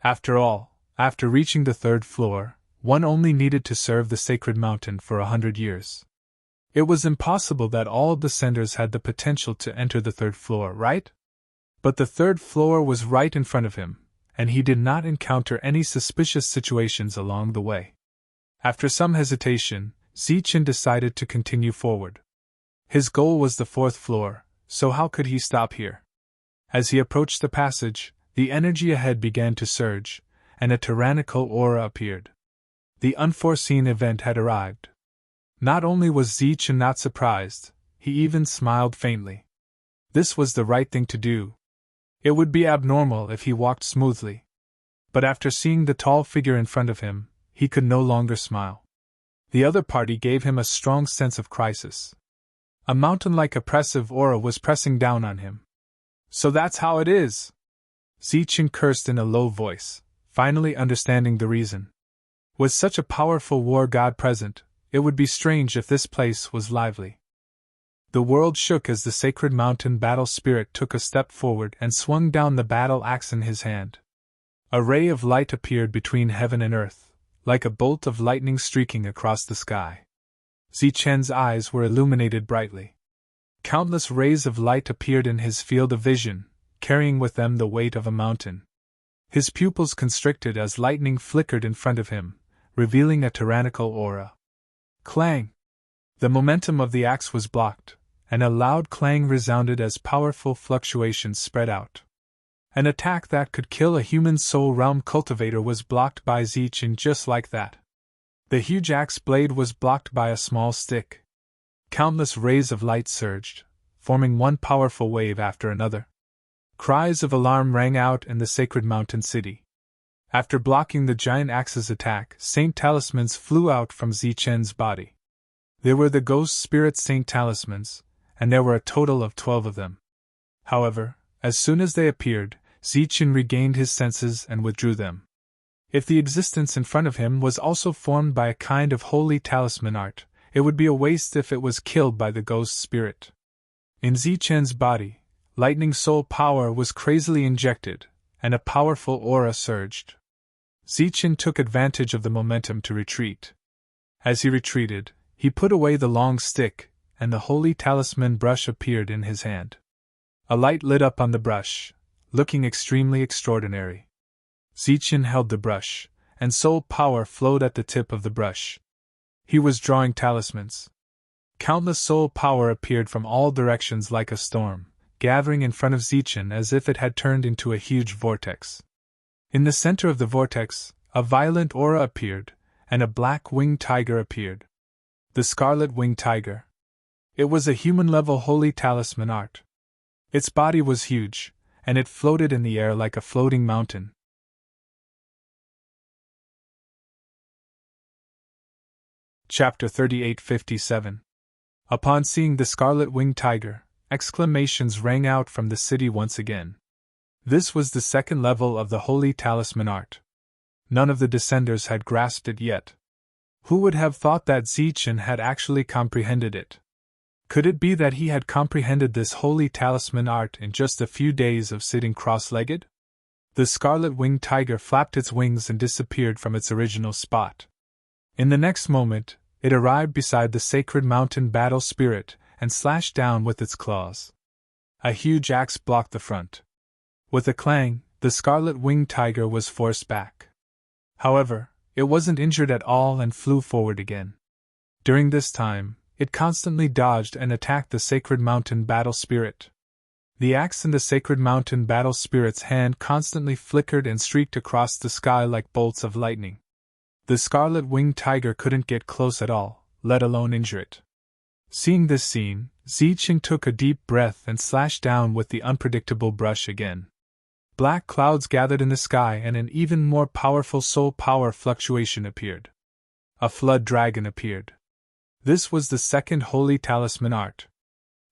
After all, after reaching the third floor, one only needed to serve the sacred mountain for 100 years. It was impossible that all descenders had the potential to enter the third floor, right? But the third floor was right in front of him, and he did not encounter any suspicious situations along the way. After some hesitation, Zichen decided to continue forward. His goal was the fourth floor, so how could he stop here? As he approached the passage, the energy ahead began to surge, and a tyrannical aura appeared. The unforeseen event had arrived. Not only was Zichen not surprised, he even smiled faintly. This was the right thing to do. It would be abnormal if he walked smoothly. But after seeing the tall figure in front of him, he could no longer smile. The other party gave him a strong sense of crisis. A mountain-like oppressive aura was pressing down on him. So that's how it is! Zichen cursed in a low voice, finally understanding the reason. With such a powerful war god present, it would be strange if this place was lively. The world shook as the sacred mountain battle spirit took a step forward and swung down the battle axe in his hand. A ray of light appeared between heaven and earth, like a bolt of lightning streaking across the sky. Zichen's eyes were illuminated brightly. Countless rays of light appeared in his field of vision, carrying with them the weight of a mountain. His pupils constricted as lightning flickered in front of him, revealing a tyrannical aura. Clang! The momentum of the axe was blocked, and a loud clang resounded as powerful fluctuations spread out. An attack that could kill a human soul realm cultivator was blocked by Zichen just like that. The huge axe blade was blocked by a small stick. Countless rays of light surged, forming one powerful wave after another. Cries of alarm rang out in the sacred mountain city. After blocking the giant axe's attack, Saint Talismans flew out from Zichen's body. They were the ghost spirit Saint Talismans, and there were a total of 12 of them. However, as soon as they appeared, Zichen regained his senses and withdrew them. If the existence in front of him was also formed by a kind of holy talisman art, it would be a waste if it was killed by the ghost spirit. In Zichen's body, lightning soul power was crazily injected, and a powerful aura surged. Zichen took advantage of the momentum to retreat. As he retreated, he put away the long stick, and the holy talisman brush appeared in his hand. A light lit up on the brush, looking extremely extraordinary. Zichen held the brush, and soul power flowed at the tip of the brush. He was drawing talismans. Countless soul power appeared from all directions like a storm, gathering in front of Zichen as if it had turned into a huge vortex. In the center of the vortex, a violent aura appeared, and a black-winged tiger appeared. The scarlet-winged tiger. It was a human-level holy talisman art. Its body was huge, and it floated in the air like a floating mountain. Chapter 3857. Upon seeing the scarlet-winged tiger, exclamations rang out from the city once again. This was the second level of the holy talisman art. None of the descenders had grasped it yet. Who would have thought that Zichen had actually comprehended it? Could it be that he had comprehended this holy talisman art in just a few days of sitting cross-legged? The scarlet-winged tiger flapped its wings and disappeared from its original spot. In the next moment, it arrived beside the sacred mountain battle spirit and slashed down with its claws. A huge axe blocked the front. With a clang, the scarlet-winged tiger was forced back. However, it wasn't injured at all and flew forward again. During this time, it constantly dodged and attacked the sacred mountain battle spirit. The axe in the sacred mountain battle spirit's hand constantly flickered and streaked across the sky like bolts of lightning. The scarlet-winged tiger couldn't get close at all, let alone injure it. Seeing this scene, Zichen took a deep breath and slashed down with the unpredictable brush again. Black clouds gathered in the sky and an even more powerful soul power fluctuation appeared. A flood dragon appeared. This was the second holy talisman art.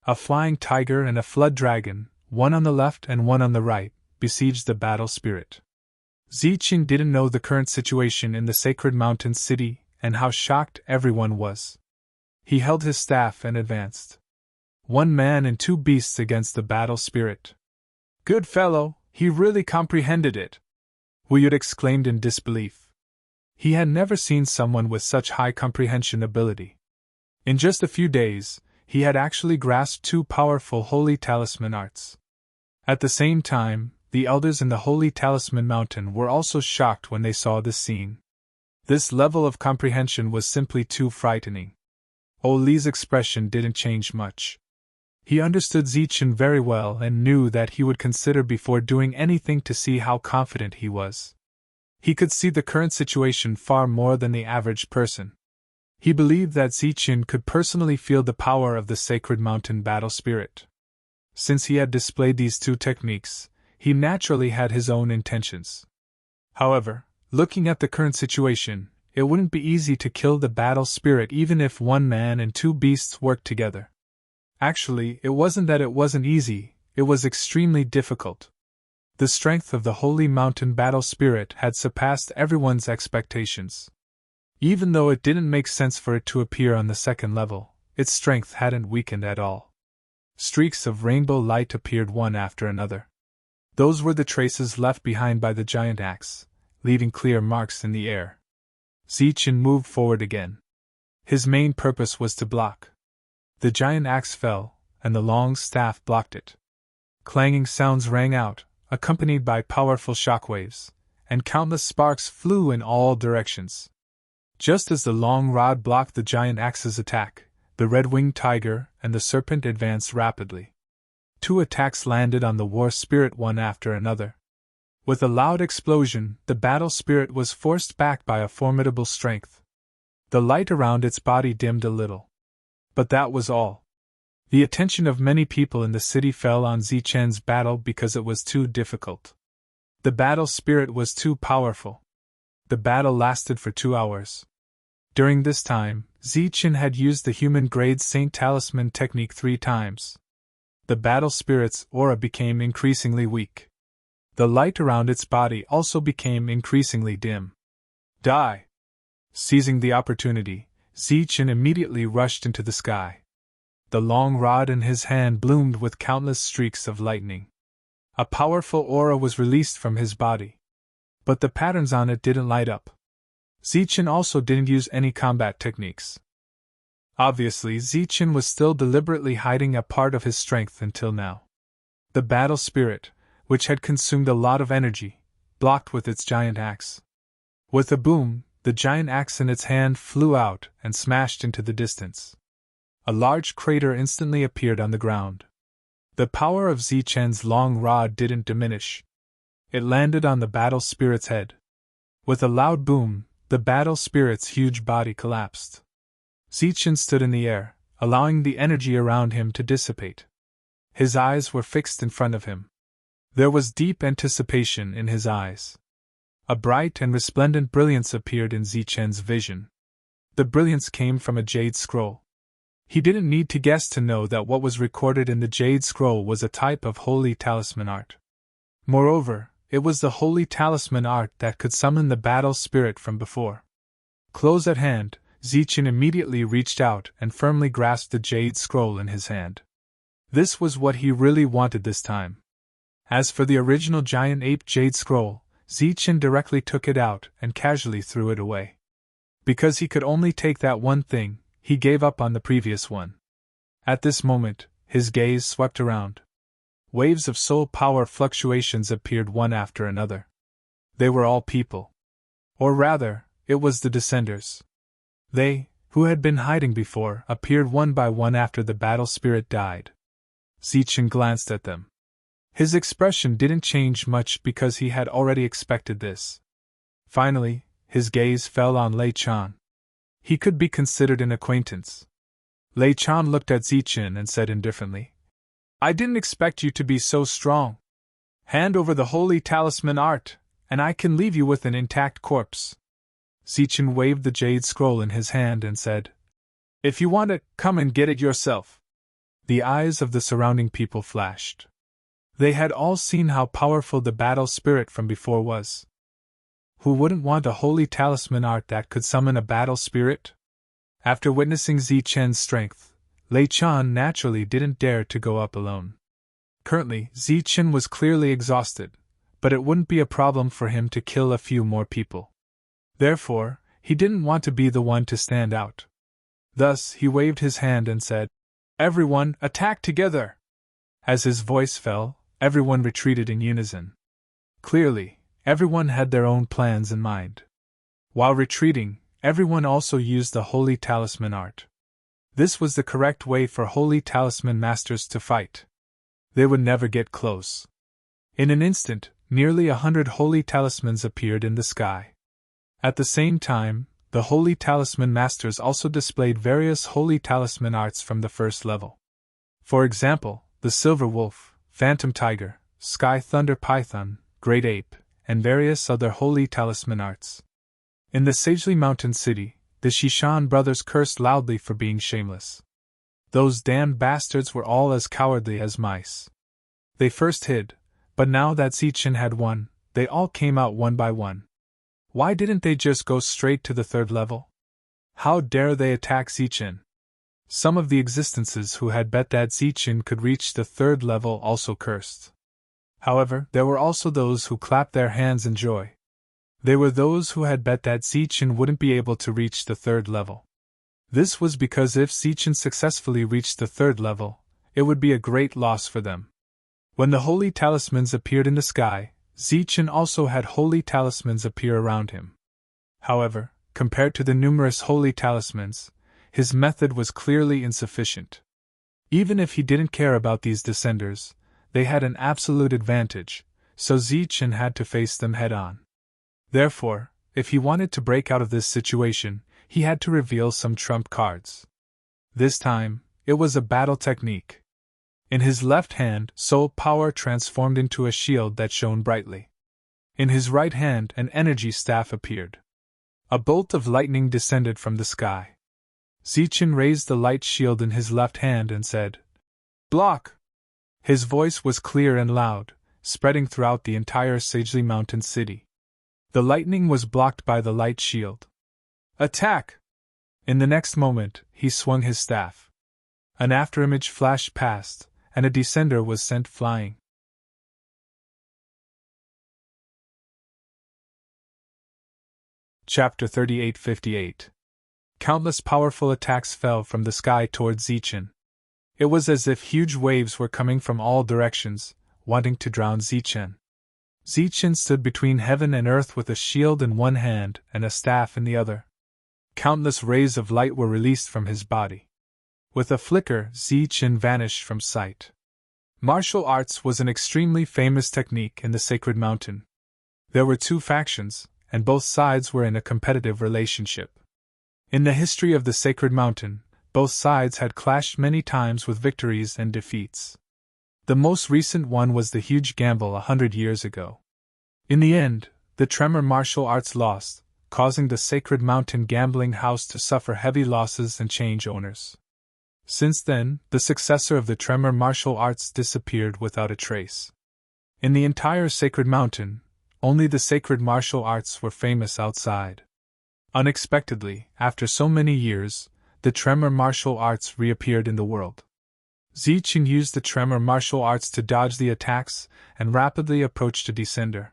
A flying tiger and a flood dragon, one on the left and one on the right, besieged the battle spirit. Zichen didn't know the current situation in the sacred mountain city and how shocked everyone was. He held his staff and advanced. 1 man and 2 beasts against the battle spirit. Good fellow, he really comprehended it! Wuyut exclaimed in disbelief. He had never seen someone with such high comprehension ability. In just a few days, he had actually grasped two powerful holy talisman arts. At the same time, the elders in the Holy Talisman Mountain were also shocked when they saw this scene. This level of comprehension was simply too frightening. Oli's expression didn't change much. He understood Zichen very well and knew that he would consider before doing anything to see how confident he was. He could see the current situation far more than the average person. He believed that Zichen could personally feel the power of the sacred mountain battle spirit. Since he had displayed these two techniques, he naturally had his own intentions. However, looking at the current situation, it wouldn't be easy to kill the battle spirit even if one man and two beasts worked together. Actually, it wasn't that it wasn't easy, it was extremely difficult. The strength of the holy mountain battle spirit had surpassed everyone's expectations. Even though it didn't make sense for it to appear on the second level, its strength hadn't weakened at all. Streaks of rainbow light appeared one after another. Those were the traces left behind by the giant axe, leaving clear marks in the air. Zichen moved forward again. His main purpose was to block. The giant axe fell, and the long staff blocked it. Clanging sounds rang out, accompanied by powerful shockwaves, and countless sparks flew in all directions. Just as the long rod blocked the giant axe's attack, the red-winged tiger and the serpent advanced rapidly. Two attacks landed on the war spirit one after another. With a loud explosion, the battle spirit was forced back by a formidable strength. The light around its body dimmed a little. But that was all. The attention of many people in the city fell on Zichen's battle because it was too difficult. The battle spirit was too powerful. The battle lasted for 2 hours. During this time, Zichen had used the human-grade Saint Talisman technique 3 times. The battle spirit's aura became increasingly weak. The light around its body also became increasingly dim. Die! Seizing the opportunity, Zichen immediately rushed into the sky. The long rod in his hand bloomed with countless streaks of lightning. A powerful aura was released from his body. But the patterns on it didn't light up. Zichen also didn't use any combat techniques. Obviously, Zichen was still deliberately hiding a part of his strength until now. The battle spirit, which had consumed a lot of energy, blocked with its giant axe. With a boom, the giant axe in its hand flew out and smashed into the distance. A large crater instantly appeared on the ground. The power of Zichen's long rod didn't diminish. It landed on the battle spirit's head. With a loud boom, the battle spirit's huge body collapsed. Zichen stood in the air, allowing the energy around him to dissipate. His eyes were fixed in front of him. There was deep anticipation in his eyes. A bright and resplendent brilliance appeared in Zichen's vision. The brilliance came from a jade scroll. He didn't need to guess to know that what was recorded in the jade scroll was a type of holy talisman art. Moreover, it was the holy talisman art that could summon the battle spirit from before. Close at hand, Zichen immediately reached out and firmly grasped the jade scroll in his hand. This was what he really wanted this time. As for the original giant ape jade scroll, Zichen directly took it out and casually threw it away. Because he could only take that one thing, he gave up on the previous one. At this moment, his gaze swept around. Waves of soul power fluctuations appeared one after another. They were all people. Or rather, it was the Descenders. They, who had been hiding before, appeared one by one after the battle spirit died. Zichen glanced at them. His expression didn't change much because he had already expected this. Finally, his gaze fell on Lei Chan. He could be considered an acquaintance. Lei Chan looked at Zichen and said indifferently, "I didn't expect you to be so strong. Hand over the holy talisman art, and I can leave you with an intact corpse." Zichen waved the jade scroll in his hand and said, "If you want it, come and get it yourself." The eyes of the surrounding people flashed. They had all seen how powerful the battle spirit from before was. Who wouldn't want a holy talisman art that could summon a battle spirit? After witnessing Zichen's strength, Lei Chan naturally didn't dare to go up alone. Currently, Zichen was clearly exhausted, but it wouldn't be a problem for him to kill a few more people. Therefore, he didn't want to be the one to stand out. Thus, he waved his hand and said, "Everyone, attack together!" As his voice fell, everyone retreated in unison. Clearly, everyone had their own plans in mind. While retreating, everyone also used the Holy Talisman art. This was the correct way for Holy Talisman masters to fight. They would never get close. In an instant, nearly 100 Holy Talismans appeared in the sky. At the same time, the Holy Talisman masters also displayed various Holy Talisman arts from the first level. For example, the Silver Wolf, Phantom Tiger, Sky Thunder Python, Great Ape, and various other Holy Talisman arts. In the Sagely Mountain City, the Shishan brothers cursed loudly for being shameless. Those damned bastards were all as cowardly as mice. They first hid, but now that Zichen had won, they all came out one by one. Why didn't they just go straight to the third level? How dare they attack Zichen? Some of the existences who had bet that Zichen could reach the third level also cursed. However, there were also those who clapped their hands in joy. They were those who had bet that Zichen wouldn't be able to reach the third level. This was because if Zichen successfully reached the third level, it would be a great loss for them. When the Holy Talismans appeared in the sky, Zichen also had Holy Talismans appear around him. However, compared to the numerous Holy Talismans, his method was clearly insufficient. Even if he didn't care about these descenders, they had an absolute advantage, so Zichen had to face them head-on. Therefore, if he wanted to break out of this situation, he had to reveal some trump cards. This time, it was a battle technique. In his left hand, soul power transformed into a shield that shone brightly. In his right hand, an energy staff appeared. A bolt of lightning descended from the sky. Zichen raised the light shield in his left hand and said, "Block!" His voice was clear and loud, spreading throughout the entire Sagely Mountain City. The lightning was blocked by the light shield. "Attack!" In the next moment, he swung his staff. An afterimage flashed past, and a descender was sent flying. Chapter 3858. Countless powerful attacks fell from the sky towards Zichen. It was as if huge waves were coming from all directions, wanting to drown Zichen. Zichen stood between heaven and earth with a shield in one hand and a staff in the other. Countless rays of light were released from his body. With a flicker, Zichen vanished from sight. Martial arts was an extremely famous technique in the Sacred Mountain. There were two factions, and both sides were in a competitive relationship. In the history of the Sacred Mountain, both sides had clashed many times with victories and defeats. The most recent one was the huge gamble 100 years ago. In the end, the Tremor martial arts lost, causing the Sacred Mountain gambling house to suffer heavy losses and change owners. Since then, the successor of the Tremor martial arts disappeared without a trace. In the entire Sacred Mountain, only the Sacred martial arts were famous outside. Unexpectedly, after so many years, the Tremor martial arts reappeared in the world. Zichen used the Tremor martial arts to dodge the attacks and rapidly approached a descender.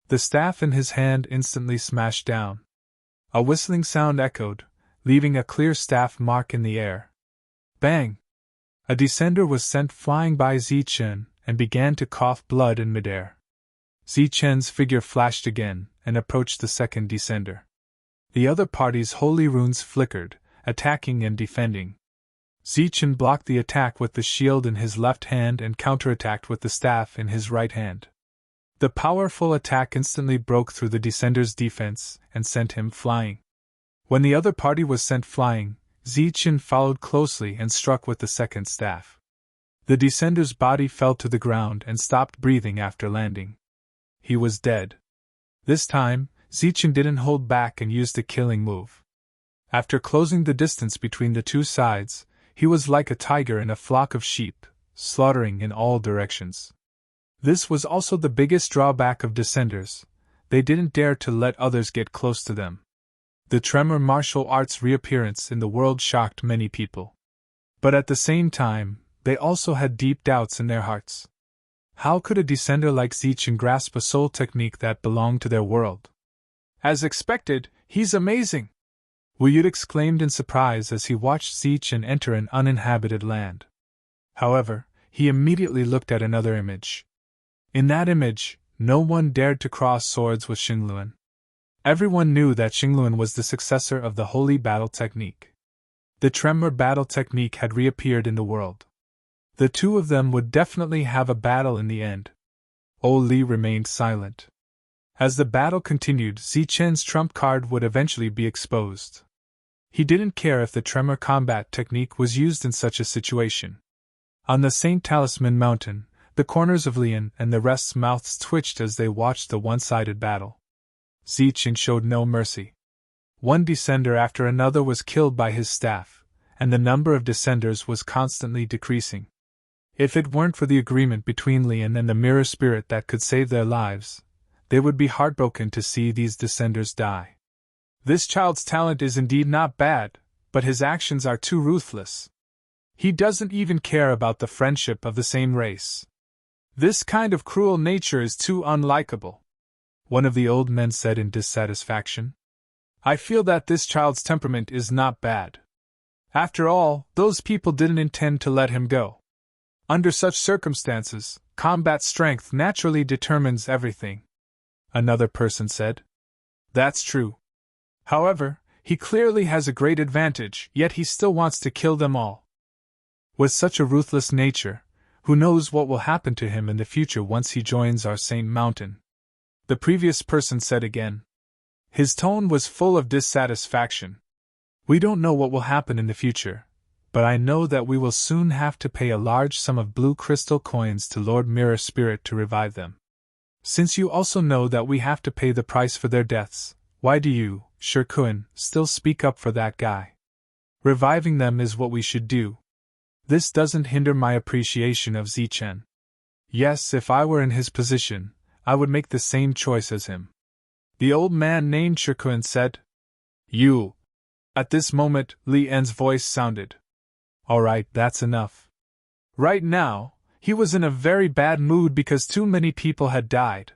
The staff in his hand instantly smashed down. A whistling sound echoed, leaving a clear staff mark in the air. Bang! A descender was sent flying by Zichen and began to cough blood in midair. Zichen's figure flashed again and approached the second descender. The other party's holy runes flickered, attacking and defending. Zichen blocked the attack with the shield in his left hand and counterattacked with the staff in his right hand. The powerful attack instantly broke through the descender's defense and sent him flying. When the other party was sent flying, Zichen followed closely and struck with the second staff. The descender's body fell to the ground and stopped breathing after landing. He was dead. This time, Zichen didn't hold back and used a killing move. After closing the distance between the two sides, he was like a tiger in a flock of sheep, slaughtering in all directions. This was also the biggest drawback of descenders: they didn't dare to let others get close to them. The Tremor martial arts' reappearance in the world shocked many people. But at the same time, they also had deep doubts in their hearts. How could a descender like Zichen grasp a soul technique that belonged to their world? As expected, he's amazing! Wu Yud exclaimed in surprise as he watched Zichen enter an uninhabited land. However, he immediately looked at another image. In that image, no one dared to cross swords with Xingluan. Everyone knew that Xingluan was the successor of the holy battle technique. The tremor battle technique had reappeared in the world. The two of them would definitely have a battle in the end. Li remained silent. As the battle continued, Zichen's trump card would eventually be exposed. He didn't care if the tremor combat technique was used in such a situation. On the St. Talisman Mountain, the corners of Lian and the rest's mouths twitched as they watched the one-sided battle. Zichen showed no mercy. One descender after another was killed by his staff, and the number of descenders was constantly decreasing. If it weren't for the agreement between Lian and the mirror spirit that could save their lives, they would be heartbroken to see these descenders die. This child's talent is indeed not bad, but his actions are too ruthless. He doesn't even care about the friendship of the same race. This kind of cruel nature is too unlikable, one of the old men said in dissatisfaction. I feel that this child's temperament is not bad. After all, those people didn't intend to let him go. Under such circumstances, combat strength naturally determines everything, another person said. That's true. However, he clearly has a great advantage, yet he still wants to kill them all. With such a ruthless nature, who knows what will happen to him in the future once he joins our Saint Mountain? The previous person said again. His tone was full of dissatisfaction. We don't know what will happen in the future, but I know that we will soon have to pay a large sum of blue crystal coins to Lord Mirror Spirit to revive them. Since you also know that we have to pay the price for their deaths, why do you, Shirkuan, still speak up for that guy? Reviving them is what we should do. This doesn't hinder my appreciation of Zichen. Yes, if I were in his position, I would make the same choice as him. The old man named Shirkuan said. You. At this moment, Li En's voice sounded. All right, that's enough. Right now, he was in a very bad mood because too many people had died.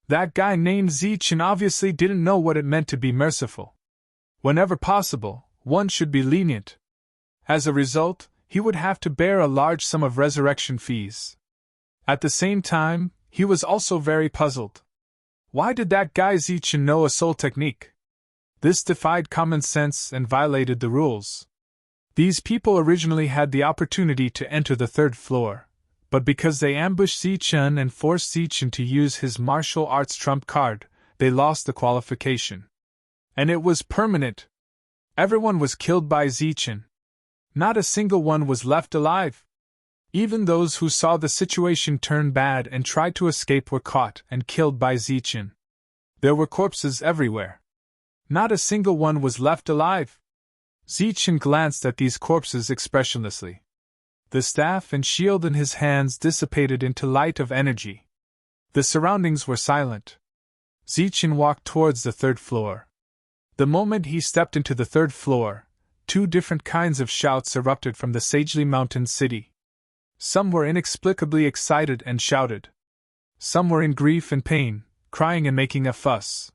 That guy named Zichen obviously didn't know what it meant to be merciful. Whenever possible, one should be lenient. As a result, he would have to bear a large sum of resurrection fees. At the same time, he was also very puzzled. Why did that guy Zichen know a soul technique? This defied common sense and violated the rules. These people originally had the opportunity to enter the third floor, but because they ambushed Zichen and forced Zichen to use his martial arts trump card, they lost the qualification. And it was permanent. Everyone was killed by Zichen. Not a single one was left alive. Even those who saw the situation turn bad and tried to escape were caught and killed by Zichen. There were corpses everywhere. Not a single one was left alive. Zichen glanced at these corpses expressionlessly. The staff and shield in his hands dissipated into light of energy. The surroundings were silent. Zichen walked towards the third floor. The moment he stepped into the third floor, two different kinds of shouts erupted from the Sagely Mountain city. Some were inexplicably excited and shouted. Some were in grief and pain, crying and making a fuss.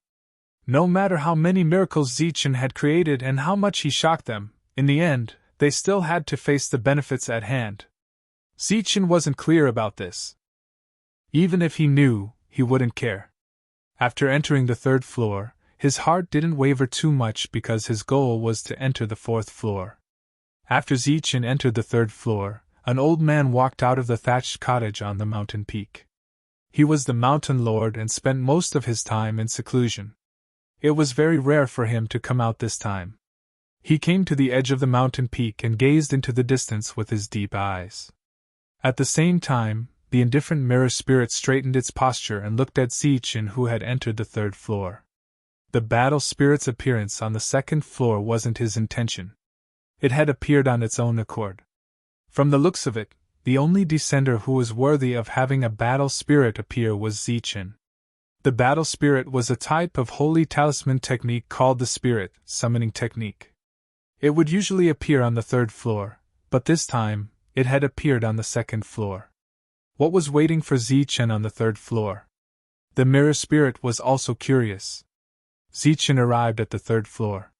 No matter how many miracles Zichen had created and how much he shocked them, in the end, they still had to face the benefits at hand. Zichen wasn't clear about this. Even if he knew, he wouldn't care. After entering the third floor, his heart didn't waver too much because his goal was to enter the fourth floor. After Zichen entered the third floor, an old man walked out of the thatched cottage on the mountain peak. He was the mountain lord and spent most of his time in seclusion. It was very rare for him to come out this time. He came to the edge of the mountain peak and gazed into the distance with his deep eyes. At the same time, the indifferent mirror spirit straightened its posture and looked at Zichen, who had entered the third floor. The battle spirit's appearance on the second floor wasn't his intention. It had appeared on its own accord. From the looks of it, the only descender who was worthy of having a battle spirit appear was Zichen. The battle spirit was a type of holy talisman technique called the spirit summoning technique. It would usually appear on the third floor, but this time, it had appeared on the second floor. What was waiting for Zichen on the third floor? The mirror spirit was also curious. Zichen arrived at the third floor.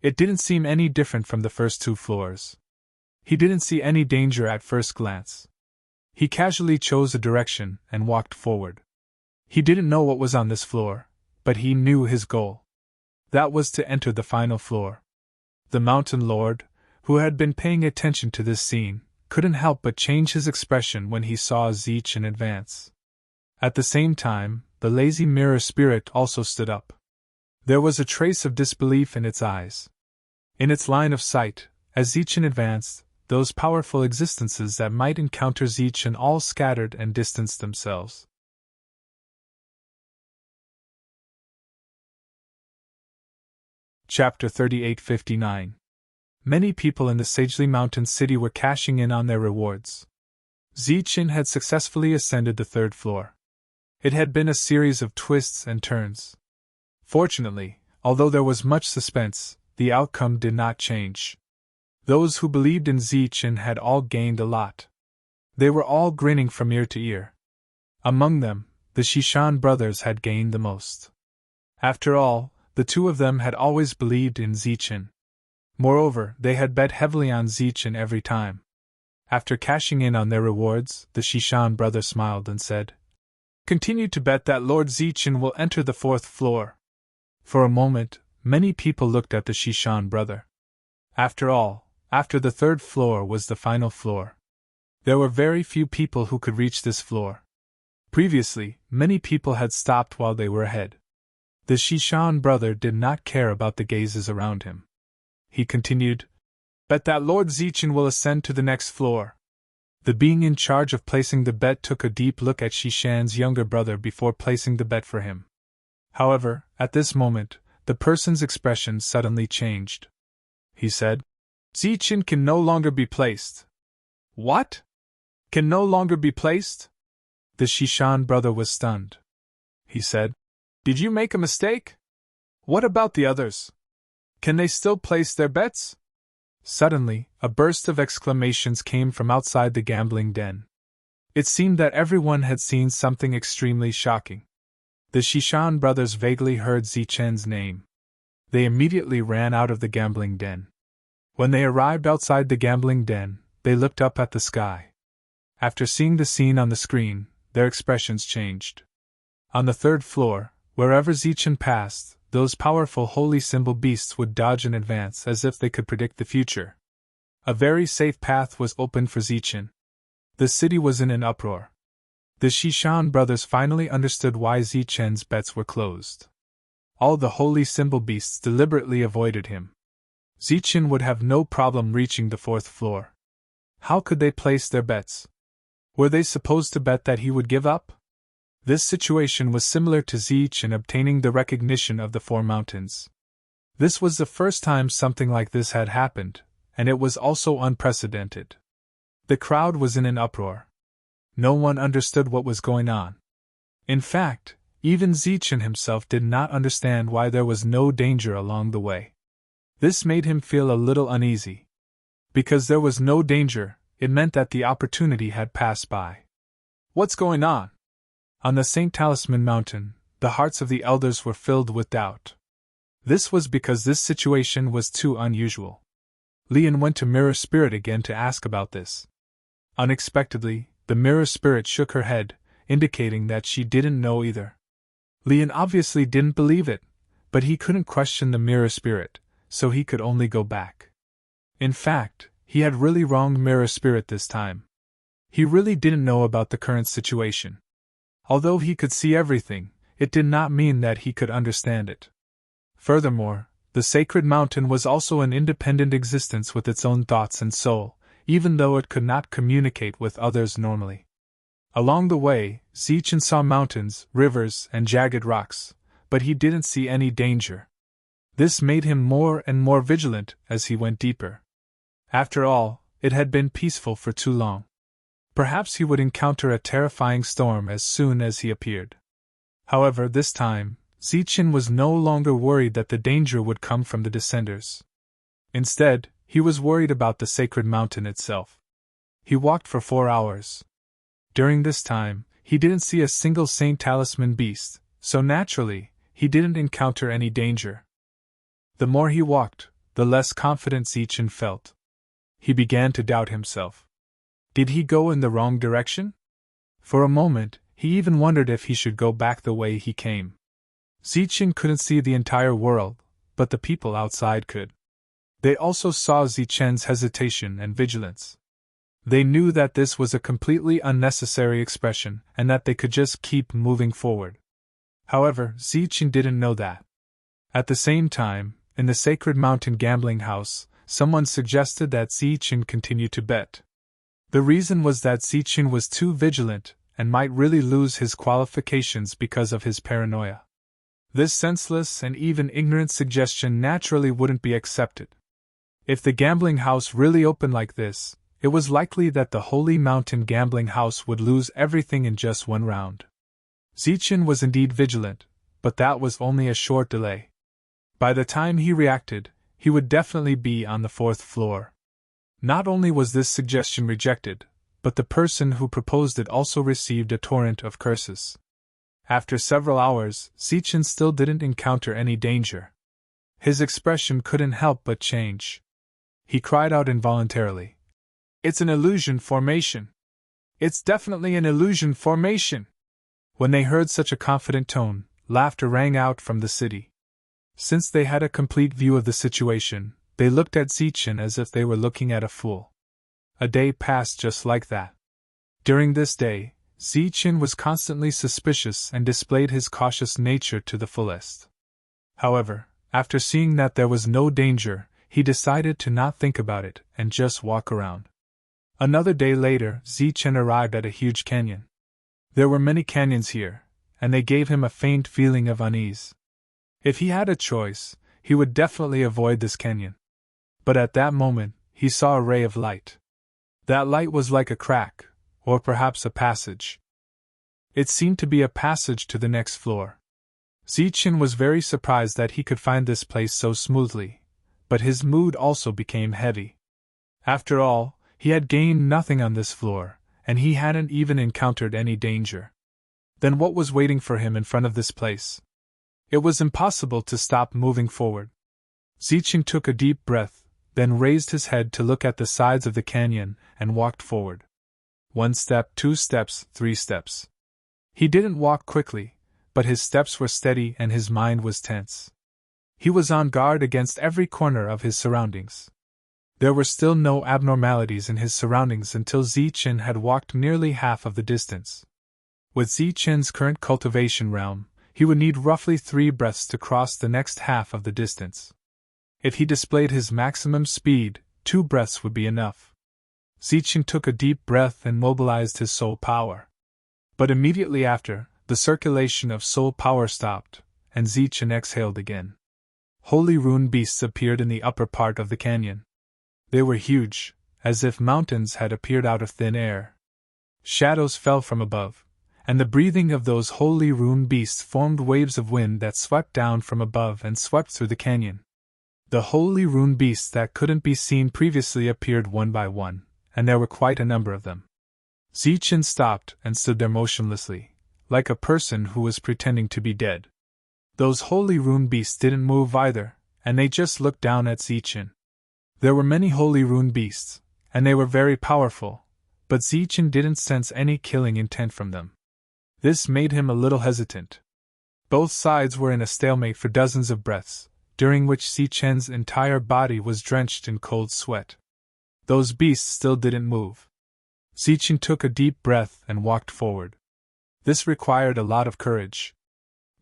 It didn't seem any different from the first 2 floors. He didn't see any danger at first glance. He casually chose a direction and walked forward. He didn't know what was on this floor, but he knew his goal. That was to enter the final floor. The Mountain Lord, who had been paying attention to this scene, couldn't help but change his expression when he saw Zeech advance. At the same time, the lazy mirror spirit also stood up. There was a trace of disbelief in its eyes. In its line of sight, as Zeech advanced, those powerful existences that might encounter Zeech all scattered and distanced themselves. Chapter 3859. Many people in the Sagely Mountain City were cashing in on their rewards. Zeech had successfully ascended the 3rd floor. It had been a series of twists and turns. Fortunately, although there was much suspense, the outcome did not change. Those who believed in Zeech had all gained a lot. They were all grinning from ear to ear. Among them, the Shishan brothers had gained the most. After all, the 2 of them had always believed in Zeech. Moreover, they had bet heavily on Zeech every time. After cashing in on their rewards, the Shishan brother smiled and said, "Continue to bet that Lord Zeech will enter the 4th floor." For a moment, many people looked at the Shishan brother. After all, after the 3rd floor was the final floor. There were very few people who could reach this floor. Previously, many people had stopped while they were ahead. The Shishan brother did not care about the gazes around him. He continued, "Bet that Lord Zeech will ascend to the next floor." The being in charge of placing the bet took a deep look at Shishan's younger brother before placing the bet for him. However, at this moment, the person's expression suddenly changed. He said, "Zeech can no longer be placed." "What? Can no longer be placed?" The Shishan brother was stunned. He said, "Did you make a mistake? What about the others? Can they still place their bets?" Suddenly, a burst of exclamations came from outside the gambling den. It seemed that everyone had seen something extremely shocking. The Shishan brothers vaguely heard Zeechen's name. They immediately ran out of the gambling den. When they arrived outside the gambling den, they looked up at the sky. After seeing the scene on the screen, their expressions changed. On the 3rd floor, wherever Zeech passed, those powerful holy symbol beasts would dodge in advance as if they could predict the future. A very safe path was opened for Zeech. The city was in an uproar. The Shishan brothers finally understood why Zeechen's bets were closed. All the holy symbol beasts deliberately avoided him. Zeech would have no problem reaching the 4th floor. How could they place their bets? Were they supposed to bet that he would give up? This situation was similar to Zeech obtaining the recognition of the 4 mountains. This was the first time something like this had happened, and it was also unprecedented. The crowd was in an uproar. No one understood what was going on. In fact, even Zeech himself did not understand why there was no danger along the way. This made him feel a little uneasy. Because there was no danger, it meant that the opportunity had passed by. What's going on? On the St. Talisman Mountain, the hearts of the elders were filled with doubt. This was because this situation was too unusual. Lian went to Mirror Spirit again to ask about this. Unexpectedly, the Mirror Spirit shook her head, indicating that she didn't know either. Lian obviously didn't believe it, but he couldn't question the Mirror Spirit, so he could only go back. In fact, he had really wronged Mirror Spirit this time. He really didn't know about the current situation. Although he could see everything, it did not mean that he could understand it. Furthermore, the sacred mountain was also an independent existence with its own thoughts and soul, even though it could not communicate with others normally. Along the way, Zeech saw mountains, rivers, and jagged rocks, but he didn't see any danger. This made him more and more vigilant as he went deeper. After all, it had been peaceful for too long. Perhaps he would encounter a terrifying storm as soon as he appeared. However, this time, Zeech was no longer worried that the danger would come from the descenders. Instead, he was worried about the sacred mountain itself. He walked for 4 hours. During this time, he didn't see a single Saint Talisman beast, so naturally, he didn't encounter any danger. The more he walked, the less confident Zichen felt. He began to doubt himself. Did he go in the wrong direction? For a moment, he even wondered if he should go back the way he came. Zichen couldn't see the entire world, but the people outside could. They also saw Zichen's hesitation and vigilance. They knew that this was a completely unnecessary expression and that they could just keep moving forward. However, Zichen didn't know that. At the same time, in the sacred mountain gambling house, someone suggested that Zichen continue to bet. The reason was that Zichen was too vigilant and might really lose his qualifications because of his paranoia. This senseless and even ignorant suggestion naturally wouldn't be accepted. If the gambling house really opened like this, it was likely that the Holy Mountain gambling house would lose everything in just one round. Zichen was indeed vigilant, but that was only a short delay. By the time he reacted, he would definitely be on the 4th floor. Not only was this suggestion rejected, but the person who proposed it also received a torrent of curses. After several hours, Zichen still didn't encounter any danger. His expression couldn't help but change. He cried out involuntarily, "It's an illusion formation! It's definitely an illusion formation!" When they heard such a confident tone, laughter rang out from the city. Since they had a complete view of the situation, they looked at Zichen as if they were looking at a fool. A day passed just like that. During this day, Zichen was constantly suspicious and displayed his cautious nature to the fullest. However, after seeing that there was no danger, he decided to not think about it and just walk around. Another day later, Zichen arrived at a huge canyon. There were many canyons here, and they gave him a faint feeling of unease. If he had a choice, he would definitely avoid this canyon. But at that moment, he saw a ray of light. That light was like a crack, or perhaps a passage. It seemed to be a passage to the next floor. Zichen was very surprised that he could find this place so smoothly, but his mood also became heavy. After all, he had gained nothing on this floor, and he hadn't even encountered any danger. Then what was waiting for him in front of this place? It was impossible to stop moving forward. Zichen took a deep breath, then raised his head to look at the sides of the canyon and walked forward. 1 step, 2 steps, 3 steps. He didn't walk quickly, but his steps were steady and his mind was tense. He was on guard against every corner of his surroundings. There were still no abnormalities in his surroundings until Zichen had walked nearly half of the distance. With Zichen's current cultivation realm, he would need roughly 3 breaths to cross the next half of the distance. If he displayed his maximum speed, 2 breaths would be enough. Zichen took a deep breath and mobilized his soul power. But immediately after, the circulation of soul power stopped, and Zichen exhaled again. Holy rune beasts appeared in the upper part of the canyon. They were huge, as if mountains had appeared out of thin air. Shadows fell from above, and the breathing of those holy rune beasts formed waves of wind that swept down from above and swept through the canyon. The holy rune beasts that couldn't be seen previously appeared one by one, and there were quite a number of them. Zichen stopped and stood there motionlessly, like a person who was pretending to be dead. Those holy rune beasts didn't move either, and they just looked down at Zichen. There were many holy rune beasts, and they were very powerful, but Zichen didn't sense any killing intent from them. This made him a little hesitant. Both sides were in a stalemate for dozens of breaths, during which Zichen's entire body was drenched in cold sweat. Those beasts still didn't move. Zichen took a deep breath and walked forward. This required a lot of courage.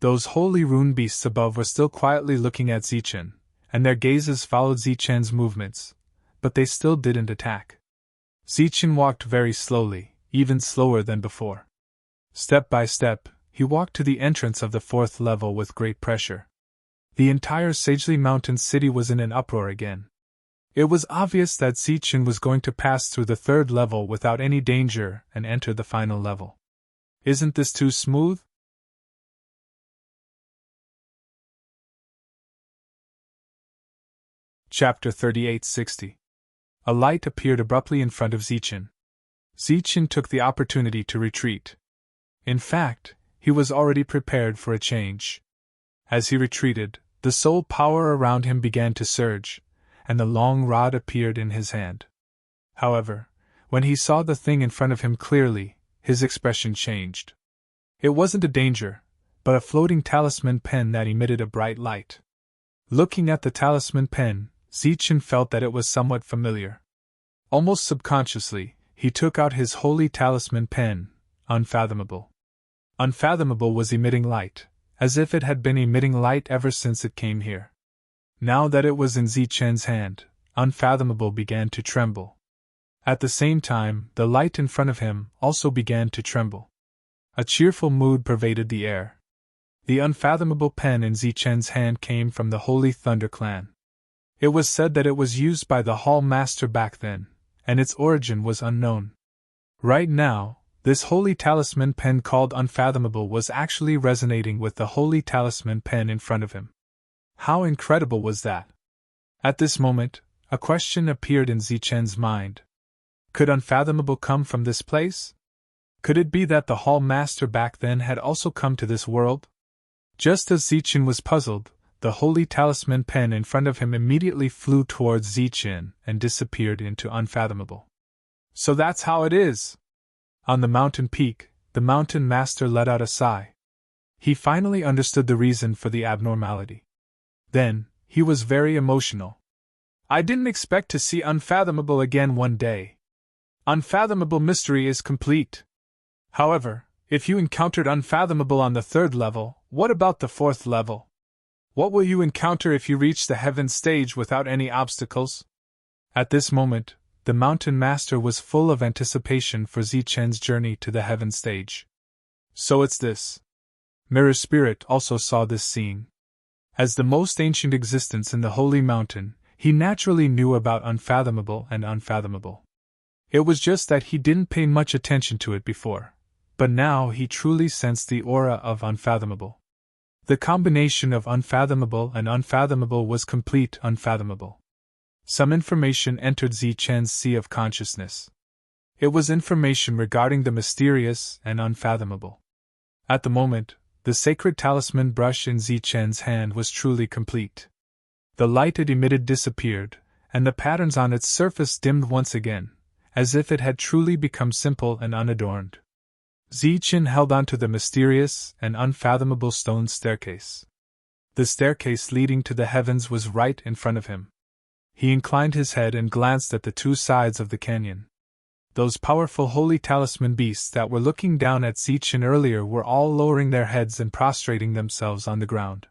Those holy rune beasts above were still quietly looking at Zichen, and their gazes followed Zichen's movements, but they still didn't attack. Zichen walked very slowly, even slower than before. Step by step, he walked to the entrance of the 4th level with great pressure. The entire Sagely Mountain city was in an uproar again. It was obvious that Zichen was going to pass through the 3rd level without any danger and enter the final level. Isn't this too smooth? Chapter 3860. A light appeared abruptly in front of Zichen. Zichen took the opportunity to retreat. In fact, he was already prepared for a change. As he retreated, the soul power around him began to surge, and the long rod appeared in his hand. However, when he saw the thing in front of him clearly, his expression changed. It wasn't a danger, but a floating talisman pen that emitted a bright light. Looking at the talisman pen, Zichen felt that it was somewhat familiar. Almost subconsciously, he took out his holy talisman pen, Unfathomable. Unfathomable was emitting light, as if it had been emitting light ever since it came here. Now that it was in Zichen's hand, Unfathomable began to tremble. At the same time, the light in front of him also began to tremble. A cheerful mood pervaded the air. The unfathomable pen in Zichen's hand came from the Holy Thunder clan. It was said that it was used by the Hall Master back then, and its origin was unknown. Right now, this holy talisman pen called Unfathomable was actually resonating with the holy talisman pen in front of him. How incredible was that? At this moment, a question appeared in Zichen's mind. Could Unfathomable come from this place? Could it be that the Hall Master back then had also come to this world? Just as Zichen was puzzled, the holy talisman pen in front of him immediately flew towards Zichen and disappeared into Unfathomable. So that's how it is! On the mountain peak, the mountain master let out a sigh. He finally understood the reason for the abnormality. Then, he was very emotional. I didn't expect to see Unfathomable again one day. Unfathomable mystery is complete. However, if you encountered Unfathomable on the 3rd level, what about the 4th level? What will you encounter if you reach the heaven stage without any obstacles? At this moment, the mountain master was full of anticipation for Zichen's journey to the heaven stage. So it's this. Mirror Spirit also saw this scene. As the most ancient existence in the Holy Mountain, he naturally knew about Unfathomable and Unfathomable. It was just that he didn't pay much attention to it before, but now he truly sensed the aura of Unfathomable. The combination of Unfathomable and Unfathomable was complete Unfathomable. Some information entered Zichen's sea of consciousness. It was information regarding the mysterious and unfathomable. At the moment, the sacred talisman brush in Zichen's hand was truly complete. The light it emitted disappeared, and the patterns on its surface dimmed once again, as if it had truly become simple and unadorned. Zichen held onto the mysterious and unfathomable stone staircase. The staircase leading to the heavens was right in front of him. He inclined his head and glanced at the 2 sides of the canyon. Those powerful holy talisman beasts that were looking down at Zichen earlier were all lowering their heads and prostrating themselves on the ground.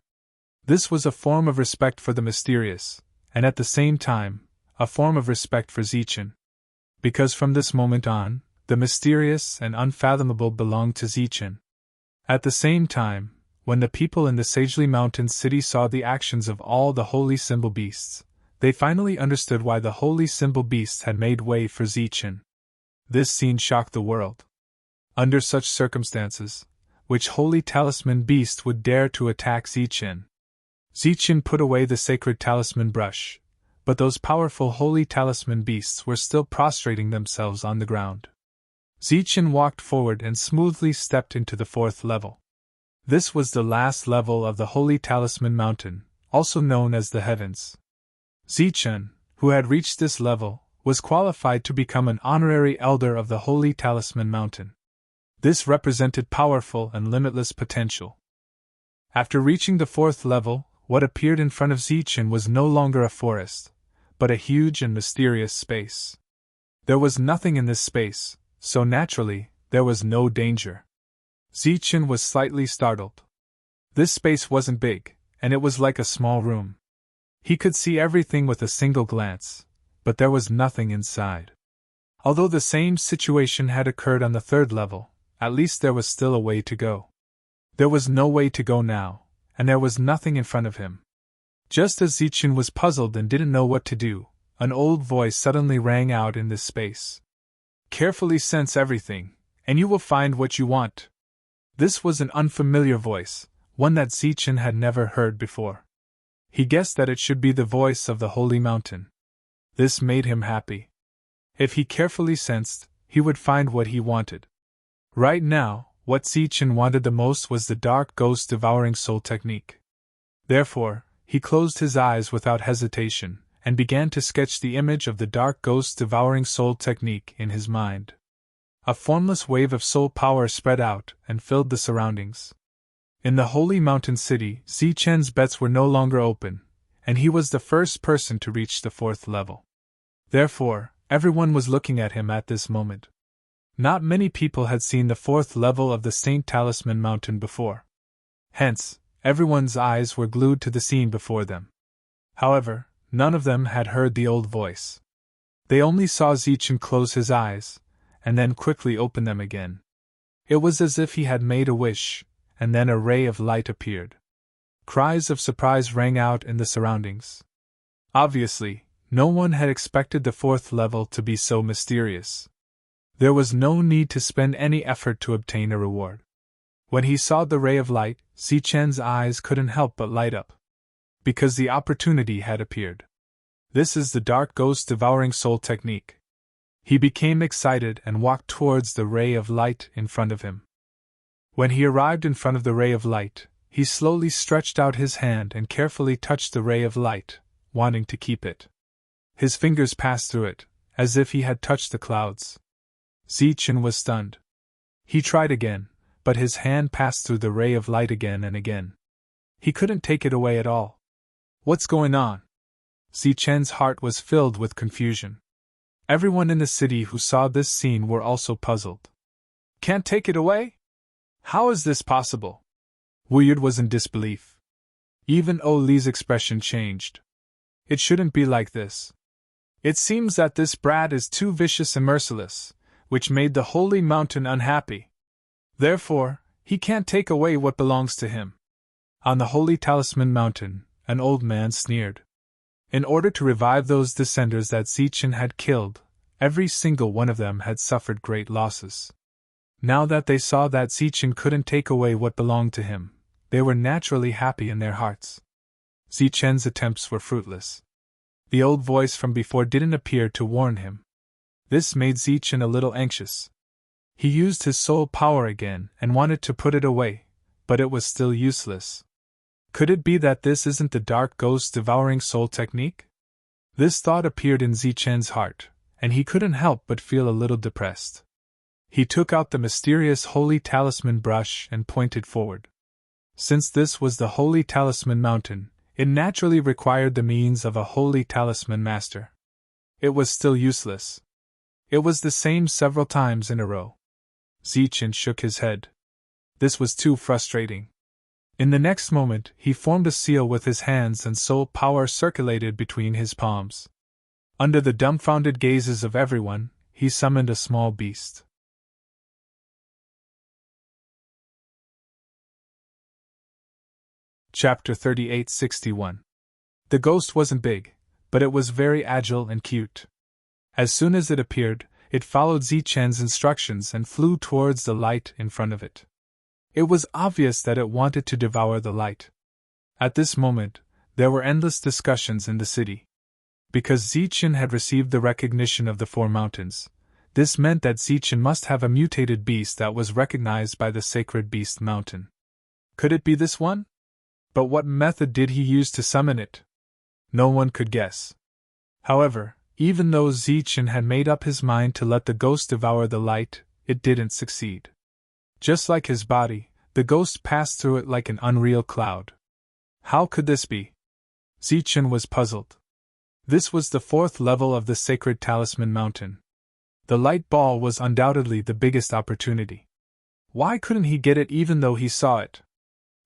This was a form of respect for the mysterious, and at the same time, a form of respect for Zichen. Because from this moment on, the mysterious and unfathomable belonged to Zichen. At the same time, when the people in the Sagely Mountain city saw the actions of all the holy symbol beasts, they finally understood why the holy symbol beasts had made way for Zichen. This scene shocked the world. Under such circumstances, which holy talisman beast would dare to attack Zichen? Zichen put away the sacred talisman brush, but those powerful holy talisman beasts were still prostrating themselves on the ground. Zichen walked forward and smoothly stepped into the 4th level. This was the last level of the Holy Talisman Mountain, also known as the Heavens. Zichen, who had reached this level, was qualified to become an honorary elder of the Holy Talisman Mountain. This represented powerful and limitless potential. After reaching the 4th level, what appeared in front of Zichen was no longer a forest, but a huge and mysterious space. There was nothing in this space, so naturally, there was no danger. Zichen was slightly startled. This space wasn't big, and it was like a small room. He could see everything with a single glance, but there was nothing inside. Although the same situation had occurred on the 3rd level, at least there was still a way to go. There was no way to go now, and there was nothing in front of him. Just as Zichen was puzzled and didn't know what to do, an old voice suddenly rang out in this space. Carefully sense everything, and you will find what you want. This was an unfamiliar voice, one that Zichen had never heard before. He guessed that it should be the voice of the Holy Mountain. This made him happy. If he carefully sensed, he would find what he wanted. Right now, what Zichen wanted the most was the dark ghost devouring soul technique. Therefore, he closed his eyes without hesitation, and began to sketch the image of the dark ghost devouring soul technique in his mind. A formless wave of soul power spread out and filled the surroundings. In the holy mountain city, Zichen's bets were no longer open, and he was the first person to reach the 4th level. Therefore, everyone was looking at him at this moment. Not many people had seen the 4th level of the Saint Talisman Mountain before. Hence, everyone's eyes were glued to the scene before them. However, none of them had heard the old voice. They only saw Zichen close his eyes, and then quickly open them again. It was as if he had made a wish, and then a ray of light appeared. Cries of surprise rang out in the surroundings. Obviously, no one had expected the 4th level to be so mysterious. There was no need to spend any effort to obtain a reward. When he saw the ray of light, Zichen's eyes couldn't help but light up. Because the opportunity had appeared. This is the dark ghost devouring soul technique. He became excited and walked towards the ray of light in front of him. When he arrived in front of the ray of light, he slowly stretched out his hand and carefully touched the ray of light, wanting to keep it. His fingers passed through it, as if he had touched the clouds. Zichen was stunned. He tried again, but his hand passed through the ray of light again and again. He couldn't take it away at all. What's going on? Zichen's heart was filled with confusion. Everyone in the city who saw this scene were also puzzled. Can't take it away? How is this possible? Wuyud was in disbelief. Even Li's expression changed. It shouldn't be like this. It seems that this brat is too vicious and merciless, which made the holy mountain unhappy. Therefore, he can't take away what belongs to him. On the holy talisman mountain, an old man sneered. In order to revive those descenders that Zichen had killed, every single one of them had suffered great losses. Now that they saw that Zichen couldn't take away what belonged to him, they were naturally happy in their hearts. Zichen's attempts were fruitless. The old voice from before didn't appear to warn him. This made Zichen a little anxious. He used his soul power again and wanted to put it away, but it was still useless. Could it be that this isn't the dark ghost devouring soul technique? This thought appeared in Zichen's heart, and he couldn't help but feel a little depressed. He took out the mysterious holy talisman brush and pointed forward. Since this was the holy talisman mountain, it naturally required the means of a holy talisman master. It was still useless. It was the same several times in a row. Zichen shook his head. This was too frustrating. In the next moment, he formed a seal with his hands and soul power circulated between his palms. Under the dumbfounded gazes of everyone, he summoned a small beast. Chapter 3861. The ghost wasn't big, but it was very agile and cute. As soon as it appeared, it followed Zichen's instructions and flew towards the light in front of it. It was obvious that it wanted to devour the light. At this moment, there were endless discussions in the city. Because Zichen had received the recognition of the 4 mountains, this meant that Zichen must have a mutated beast that was recognized by the sacred beast mountain. Could it be this one? But what method did he use to summon it? No one could guess. However, even though Zichen had made up his mind to let the ghost devour the light, it didn't succeed. Just like his body, the ghost passed through it like an unreal cloud. How could this be? Zichen was puzzled. This was the 4th level of the sacred talisman mountain. The light ball was undoubtedly the biggest opportunity. Why couldn't he get it even though he saw it?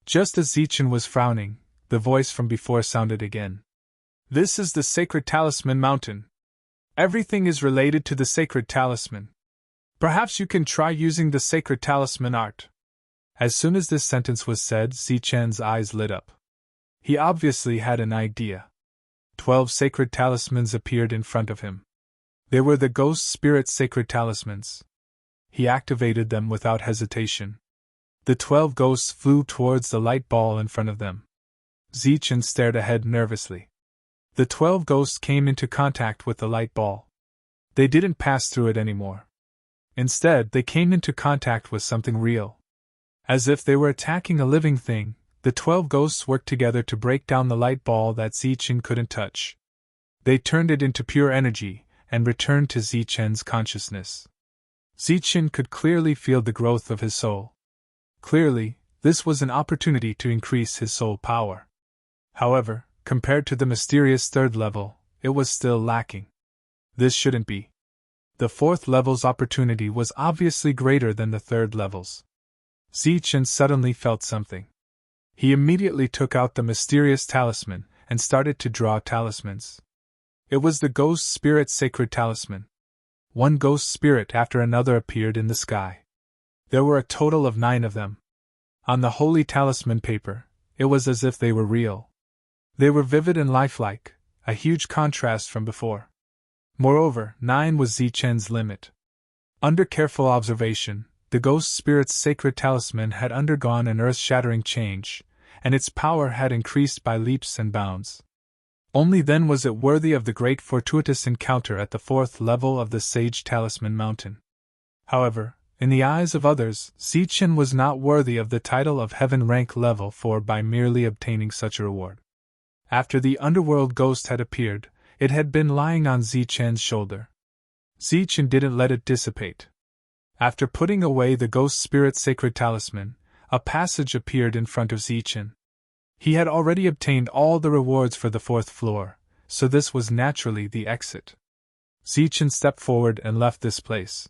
Just as Zichen was frowning, the voice from before sounded again. This is the sacred talisman mountain. Everything is related to the sacred talisman. Perhaps you can try using the sacred talisman art. As soon as this sentence was said, Zichen's eyes lit up. He obviously had an idea. 12 sacred talismans appeared in front of him. They were the ghost spirit sacred talismans. He activated them without hesitation. The 12 ghosts flew towards the light ball in front of them. Zichen stared ahead nervously. The 12 ghosts came into contact with the light ball. They didn't pass through it anymore. Instead, they came into contact with something real. As if they were attacking a living thing, the 12 ghosts worked together to break down the light ball that Zichen couldn't touch. They turned it into pure energy, and returned to Zichen's consciousness. Zichen could clearly feel the growth of his soul. Clearly, this was an opportunity to increase his soul power. However, compared to the mysterious third level, it was still lacking. This shouldn't be. The fourth level's opportunity was obviously greater than the third level's. Zichen suddenly felt something. He immediately took out the mysterious talisman and started to draw talismans. It was the ghost spirit sacred talisman. One ghost spirit after another appeared in the sky. There were a total of 9 of them. On the holy talisman paper, it was as if they were real. They were vivid and lifelike, a huge contrast from before. Moreover, 9 was Zichen's limit. Under careful observation, the ghost spirit's sacred talisman had undergone an earth-shattering change, and its power had increased by leaps and bounds. Only then was it worthy of the great fortuitous encounter at the 4th level of the Sage Talisman Mountain. However, in the eyes of others, Zichen was not worthy of the title of Heaven Rank Level 4 by merely obtaining such a reward. After the underworld ghost had appeared, it had been lying on Zichen's shoulder. Zichen didn't let it dissipate. After putting away the ghost spirit's sacred talisman, a passage appeared in front of Zichen. He had already obtained all the rewards for the 4th floor, so this was naturally the exit. Zichen stepped forward and left this place.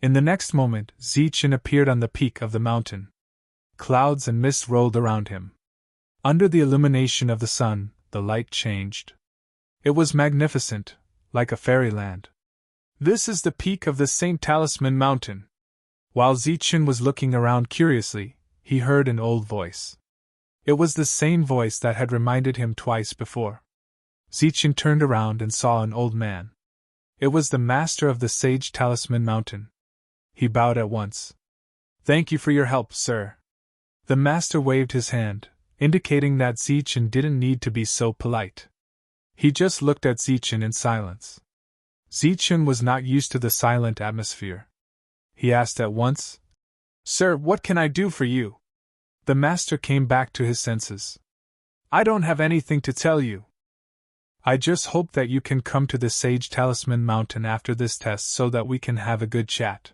In the next moment, Zichen appeared on the peak of the mountain. Clouds and mist rolled around him. Under the illumination of the sun, the light changed. It was magnificent, like a fairyland. This is the peak of the St. Talisman Mountain. While Zichen was looking around curiously, he heard an old voice. It was the same voice that had reminded him twice before. Zichen turned around and saw an old man. It was the master of the Sage Talisman Mountain. He bowed at once. "Thank you for your help, sir." The master waved his hand, indicating that Zichen didn't need to be so polite. He just looked at Zichen in silence. Zichen was not used to the silent atmosphere. He asked at once, "Sir, what can I do for you?" The master came back to his senses. "I don't have anything to tell you. I just hope that you can come to the Sage Talisman Mountain after this test so that we can have a good chat."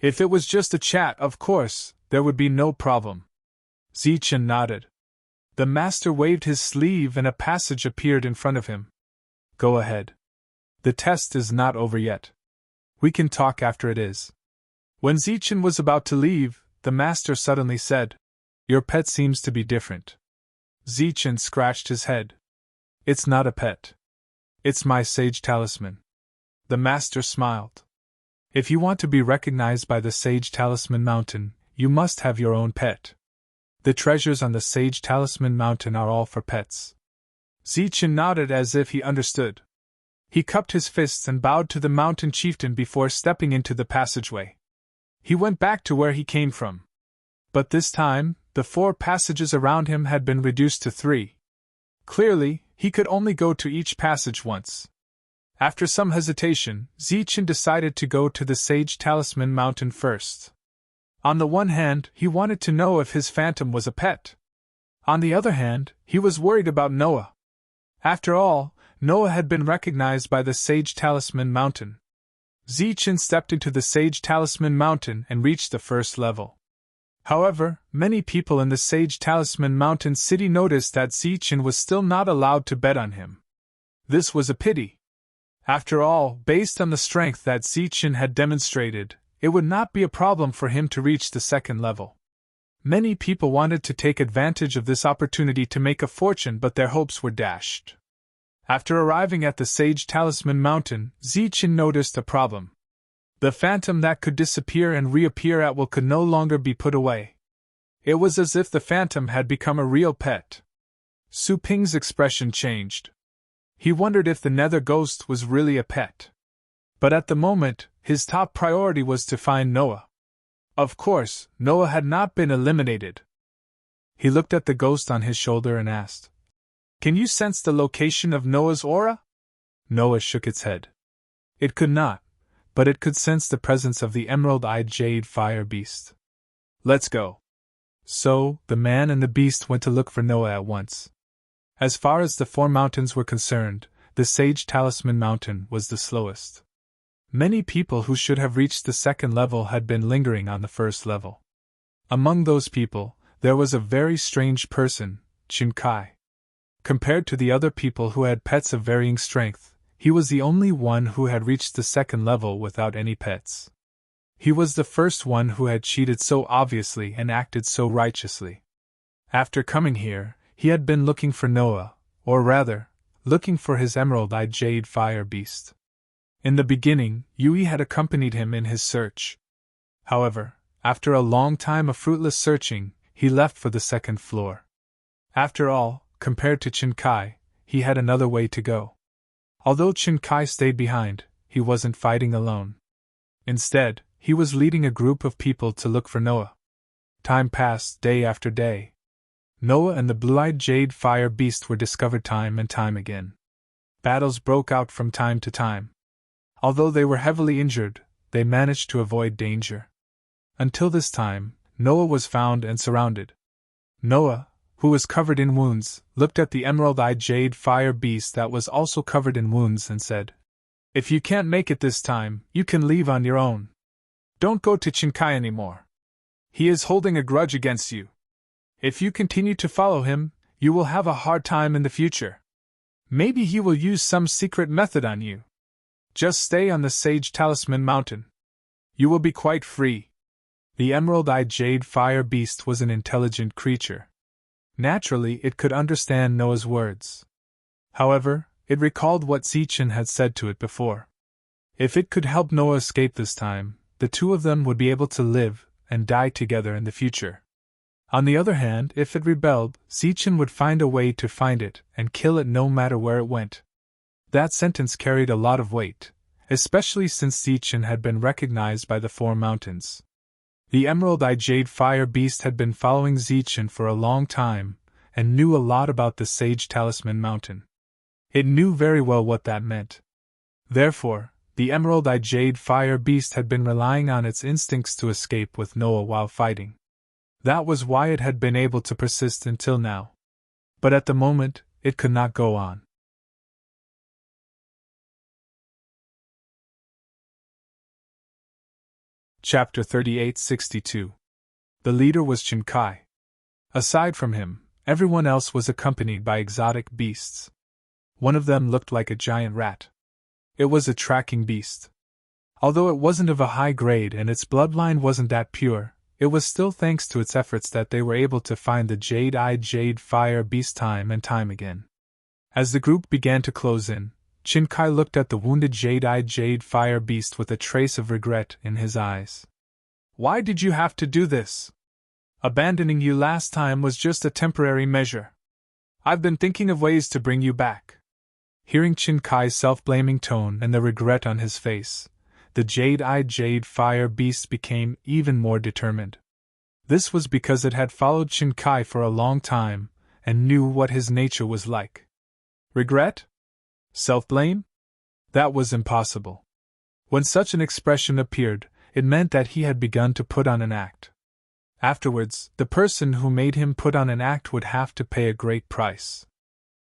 "If it was just a chat, of course, there would be no problem." Zichen nodded. The master waved his sleeve and a passage appeared in front of him. "Go ahead. The test is not over yet. We can talk after it is." When Zichen was about to leave, the master suddenly said, "Your pet seems to be different." Zichen scratched his head. "It's not a pet. It's my sage talisman." The master smiled. "If you want to be recognized by the Sage Talisman Mountain, you must have your own pet. The treasures on the Sage Talisman Mountain are all for pets." Zichen nodded as if he understood. He cupped his fists and bowed to the mountain chieftain before stepping into the passageway. He went back to where he came from. But this time, the 4 passages around him had been reduced to 3. Clearly, he could only go to each passage once. After some hesitation, Zichen decided to go to the Sage Talisman Mountain first. On the one hand, he wanted to know if his phantom was a pet. On the other hand, he was worried about Noah. After all, Noah had been recognized by the Sage Talisman Mountain. Zichen stepped into the Sage Talisman Mountain and reached the 1st level. However, many people in the Sage Talisman Mountain city noticed that Zichen was still not allowed to bet on him. This was a pity. After all, based on the strength that Zichen had demonstrated, it would not be a problem for him to reach the 2nd level. Many people wanted to take advantage of this opportunity to make a fortune, but their hopes were dashed. After arriving at the Sage Talisman Mountain, Zichen noticed a problem. The phantom that could disappear and reappear at will could no longer be put away. It was as if the phantom had become a real pet. Su Ping's expression changed. He wondered if the nether ghost was really a pet. But at the moment, his top priority was to find Noah. Of course, Noah had not been eliminated. He looked at the ghost on his shoulder and asked, "Can you sense the location of Noah's aura?" Noah shook its head. It could not, but it could sense the presence of the emerald-eyed jade fire beast. "Let's go." So, the man and the beast went to look for Noah at once. As far as the 4 mountains were concerned, the Sage Talisman Mountain was the slowest. Many people who should have reached the second level had been lingering on the first level. Among those people, there was a very strange person, Chinkai. Compared to the other people who had pets of varying strength, he was the only one who had reached the second level without any pets. He was the first one who had cheated so obviously and acted so righteously. After coming here, he had been looking for Noah, or rather, looking for his emerald-eyed jade fire beast. In the beginning, Yui had accompanied him in his search. However, after a long time of fruitless searching, he left for the second floor. After all, compared to Chinkai, he had another way to go. Although Chinkai stayed behind, he wasn't fighting alone. Instead, he was leading a group of people to look for Noah. Time passed day after day. Noah and the blue-eyed jade fire beast were discovered time and time again. Battles broke out from time to time. Although they were heavily injured, they managed to avoid danger. Until this time, Noah was found and surrounded. Noah, who was covered in wounds, looked at the emerald-eyed jade fire beast that was also covered in wounds and said, "If you can't make it this time, you can leave on your own. Don't go to Chinkai anymore. He is holding a grudge against you. If you continue to follow him, you will have a hard time in the future. Maybe he will use some secret method on you. Just stay on the Sage Talisman Mountain. You will be quite free." The emerald-eyed jade fire beast was an intelligent creature. Naturally, it could understand Noah's words. However, it recalled what Zichen had said to it before. If it could help Noah escape this time, the two of them would be able to live and die together in the future. On the other hand, if it rebelled, Zichen would find a way to find it and kill it no matter where it went. That sentence carried a lot of weight, especially since Zichen had been recognized by the Four Mountains. The emerald-eyed jade fire beast had been following Zichen for a long time, and knew a lot about the Sage Talisman Mountain. It knew very well what that meant. Therefore, the emerald-eyed jade fire beast had been relying on its instincts to escape with Noah while fighting. That was why it had been able to persist until now. But at the moment, it could not go on. Chapter 3862. The leader was Chinkai. Aside from him, everyone else was accompanied by exotic beasts. One of them looked like a giant rat. It was a tracking beast. Although it wasn't of a high grade and its bloodline wasn't that pure, it was still thanks to its efforts that they were able to find the jade-eyed jade fire beast time and time again. As the group began to close in, Chinkai looked at the wounded jade-eyed jade fire beast with a trace of regret in his eyes. "Why did you have to do this? Abandoning you last time was just a temporary measure. I've been thinking of ways to bring you back." Hearing Chinkai's self-blaming tone and the regret on his face, the jade-eyed jade fire beast became even more determined. This was because it had followed Chinkai for a long time and knew what his nature was like. Regret? Self-blame? That was impossible. When such an expression appeared, it meant that he had begun to put on an act. Afterwards, the person who made him put on an act would have to pay a great price.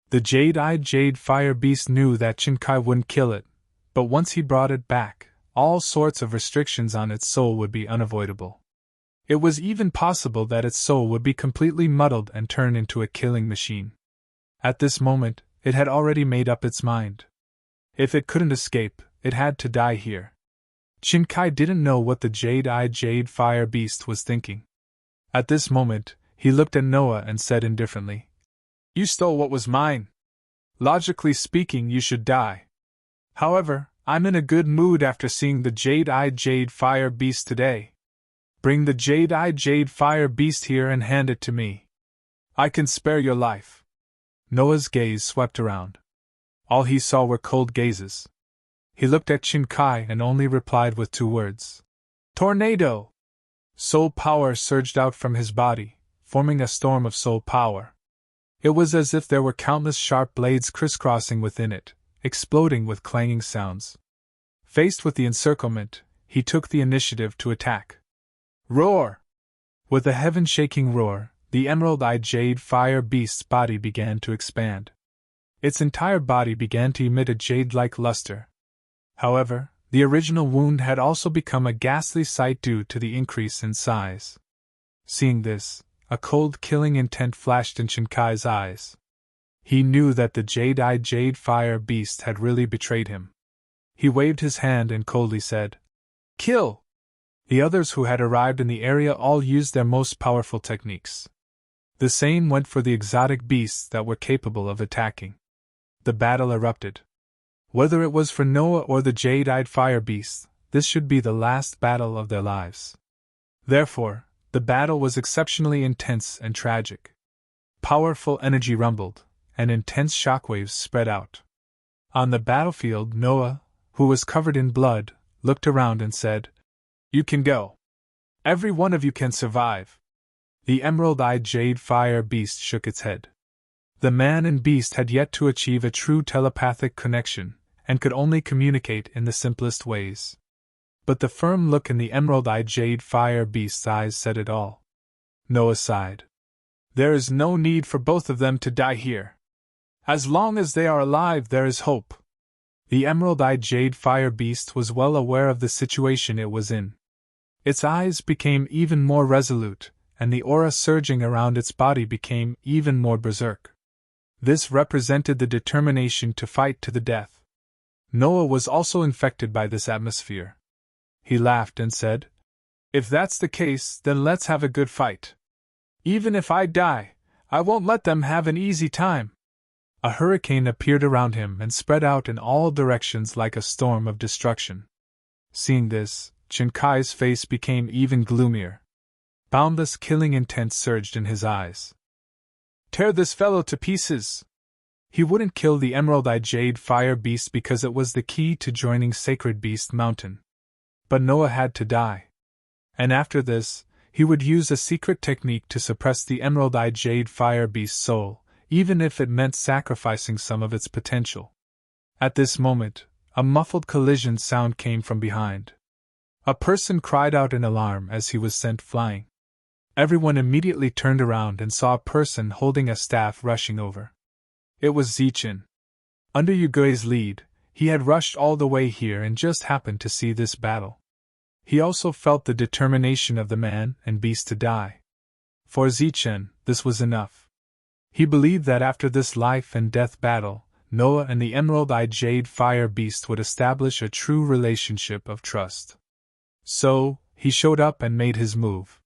The jade-eyed jade fire beast knew that Chinkai wouldn't kill it, but once he brought it back, all sorts of restrictions on its soul would be unavoidable. It was even possible that its soul would be completely muddled and turn into a killing machine. At this moment, it had already made up its mind. If it couldn't escape, it had to die here. Chinkai didn't know what the jade-eyed jade fire beast was thinking. At this moment, he looked at Noah and said indifferently, "You stole what was mine. Logically speaking, you should die. However, I'm in a good mood after seeing the jade-eyed jade fire beast today. Bring the jade-eyed jade fire beast here and hand it to me. I can spare your life." Noah's gaze swept around. All he saw were cold gazes. He looked at Chinkai and only replied with two words. "Tornado!" Soul power surged out from his body, forming a storm of soul power. It was as if there were countless sharp blades crisscrossing within it, exploding with clanging sounds. Faced with the encirclement, he took the initiative to attack. Roar! With a heaven-shaking roar, the emerald-eyed jade fire beast's body began to expand. Its entire body began to emit a jade-like luster. However, the original wound had also become a ghastly sight due to the increase in size. Seeing this, a cold killing intent flashed in Shinkai's eyes. He knew that the jade-eyed jade fire beast had really betrayed him. He waved his hand and coldly said, "Kill!" The others who had arrived in the area all used their most powerful techniques. The same went for the exotic beasts that were capable of attacking. The battle erupted. Whether it was for Noah or the jade-eyed fire beast, this should be the last battle of their lives. Therefore, the battle was exceptionally intense and tragic. Powerful energy rumbled, and intense shockwaves spread out. On the battlefield, Noah, who was covered in blood, looked around and said, "You can go. Every one of you can survive." The emerald-eyed jade fire beast shook its head. The man and beast had yet to achieve a true telepathic connection, and could only communicate in the simplest ways. But the firm look in the emerald-eyed jade fire beast's eyes said it all. Noah sighed. "There is no need for both of them to die here. As long as they are alive, there is hope." The emerald-eyed jade fire beast was well aware of the situation it was in. Its eyes became even more resolute, and the aura surging around its body became even more berserk. This represented the determination to fight to the death. Noah was also infected by this atmosphere. He laughed and said, "If that's the case, then let's have a good fight. Even if I die, I won't let them have an easy time." A hurricane appeared around him and spread out in all directions like a storm of destruction. Seeing this, Shinkai's face became even gloomier. Boundless killing intent surged in his eyes. "Tear this fellow to pieces!" He wouldn't kill the emerald-eyed jade fire beast because it was the key to joining Sacred Beast Mountain. But Noah had to die. And after this, he would use a secret technique to suppress the emerald-eyed jade fire beast's soul, even if it meant sacrificing some of its potential. At this moment, a muffled collision sound came from behind. A person cried out in alarm as he was sent flying. Everyone immediately turned around and saw a person holding a staff rushing over. It was Zichin. Under Yugui's lead, he had rushed all the way here and just happened to see this battle. He also felt the determination of the man and beast to die. For Zichin, this was enough. He believed that after this life and death battle, Noah and the emerald-eyed jade fire beast would establish a true relationship of trust. So, he showed up and made his move.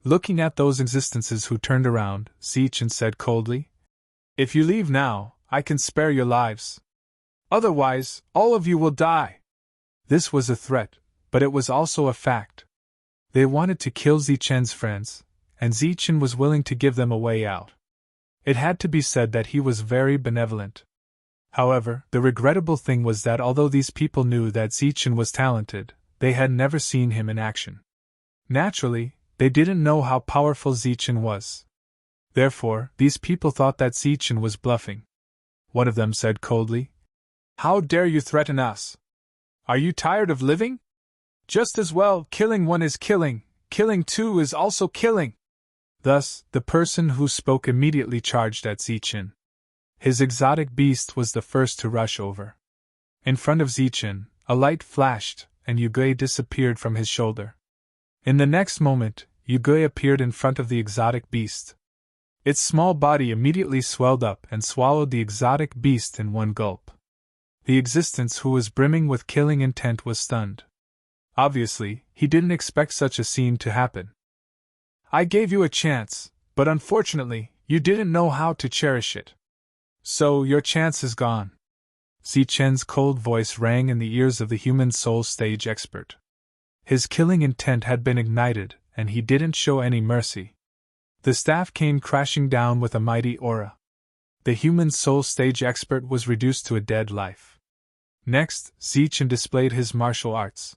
Looking at those existences who turned around, Zichin said coldly, "If you leave now, I can spare your lives. Otherwise, all of you will die." This was a threat, but it was also a fact. They wanted to kill Zichen's friends, and Zichin was willing to give them a way out. It had to be said that he was very benevolent. However, the regrettable thing was that although these people knew that Zichin was talented, they had never seen him in action. Naturally, they didn't know how powerful Zichin was. Therefore, these people thought that Zichin was bluffing. One of them said coldly, "How dare you threaten us? Are you tired of living? Just as well, killing one is killing two is also killing." Thus, the person who spoke immediately charged at Zichin. His exotic beast was the first to rush over. In front of Zichin, a light flashed, and Yugui disappeared from his shoulder. In the next moment, Yugui appeared in front of the exotic beast. Its small body immediately swelled up and swallowed the exotic beast in one gulp. The existence who was brimming with killing intent was stunned. Obviously, he didn't expect such a scene to happen. "I gave you a chance, but unfortunately, you didn't know how to cherish it. So, your chance is gone." Zichen's cold voice rang in the ears of the human soul stage expert. His killing intent had been ignited, and he didn't show any mercy. The staff came crashing down with a mighty aura. The human soul stage expert was reduced to a dead life. Next, Zichen displayed his martial arts.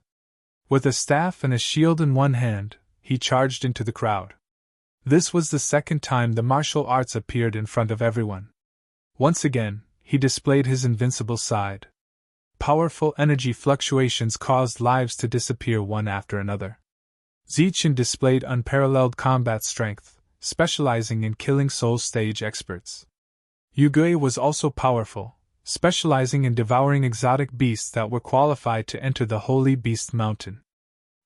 With a staff and a shield in one hand, he charged into the crowd. This was the second time the martial arts appeared in front of everyone. Once again, he displayed his invincible side. Powerful energy fluctuations caused lives to disappear one after another. Zichen displayed unparalleled combat strength, specializing in killing soul stage experts. Yugui was also powerful, specializing in devouring exotic beasts that were qualified to enter the Holy Beast Mountain.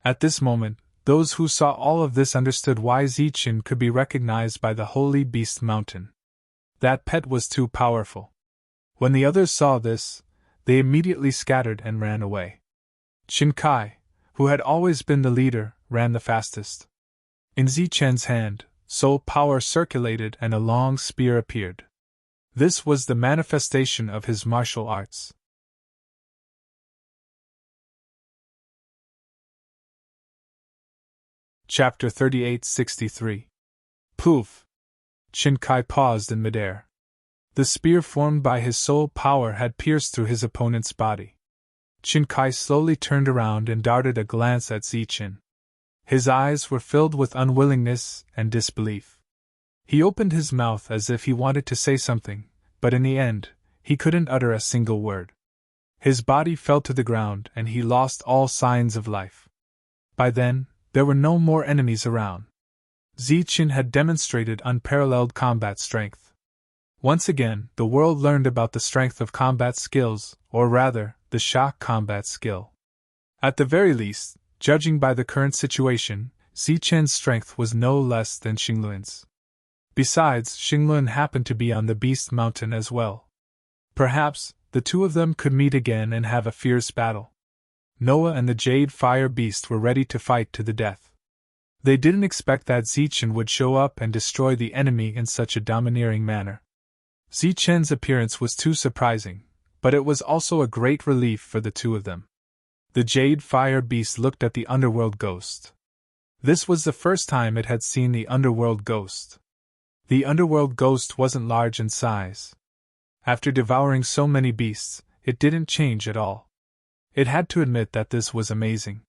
At this moment, those who saw all of this understood why Zichen could be recognized by the Holy Beast Mountain. That pet was too powerful. When the others saw this, they immediately scattered and ran away. Qin, who had always been the leader, ran the fastest. In Zichen's hand, soul power circulated and a long spear appeared. This was the manifestation of his martial arts. Chapter 3863. Poof! Qin paused in midair. The spear formed by his soul power had pierced through his opponent's body. Qin slowly turned around and darted a glance at Zichen. His eyes were filled with unwillingness and disbelief. He opened his mouth as if he wanted to say something, but in the end, he couldn't utter a single word. His body fell to the ground and he lost all signs of life. By then, there were no more enemies around. Zichen had demonstrated unparalleled combat strength. Once again, the world learned about the strength of combat skills, or rather, the shock combat skill. At the very least, judging by the current situation, Zichen's strength was no less than Xingluan's. Besides, Xingluan happened to be on the Beast Mountain as well. Perhaps, the two of them could meet again and have a fierce battle. Noah and the Jade Fire Beast were ready to fight to the death. They didn't expect that Zichen would show up and destroy the enemy in such a domineering manner. Zichen's appearance was too surprising, but it was also a great relief for the two of them. The Jade Fire Beast looked at the underworld ghost. This was the first time it had seen the underworld ghost. The underworld ghost wasn't large in size. After devouring so many beasts, it didn't change at all. It had to admit that this was amazing.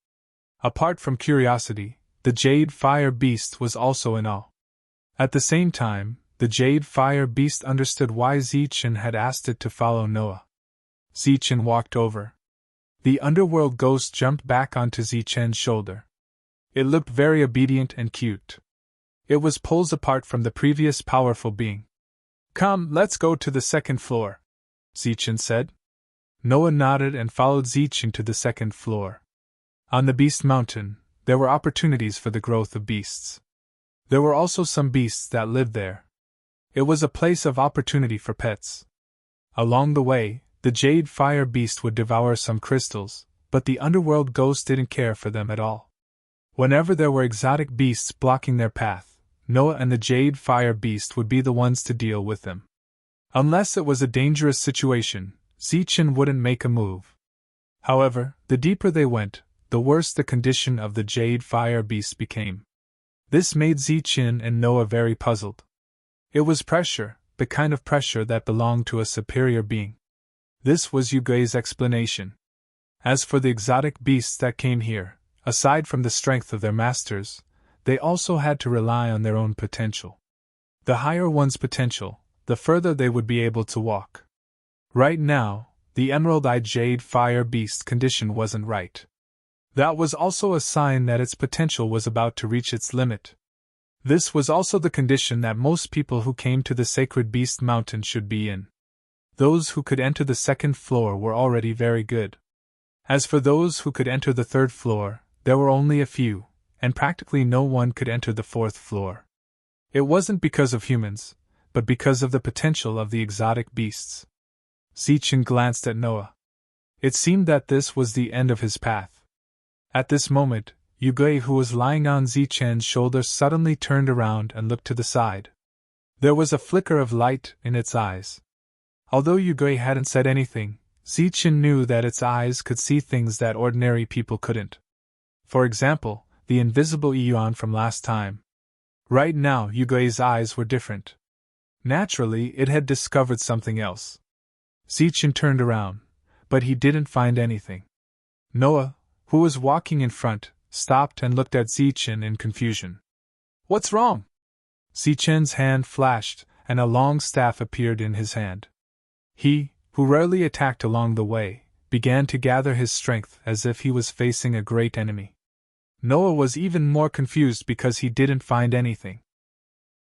Apart from curiosity, the Jade Fire Beast was also in awe. At the same time, the Jade Fire Beast understood why Zichen had asked it to follow Noah. Zichen walked over. The underworld ghost jumped back onto Zichen's shoulder. It looked very obedient and cute. It was poles apart from the previous powerful being. "Come, let's go to the second floor," Zichen said. Noah nodded and followed Zichen to the second floor. On the Beast Mountain, there were opportunities for the growth of beasts. There were also some beasts that lived there. It was a place of opportunity for pets. Along the way, the Jade Fire Beast would devour some crystals, but the underworld ghost didn't care for them at all. Whenever there were exotic beasts blocking their path, Noah and the Jade Fire Beast would be the ones to deal with them. Unless it was a dangerous situation, Zichen wouldn't make a move. However, the deeper they went, the worse the condition of the Jade Fire Beast became. This made Zichen and Noah very puzzled. It was pressure, the kind of pressure that belonged to a superior being. This was Yugui's explanation. As for the exotic beasts that came here, aside from the strength of their masters, they also had to rely on their own potential. The higher one's potential, the further they would be able to walk. Right now, the Emerald-Eyed Jade Fire Beast condition wasn't right. That was also a sign that its potential was about to reach its limit. This was also the condition that most people who came to the Sacred Beast Mountain should be in. Those who could enter the second floor were already very good. As for those who could enter the third floor, there were only a few, and practically no one could enter the fourth floor. It wasn't because of humans, but because of the potential of the exotic beasts. Zichen glanced at Noah. It seemed that this was the end of his path. At this moment, Yugui, who was lying on Zichen's shoulder, suddenly turned around and looked to the side. There was a flicker of light in its eyes. Although Yugui hadn't said anything, Zichen knew that its eyes could see things that ordinary people couldn't. For example, the invisible Eon from last time. Right now, Yugui's eyes were different. Naturally, it had discovered something else. Zichen turned around, but he didn't find anything. Noah, who was walking in front, stopped and looked at Zichen in confusion. "What's wrong?" Zichen's hand flashed, and a long staff appeared in his hand. He, who rarely attacked along the way, began to gather his strength as if he was facing a great enemy. Noah was even more confused because he didn't find anything.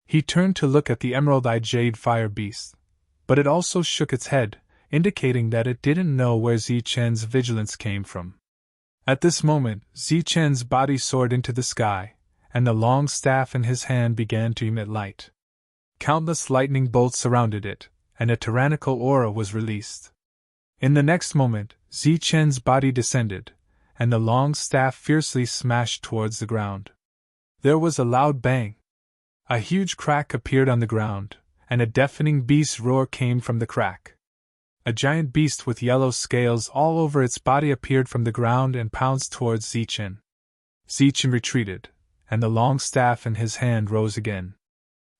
He turned to look at the Emerald-Eyed Jade Fire Beast, but it also shook its head, indicating that it didn't know where Zichen's vigilance came from. At this moment, Zichen's body soared into the sky, and the long staff in his hand began to emit light. Countless lightning bolts surrounded it, and a tyrannical aura was released. In the next moment, Zichen's body descended, and the long staff fiercely smashed towards the ground. There was a loud bang. A huge crack appeared on the ground, and a deafening beast roar came from the crack. A giant beast with yellow scales all over its body appeared from the ground and pounced towards Zichen. Zichen retreated, and the long staff in his hand rose again.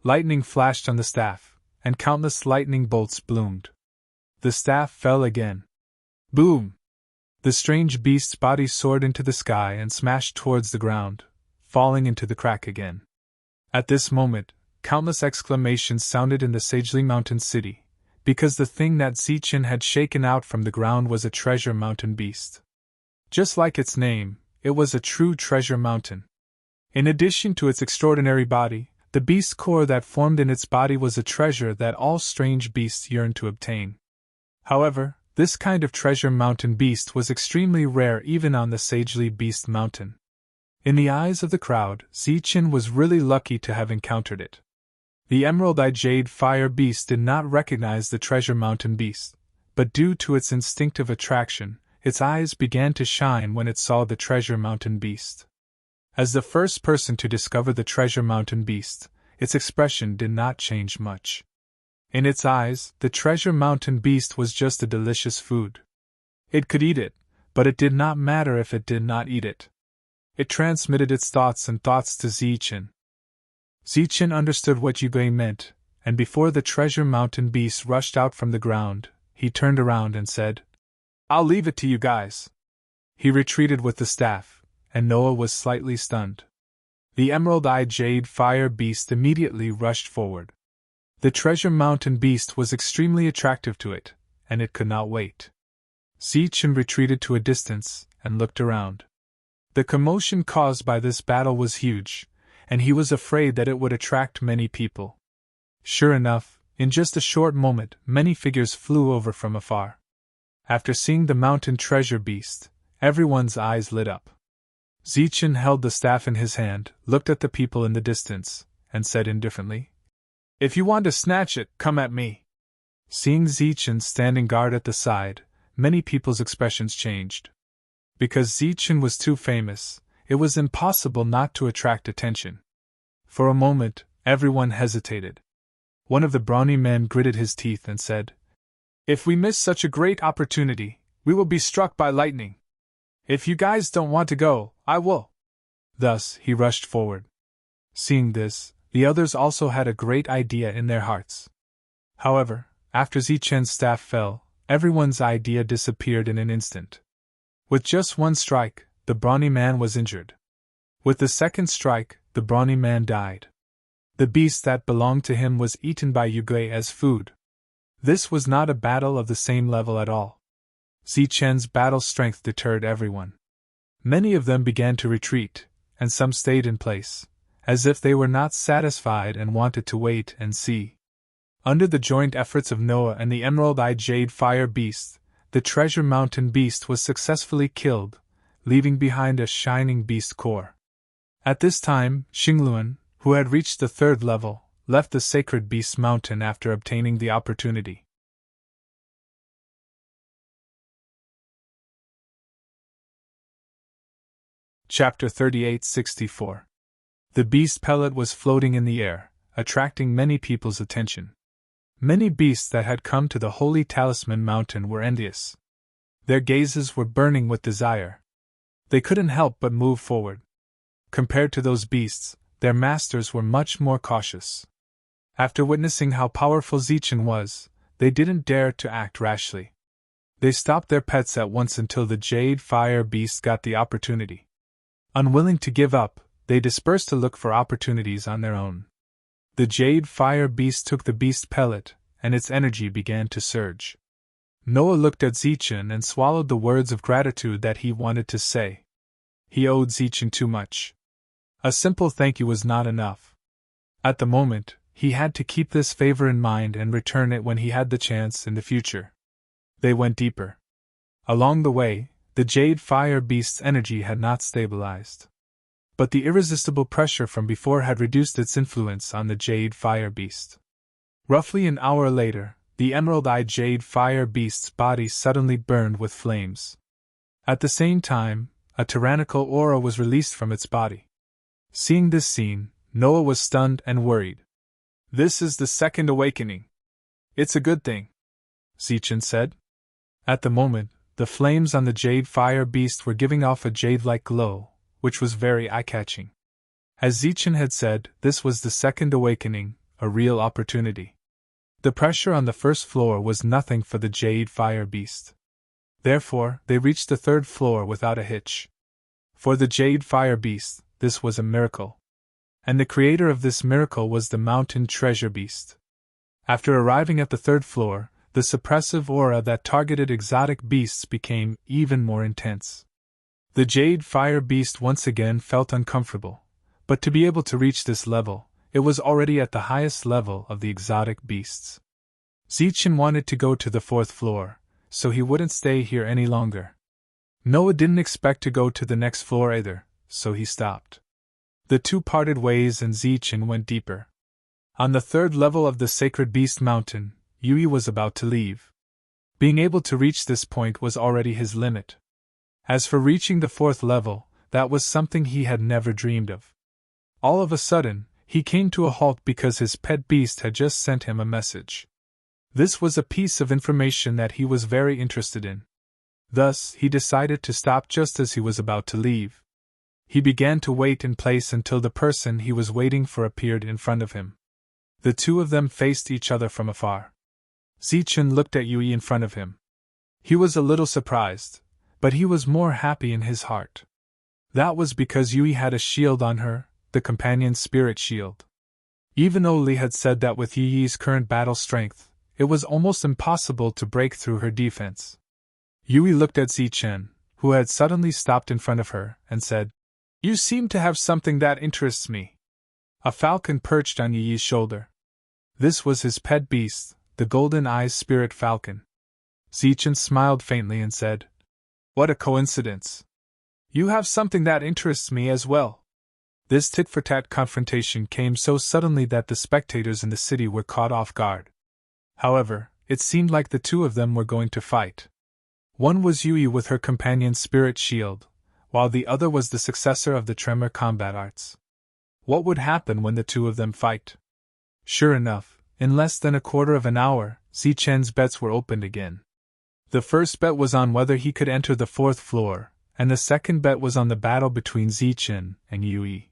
Lightning flashed on the staff, and countless lightning bolts bloomed. The staff fell again. Boom! The strange beast's body soared into the sky and smashed towards the ground, falling into the crack again. At this moment, countless exclamations sounded in the Sagely Mountain city, because the thing that Zichen had shaken out from the ground was a treasure mountain beast. Just like its name, it was a true treasure mountain. In addition to its extraordinary body, the beast core that formed in its body was a treasure that all strange beasts yearned to obtain. However, this kind of treasure mountain beast was extremely rare even on the Sagely Beast Mountain. In the eyes of the crowd, Zichen was really lucky to have encountered it. The emerald-eyed jade fire beast did not recognize the treasure mountain beast, but due to its instinctive attraction, its eyes began to shine when it saw the treasure mountain beast. As the first person to discover the treasure mountain beast, its expression did not change much. In its eyes, the treasure mountain beast was just a delicious food. It could eat it, but it did not matter if it did not eat it. It transmitted its thoughts and thoughts to Zichen. Zichen understood what Yugui meant, and before the treasure mountain beast rushed out from the ground, he turned around and said, "I'll leave it to you guys." He retreated with the staff, and Noah was slightly stunned. The emerald-eyed jade fire beast immediately rushed forward. The treasure mountain beast was extremely attractive to it, and it could not wait. Zichen retreated to a distance and looked around. The commotion caused by this battle was huge, and he was afraid that it would attract many people. Sure enough, in just a short moment, many figures flew over from afar. After seeing the mountain treasure beast, everyone's eyes lit up. Zichen held the staff in his hand, looked at the people in the distance, and said indifferently, "If you want to snatch it, come at me." Seeing Zichen standing guard at the side, many people's expressions changed. Because Zichen was too famous, it was impossible not to attract attention. For a moment, everyone hesitated. One of the brawny men gritted his teeth and said, "If we miss such a great opportunity, we will be struck by lightning. If you guys don't want to go, I will." Thus, he rushed forward. Seeing this, the others also had a great idea in their hearts. However, after Zichen's staff fell, everyone's idea disappeared in an instant. With just one strike, the brawny man was injured. With the second strike, the brawny man died. The beast that belonged to him was eaten by Yugui as food. This was not a battle of the same level at all. Zichen's battle strength deterred everyone. Many of them began to retreat, and some stayed in place, as if they were not satisfied and wanted to wait and see. Under the joint efforts of Noah and the emerald-eyed jade fire beast, the treasure mountain beast was successfully killed, leaving behind a shining beast core. At this time, Xingluan, who had reached the third level, left the sacred beast mountain after obtaining the opportunity. Chapter 3864. The beast pellet was floating in the air, attracting many people's attention. Many beasts that had come to the Holy Talisman Mountain were envious. Their gazes were burning with desire. They couldn't help but move forward. Compared to those beasts, their masters were much more cautious. After witnessing how powerful Zichen was, they didn't dare to act rashly. They stopped their pets at once until the jade fire beast got the opportunity. Unwilling to give up, they dispersed to look for opportunities on their own. The jade fire beast took the beast pellet, and its energy began to surge. Noah looked at Zichen and swallowed the words of gratitude that he wanted to say. He owed Zichen too much. A simple thank you was not enough. At the moment, he had to keep this favor in mind and return it when he had the chance in the future. They went deeper. Along the way, the Jade Fire Beast's energy had not stabilized. But the irresistible pressure from before had reduced its influence on the Jade Fire Beast. Roughly an hour later, the emerald-eyed Jade Fire Beast's body suddenly burned with flames. At the same time, a tyrannical aura was released from its body. Seeing this scene, Noah was stunned and worried. "This is the second awakening. It's a good thing," Zichen said. At the moment, the flames on the Jade Fire Beast were giving off a jade-like glow, which was very eye-catching. As Zichen had said, this was the second awakening, a real opportunity. The pressure on the first floor was nothing for the Jade Fire Beast. Therefore, they reached the third floor without a hitch. For the Jade Fire Beast, this was a miracle. And the creator of this miracle was the Mountain Treasure Beast. After arriving at the third floor, the suppressive aura that targeted exotic beasts became even more intense. The Jade Fire Beast once again felt uncomfortable, but to be able to reach this level, it was already at the highest level of the exotic beasts. Zichen wanted to go to the fourth floor, so he wouldn't stay here any longer. Noah didn't expect to go to the next floor either, so he stopped. The two parted ways and Zichen went deeper. On the third level of the Sacred Beast Mountain, Yui was about to leave. Being able to reach this point was already his limit. As for reaching the fourth level, that was something he had never dreamed of. All of a sudden, he came to a halt because his pet beast had just sent him a message. This was a piece of information that he was very interested in. Thus, he decided to stop just as he was about to leave. He began to wait in place until the person he was waiting for appeared in front of him. The two of them faced each other from afar. Zichen looked at Yui in front of him. He was a little surprised, but he was more happy in his heart. That was because Yui had a shield on her, the companion spirit shield. Even though Li had said that with Yui's current battle strength, it was almost impossible to break through her defense. Yui looked at Zichen, who had suddenly stopped in front of her, and said, "You seem to have something that interests me." A falcon perched on Yui's shoulder. This was his pet beast, the Golden Eyes Spirit Falcon. Zichen smiled faintly and said, "What a coincidence. You have something that interests me as well." This tit-for-tat confrontation came so suddenly that the spectators in the city were caught off guard. However, it seemed like the two of them were going to fight. One was Yui with her companion spirit shield, while the other was the successor of the Tremor combat arts. What would happen when the two of them fight? Sure enough, in less than a quarter of an hour, Zichen's bets were opened again. The first bet was on whether he could enter the fourth floor, and the second bet was on the battle between Zichen and Yui.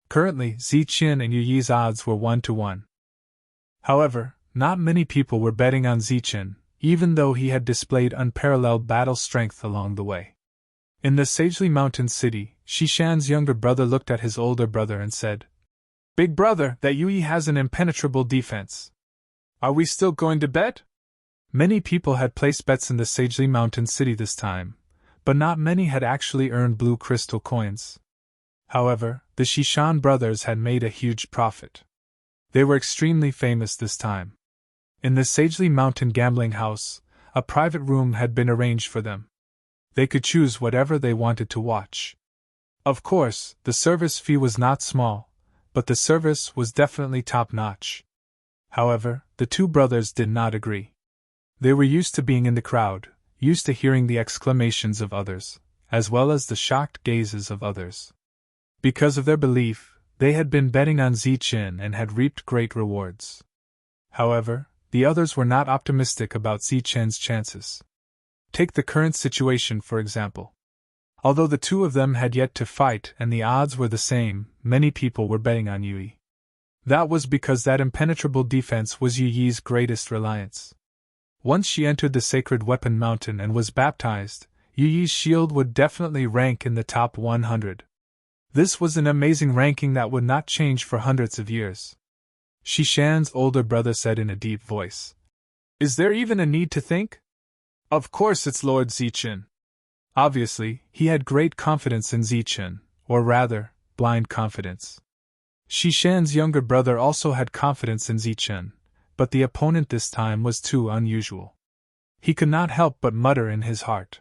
Currently, Zichen and Yui's odds were 1-1. However, not many people were betting on Zichen, even though he had displayed unparalleled battle strength along the way. In the Sagely Mountain City, Shishan's younger brother looked at his older brother and said, "Big brother, that Yui has an impenetrable defense. Are we still going to bet?" Many people had placed bets in the Sagely Mountain City this time, but not many had actually earned blue crystal coins. However, the Shishan brothers had made a huge profit. They were extremely famous this time. In the Sagely Mountain gambling house, a private room had been arranged for them. They could choose whatever they wanted to watch. Of course, the service fee was not small, but the service was definitely top-notch. However, the two brothers did not agree. They were used to being in the crowd, used to hearing the exclamations of others, as well as the shocked gazes of others. Because of their belief, they had been betting on Zichen and had reaped great rewards. However, the others were not optimistic about Zichen's chances. Take the current situation for example. Although the two of them had yet to fight and the odds were the same, many people were betting on Yui. That was because that impenetrable defense was Yui's greatest reliance. Once she entered the Sacred Weapon Mountain and was baptized, Yui's shield would definitely rank in the top 100. This was an amazing ranking that would not change for hundreds of years. Shishan's older brother said in a deep voice, "Is there even a need to think? Of course it's Lord Zichen." Obviously, he had great confidence in Zichen, or rather, blind confidence. Shishan's younger brother also had confidence in Zichen, but the opponent this time was too unusual. He could not help but mutter in his heart.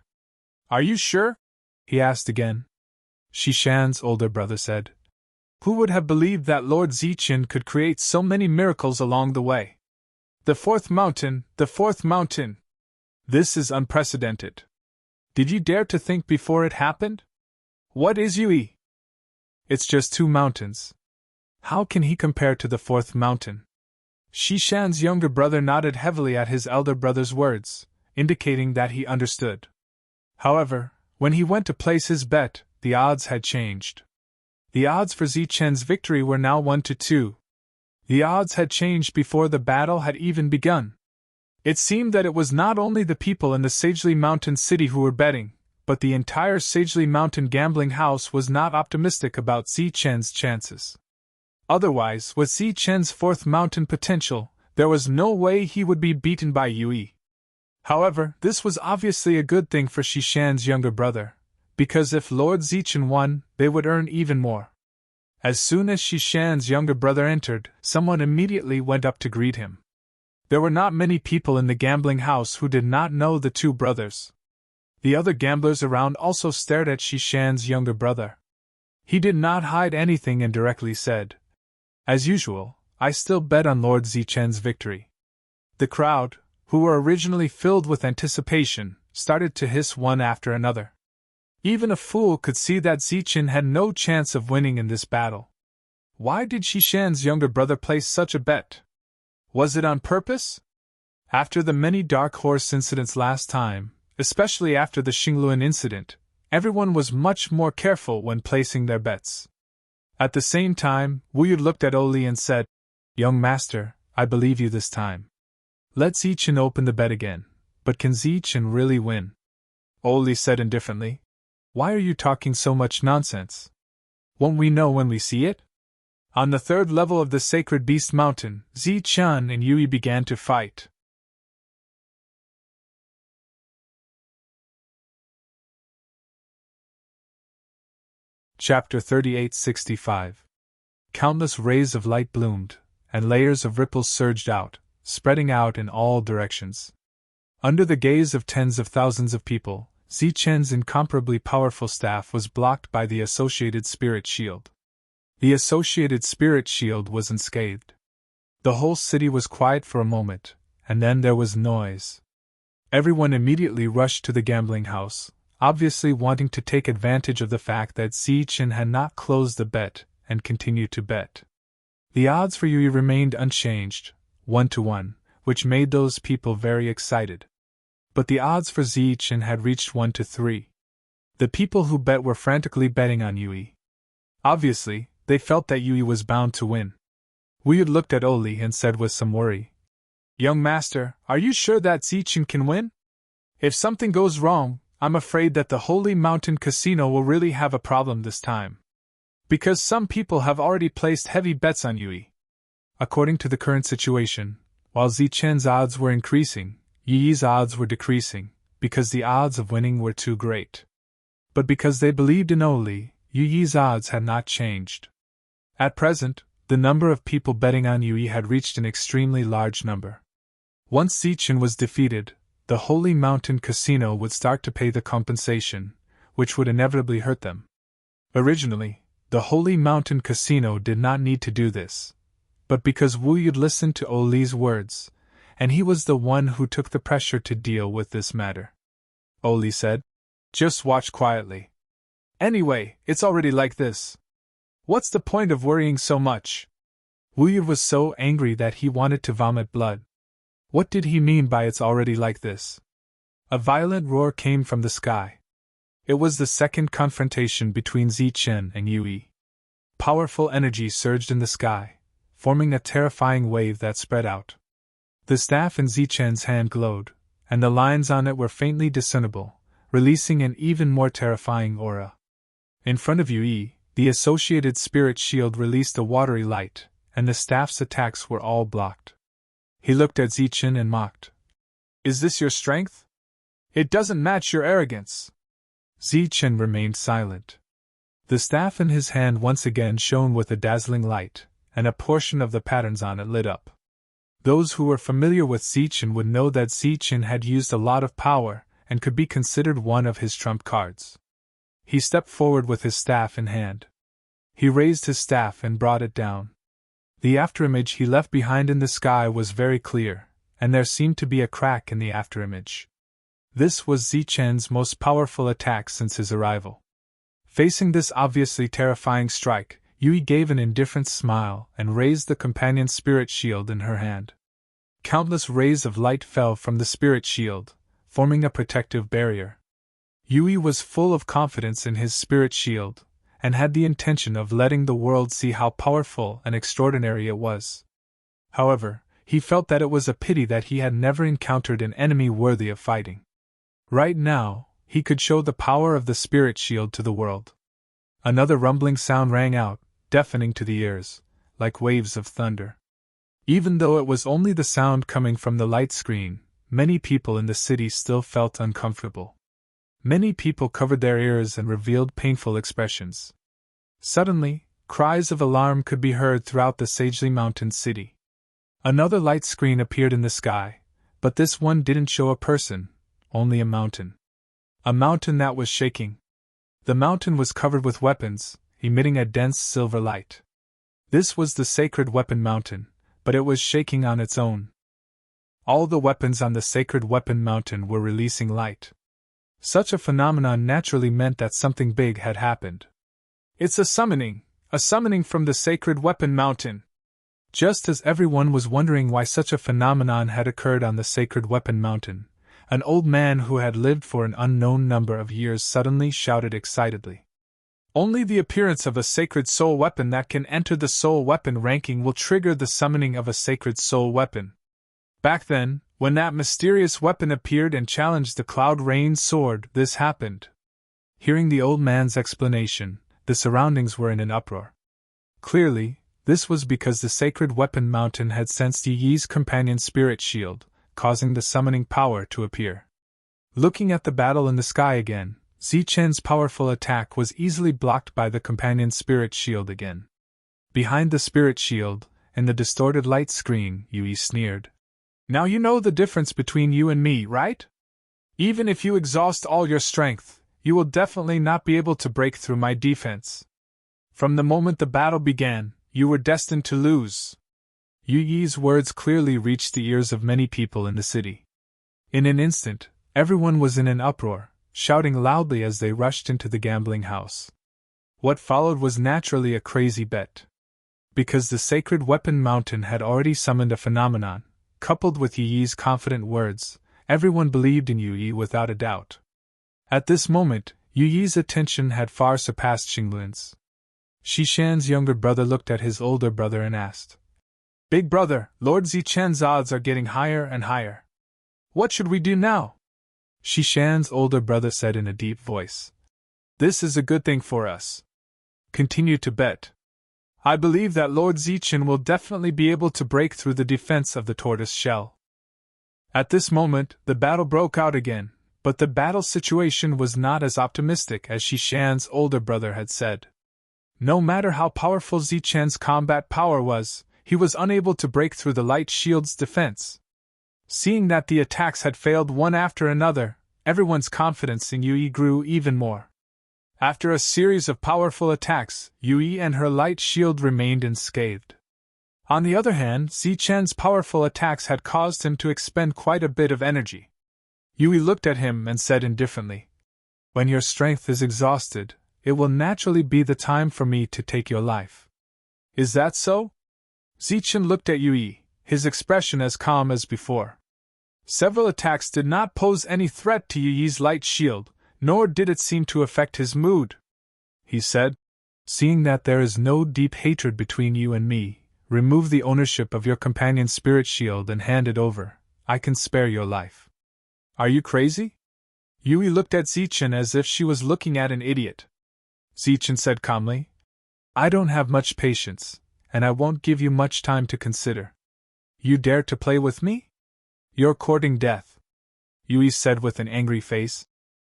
"Are you sure?" he asked again. Shishan's older brother said. "Who would have believed that Lord Zichen could create so many miracles along the way? The fourth mountain, the fourth mountain! This is unprecedented. Did you dare to think before it happened? What is Yue? It's just 2 mountains. How can he compare to the fourth mountain?" Shishan's younger brother nodded heavily at his elder brother's words, indicating that he understood. However, when he went to place his bet, the odds had changed. The odds for Zichen's victory were now 1-2. The odds had changed before the battle had even begun. It seemed that it was not only the people in the Sagely Mountain city who were betting, but the entire Sagely Mountain gambling house was not optimistic about Zichen's chances. Otherwise, with Zichen's fourth mountain potential, there was no way he would be beaten by Yue. However, this was obviously a good thing for Shishan's younger brother, because if Lord Zichen won, they would earn even more. As soon as Shishan's younger brother entered, someone immediately went up to greet him. There were not many people in the gambling house who did not know the two brothers. The other gamblers around also stared at Shishan's younger brother. He did not hide anything and directly said, "As usual, I still bet on Lord Zichen's victory." The crowd, who were originally filled with anticipation, started to hiss one after another. Even a fool could see that Zichen had no chance of winning in this battle. Why did Shishan's younger brother place such a bet? Was it on purpose? After the many dark horse incidents last time, especially after the Xingluan incident, everyone was much more careful when placing their bets. At the same time, Wu Yu looked at Oli and said, "Young master, I believe you this time. Let Zichen open the bet again, but can Zichen really win?" Oli said indifferently, "Why are you talking so much nonsense? Won't we know when we see it?" On the 3rd level of the Sacred Beast Mountain, Zichen and Yue began to fight. Chapter 3865. Countless rays of light bloomed, and layers of ripples surged out, spreading out in all directions. Under the gaze of tens of thousands of people, Zichen's incomparably powerful staff was blocked by the associated spirit shield. The associated spirit shield was unscathed. The whole city was quiet for a moment, and then there was noise. Everyone immediately rushed to the gambling house, obviously wanting to take advantage of the fact that Zichen had not closed the bet and continued to bet. The odds for Yue remained unchanged, 1-1, which made those people very excited. But the odds for Zichen had reached 1-3. The people who bet were frantically betting on Yue. Obviously, they felt that Yue was bound to win. Wu Yu looked at Oli and said with some worry, "Young master, are you sure that Zichen can win? If something goes wrong, I'm afraid that the Holy Mountain Casino will really have a problem this time. Because some people have already placed heavy bets on Yue." According to the current situation, while Zichen's odds were increasing, Yue's odds were decreasing, because the odds of winning were too great. But because they believed in Oli, Yue's odds had not changed. At present, the number of people betting on Yue had reached an extremely large number. Once Zichen was defeated, the Holy Mountain Casino would start to pay the compensation, which would inevitably hurt them. Originally, the Holy Mountain Casino did not need to do this, but because Wu Yu listened to Oli's words, and he was the one who took the pressure to deal with this matter. Oli said, "Just watch quietly. Anyway, it's already like this. What's the point of worrying so much?" Wu Yu was so angry that he wanted to vomit blood. What did he mean by "it's already like this"? A violent roar came from the sky. It was the second confrontation between Zichen and Yue. Powerful energy surged in the sky, forming a terrifying wave that spread out. The staff in Zichen's hand glowed, and the lines on it were faintly discernible, releasing an even more terrifying aura. In front of Yue, the associated spirit shield released a watery light, and the staff's attacks were all blocked. He looked at Zichen and mocked. "Is this your strength? It doesn't match your arrogance." Zichen remained silent. The staff in his hand once again shone with a dazzling light, and a portion of the patterns on it lit up. Those who were familiar with Zichen would know that Zichen had used a lot of power and could be considered one of his trump cards. He stepped forward with his staff in hand. He raised his staff and brought it down. The afterimage he left behind in the sky was very clear, and there seemed to be a crack in the afterimage. This was Zichen's most powerful attack since his arrival. Facing this obviously terrifying strike, Yui gave an indifferent smile and raised the companion's spirit shield in her hand. Countless rays of light fell from the spirit shield, forming a protective barrier. Yui was full of confidence in his spirit shield, and had the intention of letting the world see how powerful and extraordinary it was. However, he felt that it was a pity that he had never encountered an enemy worthy of fighting. Right now, he could show the power of the spirit shield to the world. Another rumbling sound rang out, deafening to the ears, like waves of thunder. Even though it was only the sound coming from the light screen, many people in the city still felt uncomfortable. Many people covered their ears and revealed painful expressions. Suddenly, cries of alarm could be heard throughout the sagely mountain city. Another light screen appeared in the sky, but this one didn't show a person, only a mountain. A mountain that was shaking. The mountain was covered with weapons, emitting a dense silver light. This was the sacred weapon mountain, but it was shaking on its own. All the weapons on the sacred weapon mountain were releasing light. Such a phenomenon naturally meant that something big had happened. It's a summoning from the sacred weapon mountain. Just as everyone was wondering why such a phenomenon had occurred on the sacred weapon mountain, an old man who had lived for an unknown number of years suddenly shouted excitedly. Only the appearance of a sacred soul weapon that can enter the soul weapon ranking will trigger the summoning of a sacred soul weapon. Back then, when that mysterious weapon appeared and challenged the Cloud Rain sword, this happened. Hearing the old man's explanation, the surroundings were in an uproar. Clearly, this was because the sacred weapon mountain had sensed Yi's companion's spirit shield, causing the summoning power to appear. Looking at the battle in the sky again, Zichen's powerful attack was easily blocked by the companion's spirit shield again. Behind the spirit shield, in the distorted light screen, Yui sneered. Now you know the difference between you and me, right? Even if you exhaust all your strength, you will definitely not be able to break through my defense. From the moment the battle began, you were destined to lose. Yuyi's words clearly reached the ears of many people in the city. In an instant, everyone was in an uproar, shouting loudly as they rushed into the gambling house. What followed was naturally a crazy bet. Because the sacred weapon mountain had already summoned a phenomenon, coupled with Yi's confident words, everyone believed in Yi without a doubt. At this moment, Yi's attention had far surpassed Xinglin's. Xishan's younger brother looked at his older brother and asked, Big brother, Lord Zichen's odds are getting higher and higher. What should we do now? Xishan's older brother said in a deep voice. This is a good thing for us. Continue to bet. I believe that Lord Zichen will definitely be able to break through the defense of the tortoise shell. At this moment, the battle broke out again, but the battle situation was not as optimistic as Xishan's older brother had said. No matter how powerful Zichen's combat power was, he was unable to break through the light shield's defense. Seeing that the attacks had failed one after another, everyone's confidence in Yui grew even more. After a series of powerful attacks, Yui and her light shield remained unscathed. On the other hand, Zichen's powerful attacks had caused him to expend quite a bit of energy. Yui looked at him and said indifferently, When your strength is exhausted, it will naturally be the time for me to take your life. Is that so? Zichen looked at Yui, his expression as calm as before. Several attacks did not pose any threat to Yui's light shield, nor did it seem to affect his mood. He said, Seeing that there is no deep hatred between you and me, remove the ownership of your companion's spirit shield and hand it over. I can spare your life. Are you crazy? Yui looked at Zichen as if she was looking at an idiot. Zichen said calmly, I don't have much patience, and I won't give you much time to consider. You dare to play with me? You're courting death. Yui said with an angry face.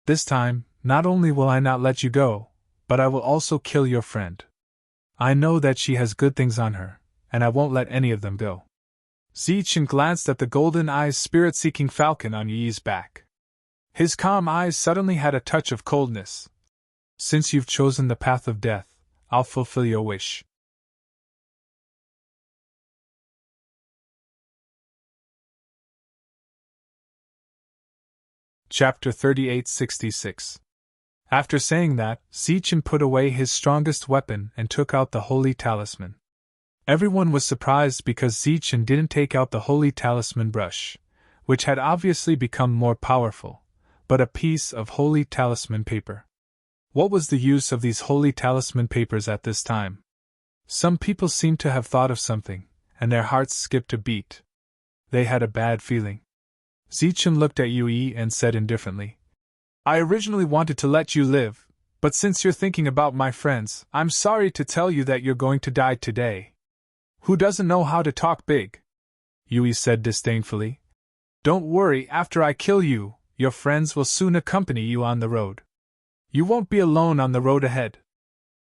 This time, not only will I not let you go, but I will also kill your friend. I know that she has good things on her, and I won't let any of them go. Zichen glanced at the golden-eyed spirit-seeking falcon on Yi's back. His calm eyes suddenly had a touch of coldness. Since you've chosen the path of death, I'll fulfill your wish. Chapter 3866. After saying that, Zichen put away his strongest weapon and took out the holy talisman. Everyone was surprised because Zichen didn't take out the holy talisman brush, which had obviously become more powerful, but a piece of holy talisman paper. What was the use of these holy talisman papers at this time? Some people seemed to have thought of something, and their hearts skipped a beat. They had a bad feeling. Zichen looked at Yui and said indifferently, I originally wanted to let you live, but since you're thinking about my friends, I'm sorry to tell you that you're going to die today. Who doesn't know how to talk big? Yui said disdainfully. Don't worry, after I kill you, your friends will soon accompany you on the road. You won't be alone on the road ahead.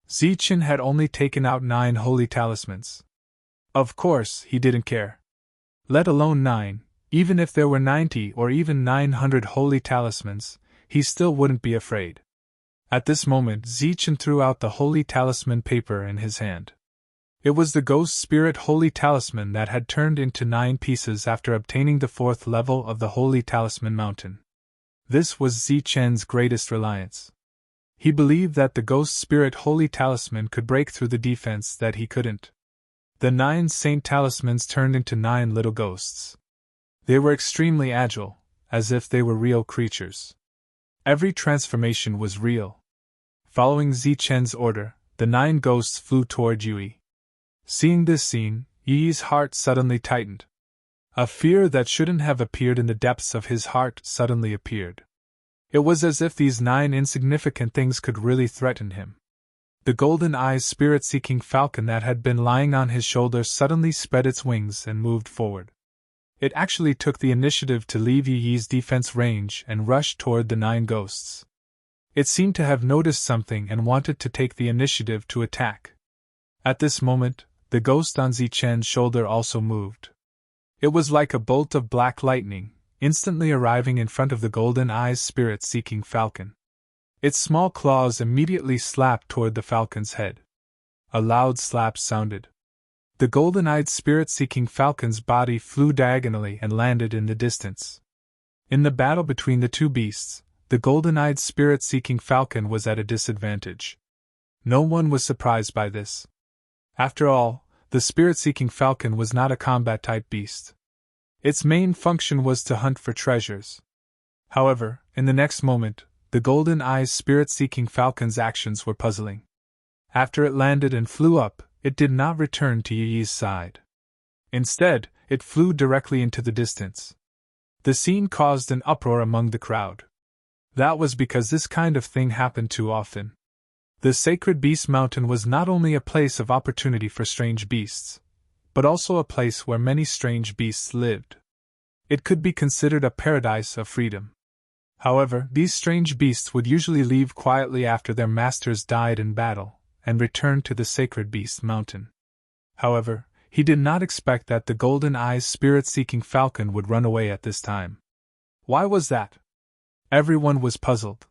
Zichen had only taken out 9 holy talismans. Of course, he didn't care. Let alone 9, even if there were 90 or even 900 holy talismans, he still wouldn't be afraid. At this moment, Zichen threw out the holy talisman paper in his hand. It was the ghost spirit holy talisman that had turned into 9 pieces after obtaining the 4th level of the holy talisman mountain. This was Zichen's greatest reliance. He believed that the ghost spirit holy talisman could break through the defense that he couldn't. The 9 saint talismans turned into 9 little ghosts. They were extremely agile, as if they were real creatures. Every transformation was real. Following Zichen's order, the 9 ghosts flew toward Yui. Seeing this scene, Yi's heart suddenly tightened. A fear that shouldn't have appeared in the depths of his heart suddenly appeared. It was as if these 9 insignificant things could really threaten him. The golden-eyed spirit-seeking falcon that had been lying on his shoulder suddenly spread its wings and moved forward. It actually took the initiative to leave Yi's defense range and rush toward the 9 ghosts. It seemed to have noticed something and wanted to take the initiative to attack. At this moment, the ghost on Zichen's shoulder also moved. It was like a bolt of black lightning, instantly arriving in front of the golden-eyed spirit-seeking falcon. Its small claws immediately slapped toward the falcon's head. A loud slap sounded. The golden-eyed spirit-seeking falcon's body flew diagonally and landed in the distance. In the battle between the 2 beasts, the golden-eyed spirit-seeking falcon was at a disadvantage. No one was surprised by this. After all, the spirit-seeking falcon was not a combat-type beast. Its main function was to hunt for treasures. However, in the next moment, the golden-eyed spirit-seeking falcon's actions were puzzling. After it landed and flew up, it did not return to Yi's side. Instead, it flew directly into the distance. The scene caused an uproar among the crowd. That was because this kind of thing happened too often. The Sacred Beast Mountain was not only a place of opportunity for strange beasts, but also a place where many strange beasts lived. It could be considered a paradise of freedom. However, these strange beasts would usually leave quietly after their masters died in battle, and return to the Sacred Beast Mountain. However, he did not expect that the golden-eyed spirit-seeking falcon would run away at this time. Why was that? Everyone was puzzled.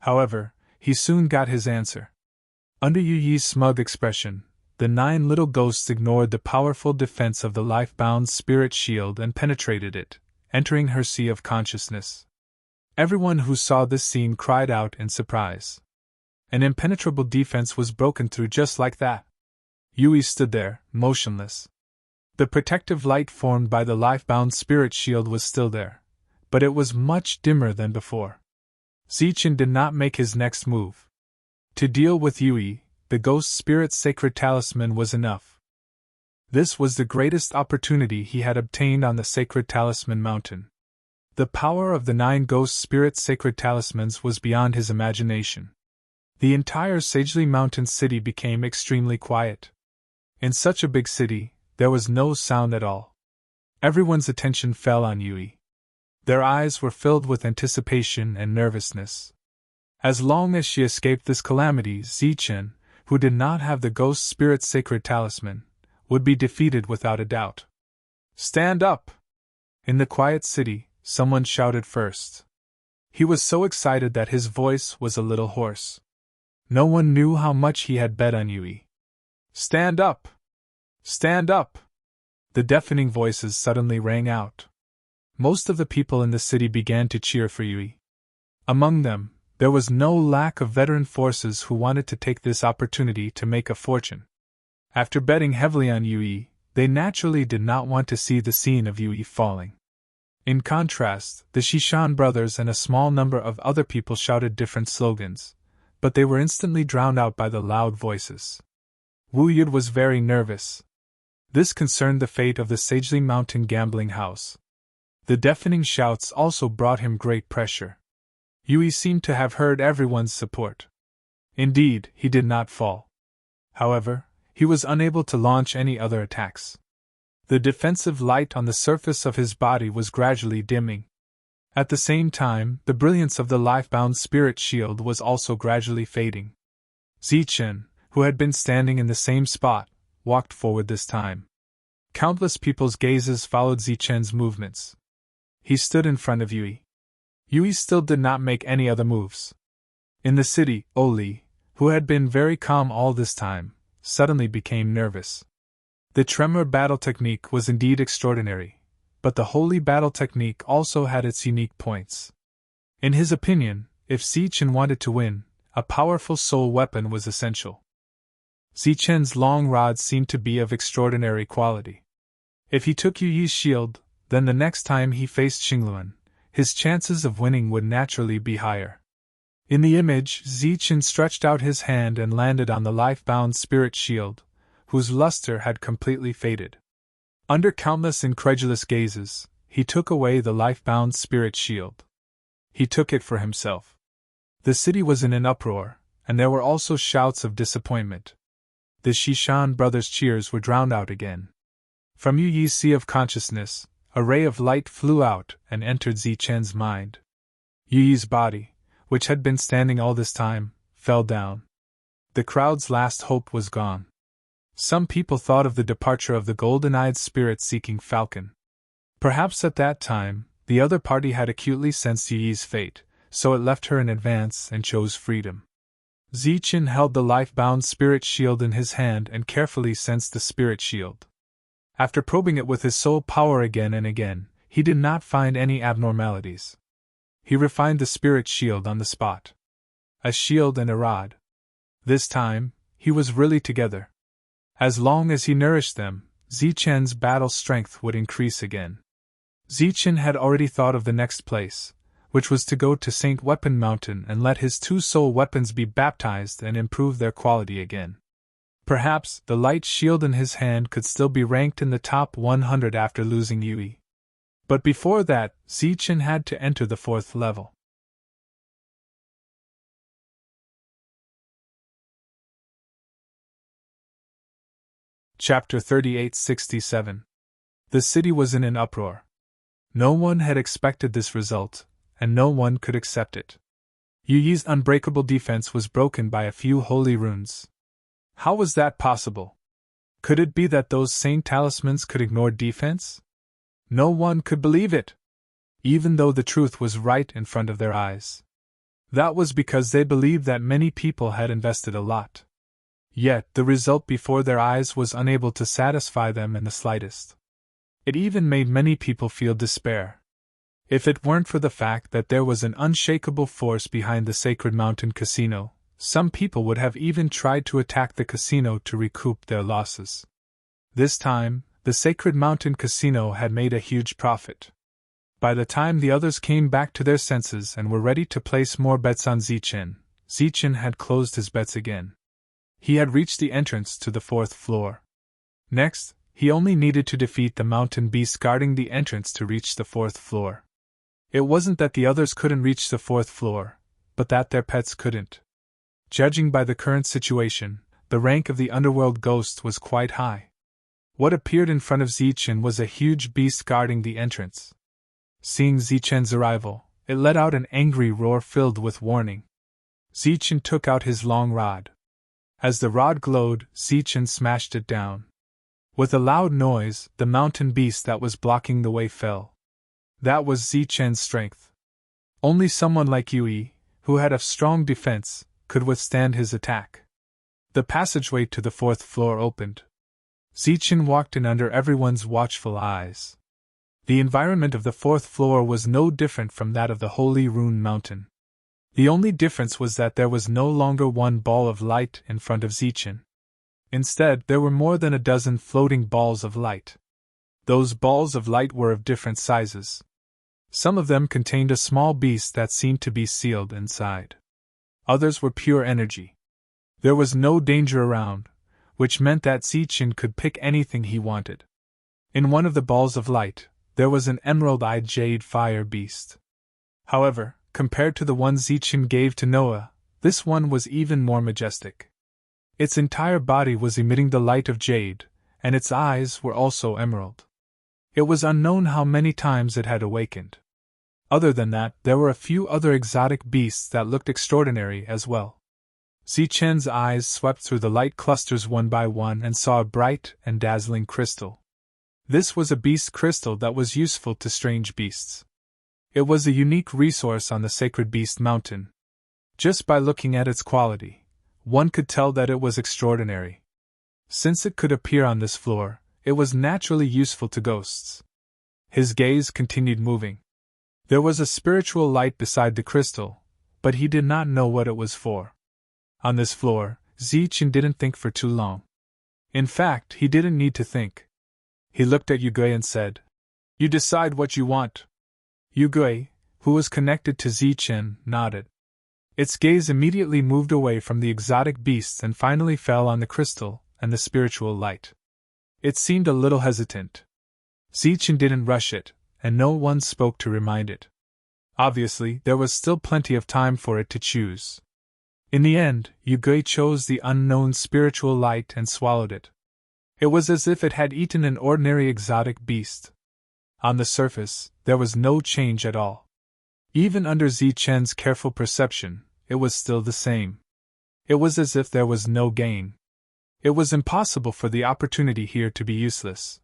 However, he soon got his answer. Under Yi's smug expression, the 9 little ghosts ignored the powerful defense of the life-bound spirit shield and penetrated it, entering her sea of consciousness. Everyone who saw this scene cried out in surprise. An impenetrable defense was broken through just like that. Yui stood there, motionless. The protective light formed by the life-bound spirit shield was still there, but it was much dimmer than before. Zichen did not make his next move. To deal with Yui, the ghost spirit's sacred talisman was enough. This was the greatest opportunity he had obtained on the sacred talisman mountain. The power of the 9 ghost spirit sacred talismans was beyond his imagination. The entire Sagely Mountain city became extremely quiet. In such a big city, there was no sound at all. Everyone's attention fell on Yui. Their eyes were filled with anticipation and nervousness. As long as she escaped this calamity, Zichen, who did not have the ghost spirit's sacred talisman, would be defeated without a doubt. Stand up! In the quiet city, someone shouted first. He was so excited that his voice was a little hoarse. No one knew how much he had bet on Yui. Stand up! Stand up! The deafening voices suddenly rang out. Most of the people in the city began to cheer for Yui. Among them, there was no lack of veteran forces who wanted to take this opportunity to make a fortune. After betting heavily on Yui, they naturally did not want to see the scene of Yui falling. In contrast, the Shishan brothers and a small number of other people shouted different slogans, but they were instantly drowned out by the loud voices. Wu Yud was very nervous. This concerned the fate of the Sagely Mountain gambling house. The deafening shouts also brought him great pressure. Yui seemed to have heard everyone's support. Indeed, he did not fall. However, he was unable to launch any other attacks. The defensive light on the surface of his body was gradually dimming. At the same time, the brilliance of the life-bound spirit shield was also gradually fading. Zichen, who had been standing in the same spot, walked forward this time. Countless people's gazes followed Zichen's movements. He stood in front of Yui. Yui still did not make any other moves. In the city, Oli, who had been very calm all this time, suddenly became nervous. The tremor battle technique was indeed extraordinary, but the holy battle technique also had its unique points. In his opinion, if Zichen wanted to win, a powerful soul weapon was essential. Zichen's long rod seemed to be of extraordinary quality. If he took Yuyi's shield, then the next time he faced Xingluan, his chances of winning would naturally be higher. In the image, Zichen stretched out his hand and landed on the life-bound spirit shield, whose luster had completely faded. Under countless incredulous gazes, he took away the life-bound spirit shield. He took it for himself. The city was in an uproar, and there were also shouts of disappointment. The Shishan brothers' cheers were drowned out again. From Yuyi's sea of consciousness, a ray of light flew out and entered Zichen's mind. Yuyi's body, which had been standing all this time, fell down. The crowd's last hope was gone. Some people thought of the departure of the golden-eyed spirit-seeking falcon. Perhaps at that time, the other party had acutely sensed Yuyi's fate, so it left her in advance and chose freedom. Zichen held the life-bound spirit shield in his hand and carefully sensed the spirit shield. After probing it with his soul power again and again, he did not find any abnormalities. He refined the spirit shield on the spot. A shield and a rod. This time, he was really together. As long as he nourished them, Zichen's battle strength would increase again. Zichen had already thought of the next place, which was to go to Saint Weapon Mountain and let his two soul weapons be baptized and improve their quality again. Perhaps the light shield in his hand could still be ranked in the top 100 after losing Yui. But before that, Zichen had to enter the 4th level. Chapter 3867. The city was in an uproar. No one had expected this result, and no one could accept it. Yuyi's unbreakable defense was broken by a few holy runes. How was that possible? Could it be that those saint talismans could ignore defense? No one could believe it, even though the truth was right in front of their eyes. That was because they believed that many people had invested a lot. Yet the result before their eyes was unable to satisfy them in the slightest. It even made many people feel despair. If it weren't for the fact that there was an unshakable force behind the Sacred Mountain Casino, some people would have even tried to attack the casino to recoup their losses. This time, the Sacred Mountain Casino had made a huge profit. By the time the others came back to their senses and were ready to place more bets on Zichen, Zichen had closed his bets again. He had reached the entrance to the 4th floor. Next, he only needed to defeat the mountain beast guarding the entrance to reach the 4th floor. It wasn't that the others couldn't reach the 4th floor, but that their pets couldn't. Judging by the current situation, the rank of the underworld ghost was quite high. What appeared in front of Zichen was a huge beast guarding the entrance. Seeing Zichen's arrival, it let out an angry roar filled with warning. Zichen took out his long rod. As the rod glowed, Zichen smashed it down. With a loud noise, the mountain beast that was blocking the way fell. That was Zichen's strength. Only someone like Yui, who had a strong defense, could withstand his attack. The passageway to the fourth floor opened. Zichen walked in under everyone's watchful eyes. The environment of the fourth floor was no different from that of the Holy Rune Mountain. The only difference was that there was no longer one ball of light in front of Zichen. Instead, there were more than a dozen floating balls of light. Those balls of light were of different sizes. Some of them contained a small beast that seemed to be sealed inside. Others were pure energy. There was no danger around, which meant that Zichen could pick anything he wanted. In one of the balls of light, there was an emerald-eyed jade fire beast. However, compared to the one Zichen gave to Noah, this one was even more majestic. Its entire body was emitting the light of jade, and its eyes were also emerald. It was unknown how many times it had awakened. Other than that, there were a few other exotic beasts that looked extraordinary as well. Zichen's eyes swept through the light clusters one by one and saw a bright and dazzling crystal. This was a beast crystal that was useful to strange beasts. It was a unique resource on the Sacred Beast Mountain. Just by looking at its quality, one could tell that it was extraordinary. Since it could appear on this floor, it was naturally useful to ghosts. His gaze continued moving. There was a spiritual light beside the crystal, but he did not know what it was for. On this floor, Zichen didn't think for too long. In fact, he didn't need to think. He looked at Yugui and said, "You decide what you want." Yugui, who was connected to Zichen, nodded. Its gaze immediately moved away from the exotic beasts and finally fell on the crystal and the spiritual light. It seemed a little hesitant. Zichen didn't rush it, and no one spoke to remind it. Obviously, there was still plenty of time for it to choose. In the end, Yugui chose the unknown spiritual light and swallowed it. It was as if it had eaten an ordinary exotic beast. On the surface, there was no change at all. Even under Zichen's careful perception, it was still the same. It was as if there was no gain. It was impossible for the opportunity here to be useless.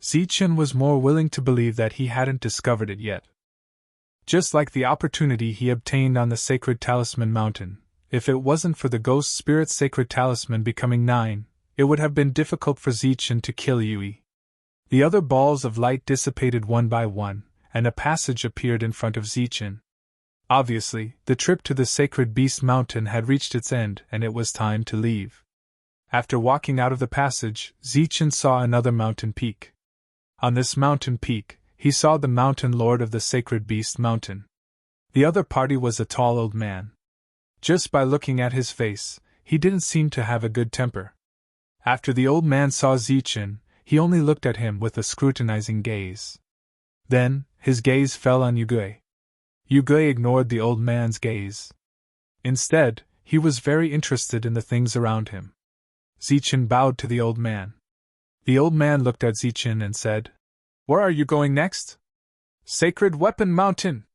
Zichen was more willing to believe that he hadn't discovered it yet. Just like the opportunity he obtained on the Sacred Talisman Mountain, if it wasn't for the Ghost Spirit Sacred Talisman becoming 9, it would have been difficult for Zichen to kill Yui. The other balls of light dissipated one by one, and a passage appeared in front of Zichen. Obviously, the trip to the Sacred Beast Mountain had reached its end and it was time to leave. After walking out of the passage, Zichen saw another mountain peak. On this mountain peak, he saw the mountain lord of the Sacred Beast Mountain. The other party was a tall old man. Just by looking at his face, he didn't seem to have a good temper. After the old man saw Zichen, he only looked at him with a scrutinizing gaze. Then, his gaze fell on Yugui. Yugui ignored the old man's gaze. Instead, he was very interested in the things around him. Zichen bowed to the old man. The old man looked at Zichen and said, "Where are you going next?" "Sacred Weapon Mountain."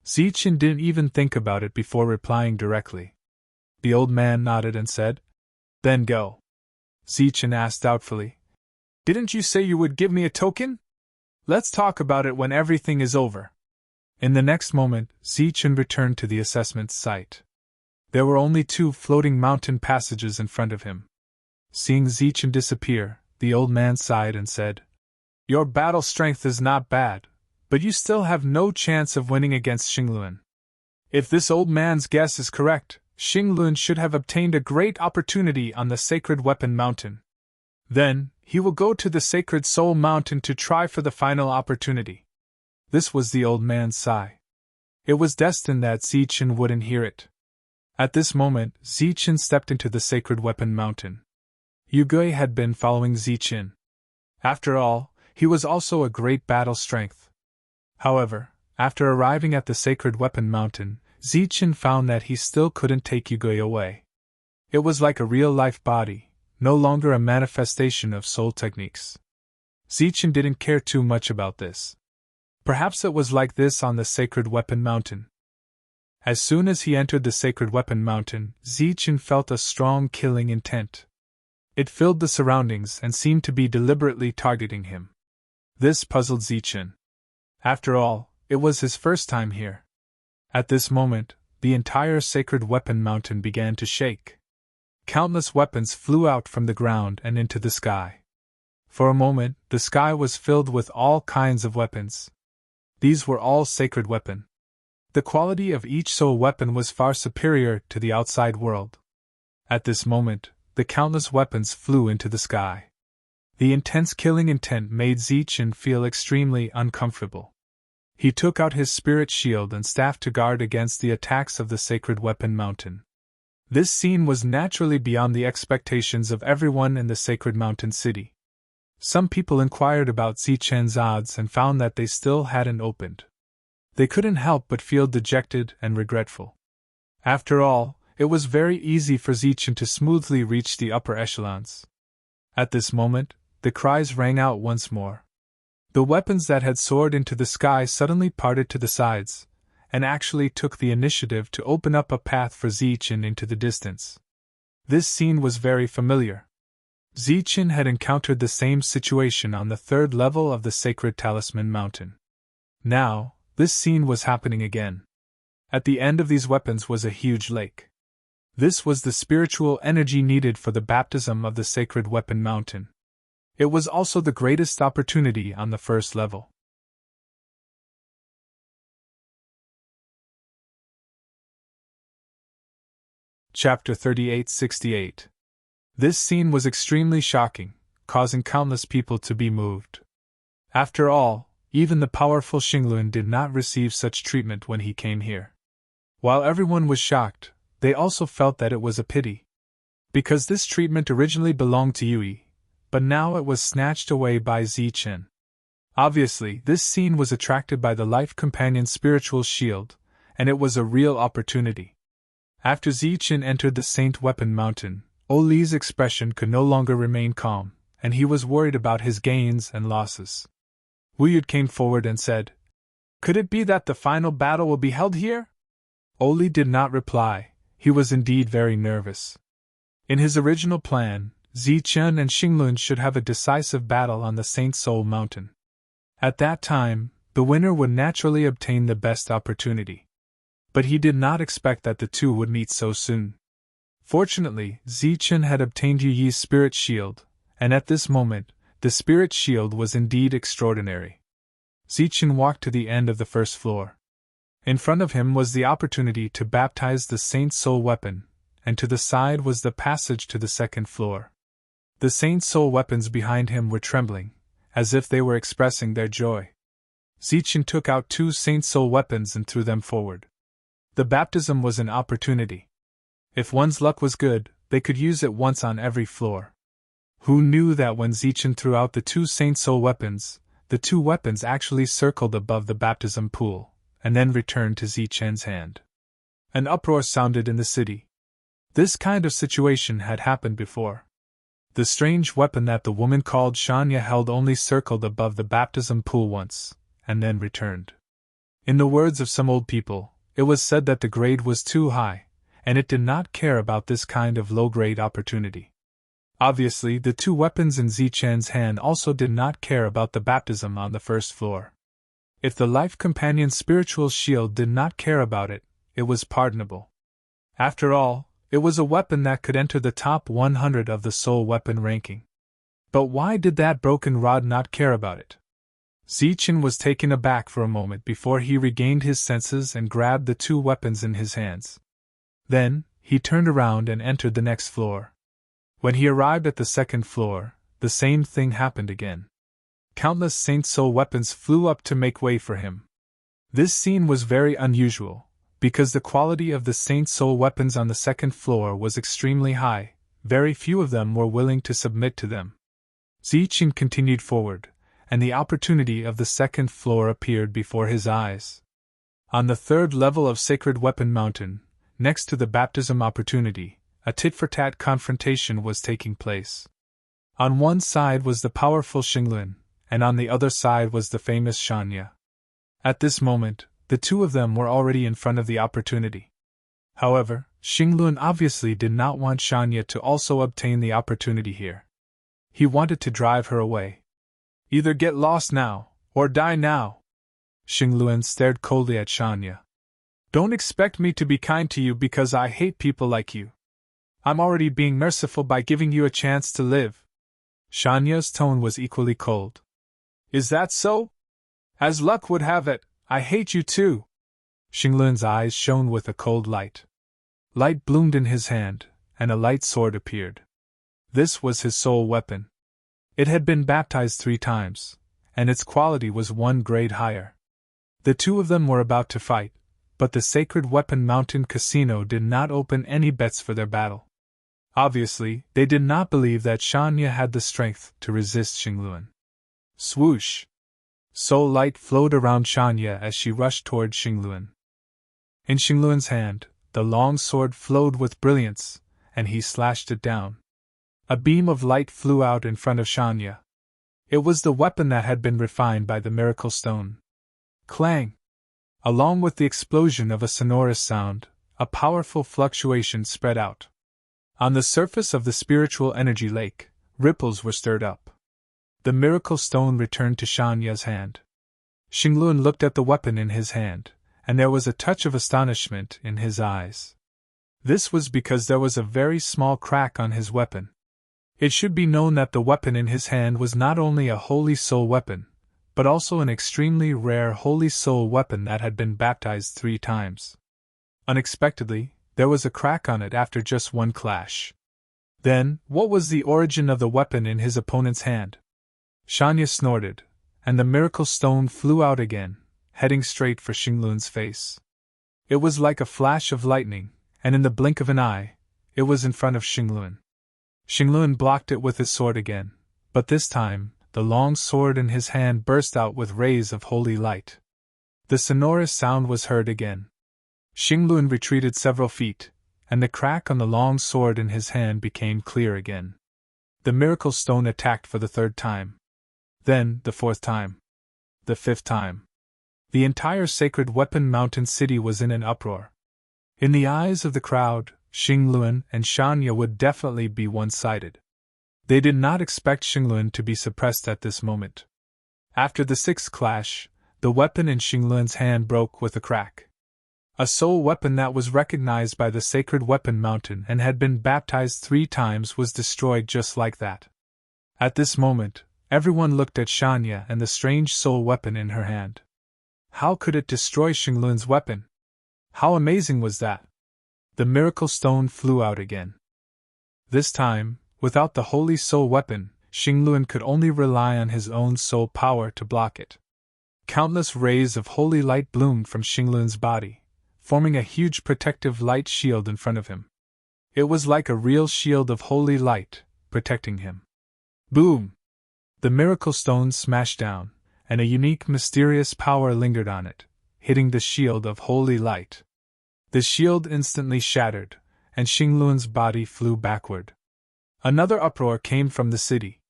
Zichen didn't even think about it before replying directly. The old man nodded and said, "Then go." Zichen asked doubtfully, "Didn't you say you would give me a token? Let's talk about it when everything is over." In the next moment, Zichen returned to the assessment site. There were only 2 floating mountain passages in front of him. Seeing Zichen disappear, the old man sighed and said, "Your battle strength is not bad, but you still have no chance of winning against Xingluan. If this old man's guess is correct, Xingluan should have obtained a great opportunity on the Sacred Weapon Mountain. Then, he will go to the Sacred Soul Mountain to try for the final opportunity." This was the old man's sigh. It was destined that Zichen wouldn't hear it. At this moment, Zichen stepped into the Sacred Weapon Mountain. Yugui had been following Zichen. After all, he was also a great battle strength. However, after arriving at the Sacred Weapon Mountain, Zichen found that he still couldn't take Yugui away. It was like a real-life body, no longer a manifestation of soul techniques. Zichen didn't care too much about this. Perhaps it was like this on the Sacred Weapon Mountain. As soon as he entered the Sacred Weapon Mountain, Zichen felt a strong killing intent. It filled the surroundings and seemed to be deliberately targeting him. This puzzled Zichen. After all, it was his first time here. At this moment, the entire Sacred Weapon Mountain began to shake. Countless weapons flew out from the ground and into the sky. For a moment, the sky was filled with all kinds of weapons. These were all sacred weapons. The quality of each soul weapon was far superior to the outside world. At this moment, the countless weapons flew into the sky. The intense killing intent made Zichen feel extremely uncomfortable. He took out his spirit shield and staff to guard against the attacks of the Sacred Weapon Mountain. This scene was naturally beyond the expectations of everyone in the Sacred Mountain City. Some people inquired about Zichen's odds and found that they still hadn't opened. They couldn't help but feel dejected and regretful. After all, it was very easy for Zichen to smoothly reach the upper echelons. At this moment, the cries rang out once more. The weapons that had soared into the sky suddenly parted to the sides, and actually took the initiative to open up a path for Zichen into the distance. This scene was very familiar. Zichen had encountered the same situation on the third level of the Sacred Talisman Mountain. Now, this scene was happening again. At the end of these weapons was a huge lake. This was the spiritual energy needed for the baptism of the Sacred Weapon Mountain. It was also the greatest opportunity on the first level. Chapter 3868. This scene was extremely shocking, causing countless people to be moved. After all, even the powerful Xinglun did not receive such treatment when he came here. While everyone was shocked, they also felt that it was a pity. Because this treatment originally belonged to Yui, but now it was snatched away by Zichen. Obviously, this scene was attracted by the Life Companion's spiritual shield, and it was a real opportunity. After Zichen entered the Saint Weapon Mountain, Oli's expression could no longer remain calm, and he was worried about his gains and losses. Wuyud came forward and said, "Could it be that the final battle will be held here?" Oli did not reply. He was indeed very nervous. In his original plan, Zichen and Xinglun should have a decisive battle on the Saint Soul Mountain. At that time, the winner would naturally obtain the best opportunity. But he did not expect that the two would meet so soon. Fortunately, Zichen had obtained Yuyi's spirit shield, and at this moment, the spirit shield was indeed extraordinary. Zichen walked to the end of the first floor. In front of him was the opportunity to baptize the Saint Soul weapon, and to the side was the passage to the second floor. The Saint Soul weapons behind him were trembling, as if they were expressing their joy. Zichen took out two Saint Soul weapons and threw them forward. The baptism was an opportunity. If one's luck was good, they could use it once on every floor. Who knew that when Zichen threw out the two Saint Soul weapons, the two weapons actually circled above the baptism pool, and then returned to Zichen's hand? An uproar sounded in the city. This kind of situation had happened before. The strange weapon that the woman called Shanya held only circled above the baptism pool once, and then returned. In the words of some old people, it was said that the grade was too high, and it did not care about this kind of low-grade opportunity. Obviously, the two weapons in Zichen's hand also did not care about the baptism on the first floor. If the Life Companion's spiritual shield did not care about it, it was pardonable. After all, it was a weapon that could enter the top 100 of the soul weapon ranking. But why did that broken rod not care about it? Zichen was taken aback for a moment before he regained his senses and grabbed the two weapons in his hands. Then, he turned around and entered the next floor. When he arrived at the second floor, the same thing happened again. Countless Saint Soul weapons flew up to make way for him. This scene was very unusual, because the quality of the Saint Soul weapons on the second floor was extremely high. Very few of them were willing to submit to them. Zichen continued forward, and the opportunity of the second floor appeared before his eyes. On the third level of Sacred Weapon Mountain, next to the baptism opportunity, a tit-for-tat confrontation was taking place. On one side was the powerful Xinglun, and on the other side was the famous Shanya. At this moment, the two of them were already in front of the opportunity. However, Xinglun obviously did not want Shanya to also obtain the opportunity here. He wanted to drive her away. Either get lost now, or die now. Xinglun stared coldly at Shanya. Don't expect me to be kind to you because I hate people like you. I'm already being merciful by giving you a chance to live. Shanya's tone was equally cold. Is that so? As luck would have it, I hate you too. Xinglun's eyes shone with a cold light. Light bloomed in his hand, and a light sword appeared. This was his soul weapon. It had been baptized 3 times, and its quality was 1 grade higher. The two of them were about to fight, but the Sacred Weapon Mountain Casino did not open any bets for their battle. Obviously, they did not believe that Shanya had the strength to resist Xinglun. Swoosh! Soul light flowed around Shanya as she rushed toward Xinglun. In Xinglun's hand, the long sword flowed with brilliance, and he slashed it down. A beam of light flew out in front of Shanya. It was the weapon that had been refined by the miracle stone. Clang! Along with the explosion of a sonorous sound, a powerful fluctuation spread out. On the surface of the spiritual energy lake, ripples were stirred up. The miracle stone returned to Shanya's hand. Xinglun looked at the weapon in his hand, and there was a touch of astonishment in his eyes. This was because there was a very small crack on his weapon. It should be known that the weapon in his hand was not only a Holy Soul weapon, but also an extremely rare Holy Soul weapon that had been baptized 3 times. Unexpectedly, there was a crack on it after just 1 clash. Then, what was the origin of the weapon in his opponent's hand? Shanya snorted, and the miracle stone flew out again, heading straight for Xinglun's face. It was like a flash of lightning, and in the blink of an eye, it was in front of Xinglun. Xinglun blocked it with his sword again, but this time, the long sword in his hand burst out with rays of holy light. The sonorous sound was heard again. Xinglun retreated several feet, and the crack on the long sword in his hand became clear again. The miracle stone attacked for the 3rd time. Then, the 4th time. The 5th time. The entire Sacred Weapon Mountain city was in an uproar. In the eyes of the crowd, Xinglun and Shanya would definitely be one-sided. They did not expect Xinglun to be suppressed at this moment. After the 6th clash, the weapon in Xinglun's hand broke with a crack. A soul weapon that was recognized by the Sacred Weapon Mountain and had been baptized 3 times was destroyed just like that. At this moment, everyone looked at Shanya and the strange soul weapon in her hand. How could it destroy Xinglun's weapon? How amazing was that? The miracle stone flew out again. This time, without the Holy Soul weapon, Xinglun could only rely on his own soul power to block it. Countless rays of holy light bloomed from Xinglun's body, forming a huge protective light shield in front of him. It was like a real shield of holy light, protecting him. Boom! The miracle stone smashed down, and a unique mysterious power lingered on it, hitting the shield of holy light. The shield instantly shattered, and Xinglun's body flew backward. Another uproar came from the city.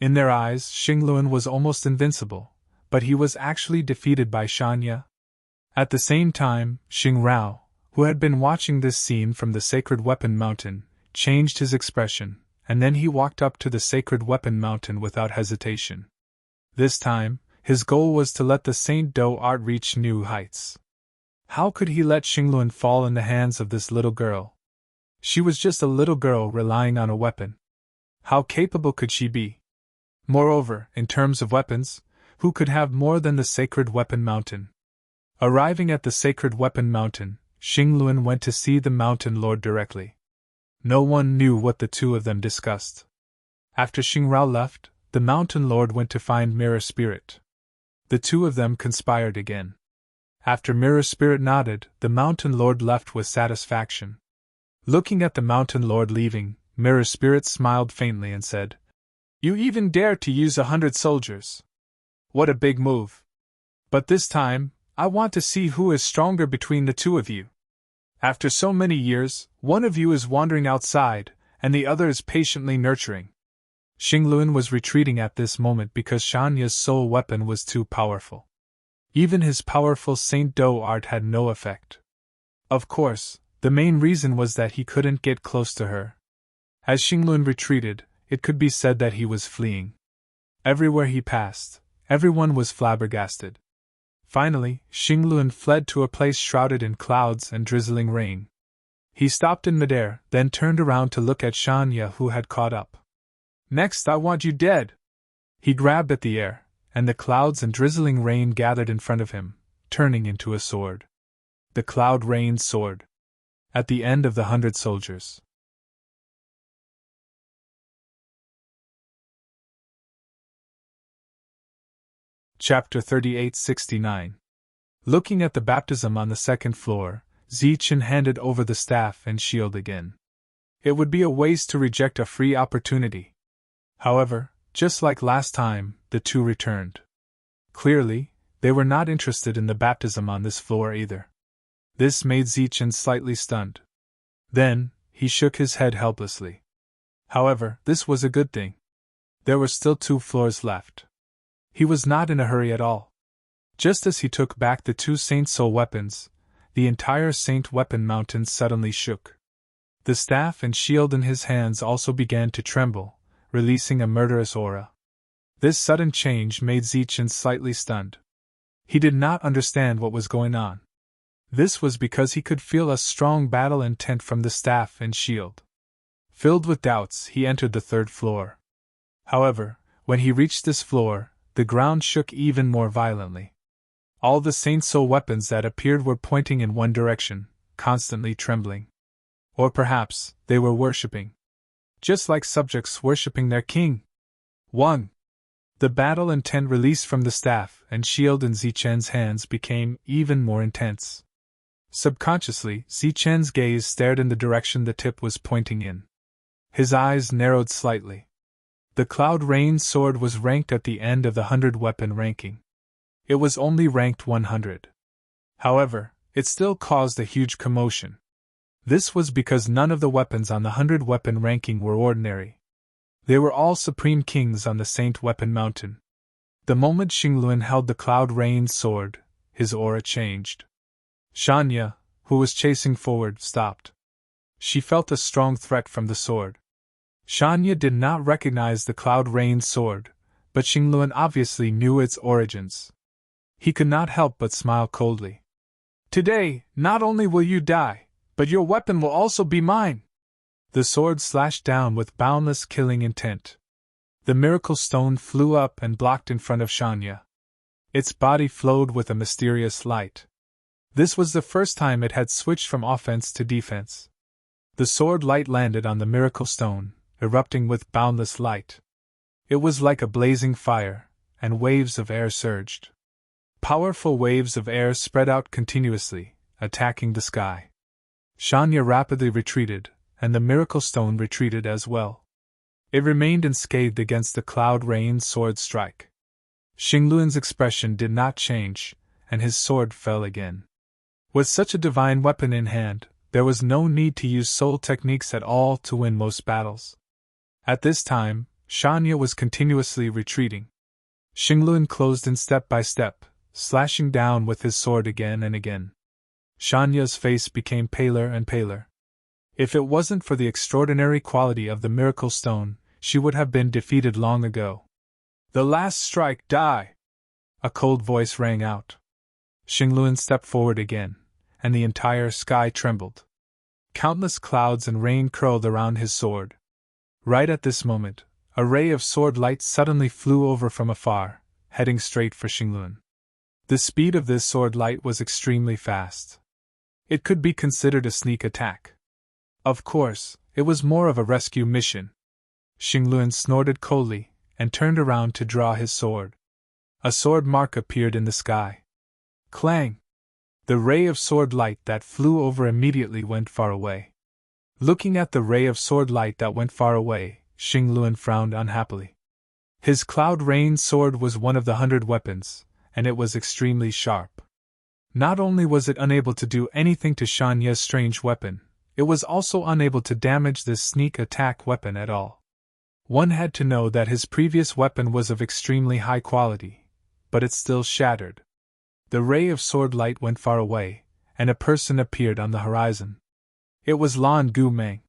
In their eyes, Xinglun was almost invincible, but he was actually defeated by Shanya. At the same time, Xingrao, who had been watching this scene from the Sacred Weapon Mountain, changed his expression, and then he walked up to the Sacred Weapon Mountain without hesitation. This time, his goal was to let the Saint Do art reach new heights. How could he let Xinglun fall in the hands of this little girl? She was just a little girl relying on a weapon. How capable could she be? Moreover, in terms of weapons, who could have more than the Sacred Weapon Mountain? Arriving at the Sacred Weapon Mountain, Xinglun went to see the Mountain Lord directly. No one knew what the two of them discussed. After Xingrao left, the Mountain Lord went to find Mirror Spirit. The two of them conspired again. After Mirror Spirit nodded, the Mountain Lord left with satisfaction. Looking at the Mountain Lord leaving, Mirror Spirit smiled faintly and said, "You even dare to use 100 soldiers. What a big move. But this time, I want to see who is stronger between the two of you. After so many years, one of you is wandering outside, and the other is patiently nurturing." Xinglun was retreating at this moment because Shanya's soul weapon was too powerful. Even his powerful Saint Do art had no effect. Of course, the main reason was that he couldn't get close to her. As Xinglun retreated, it could be said that he was fleeing. Everywhere he passed, everyone was flabbergasted. Finally, Xinglun fled to a place shrouded in clouds and drizzling rain. He stopped in midair, then turned around to look at Shanya, who had caught up. "Next, I want you dead!" He grabbed at the air, and the clouds and drizzling rain gathered in front of him, turning into a sword. The cloud rain's sword. At the end of the 100 soldiers. Chapter 38-69. Looking at the baptism on the second floor, Zichen handed over the staff and shield again. It would be a waste to reject a free opportunity. However, just like last time, the two returned. Clearly, they were not interested in the baptism on this floor either. This made Zichen slightly stunned. Then, he shook his head helplessly. However, this was a good thing. There were still 2 floors left. He was not in a hurry at all. Just as he took back the 2 Saint Soul weapons, the entire Saint Weapon Mountain suddenly shook. The staff and shield in his hands also began to tremble, releasing a murderous aura. This sudden change made Zichen slightly stunned. He did not understand what was going on. This was because he could feel a strong battle intent from the staff and shield. Filled with doubts, he entered the 3rd floor. However, when he reached this floor, the ground shook even more violently. All the Saint Soul weapons that appeared were pointing in one direction, constantly trembling. Or perhaps, they were worshipping. Just like subjects worshipping their king. 1. The battle intent released from the staff and shield in Zichen's hands became even more intense. Subconsciously, Zichen's gaze stared in the direction the tip was pointing in. His eyes narrowed slightly. The Cloud Rain sword was ranked at the end of the 100-weapon ranking. It was only ranked 100. However, it still caused a huge commotion. This was because none of the weapons on the 100-weapon ranking were ordinary. They were all Supreme Kings on the Saint Weapon Mountain. The moment Xinglun held the Cloud Rain sword, his aura changed. Shanya, who was chasing forward, stopped. She felt a strong threat from the sword. Shanya did not recognize the Cloud Rain sword, but Xinglun obviously knew its origins. He could not help but smile coldly. "Today, not only will you die, but your weapon will also be mine!" The sword slashed down with boundless killing intent. The miracle stone flew up and blocked in front of Shanya. Its body flowed with a mysterious light. This was the first time it had switched from offense to defense. The sword light landed on the miracle stone, erupting with boundless light. It was like a blazing fire, and waves of air surged. Powerful waves of air spread out continuously, attacking the sky. Shanya rapidly retreated, and the miracle stone retreated as well. It remained unscathed against the Cloud Rain sword strike. Xinglun's expression did not change, and his sword fell again. With such a divine weapon in hand, there was no need to use soul techniques at all to win most battles. At this time, Shanya was continuously retreating. Xinglun closed in step by step, slashing down with his sword again and again. Shanya's face became paler and paler. If it wasn't for the extraordinary quality of the miracle stone, she would have been defeated long ago. "The last strike, die!" A cold voice rang out. Xinglun stepped forward again, and the entire sky trembled. Countless clouds and rain curled around his sword. Right at this moment, a ray of sword light suddenly flew over from afar, heading straight for Xinglun. The speed of this sword light was extremely fast. It could be considered a sneak attack. Of course, it was more of a rescue mission. Xinglun snorted coldly, and turned around to draw his sword. A sword mark appeared in the sky. Clang! The ray of sword light that flew over immediately went far away. Looking at the ray of sword light that went far away, Xinglun frowned unhappily. His Cloud Rain sword was one of the 100 weapons, and it was extremely sharp. Not only was it unable to do anything to Shanya's strange weapon, it was also unable to damage this sneak attack weapon at all. One had to know that his previous weapon was of extremely high quality, but it still shattered. The ray of sword light went far away, and a person appeared on the horizon. It was Lan Gu Meng.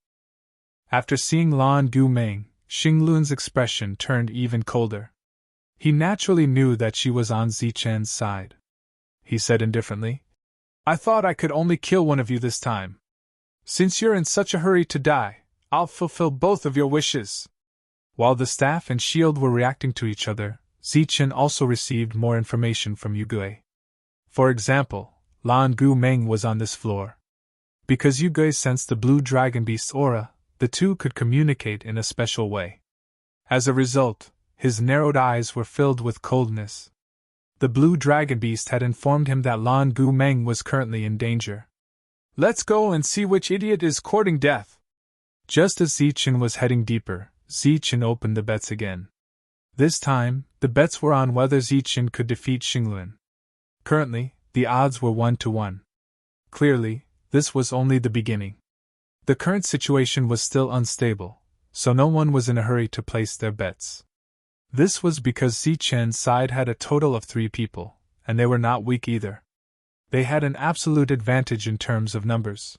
After seeing Lan Gu Meng, Xinglun's expression turned even colder. He naturally knew that she was on Zichen's side. He said indifferently, "I thought I could only kill one of you this time. Since you're in such a hurry to die, I'll fulfill both of your wishes." While the staff and shield were reacting to each other, Zichen also received more information from Yugui. For example, Lan Gu Meng was on this floor. Because Yugui sensed the blue dragon beast's aura, the two could communicate in a special way. As a result, his narrowed eyes were filled with coldness. The blue dragon beast had informed him that Lan Gu Meng was currently in danger. "Let's go and see which idiot is courting death." Just as Zichen was heading deeper, Zichen opened the bets again. This time, the bets were on whether Zichen could defeat Xinglun. Currently, the odds were 1-1. Clearly, this was only the beginning. The current situation was still unstable, so no one was in a hurry to place their bets. This was because Zichen's side had a total of 3 people, and they were not weak either. They had an absolute advantage in terms of numbers.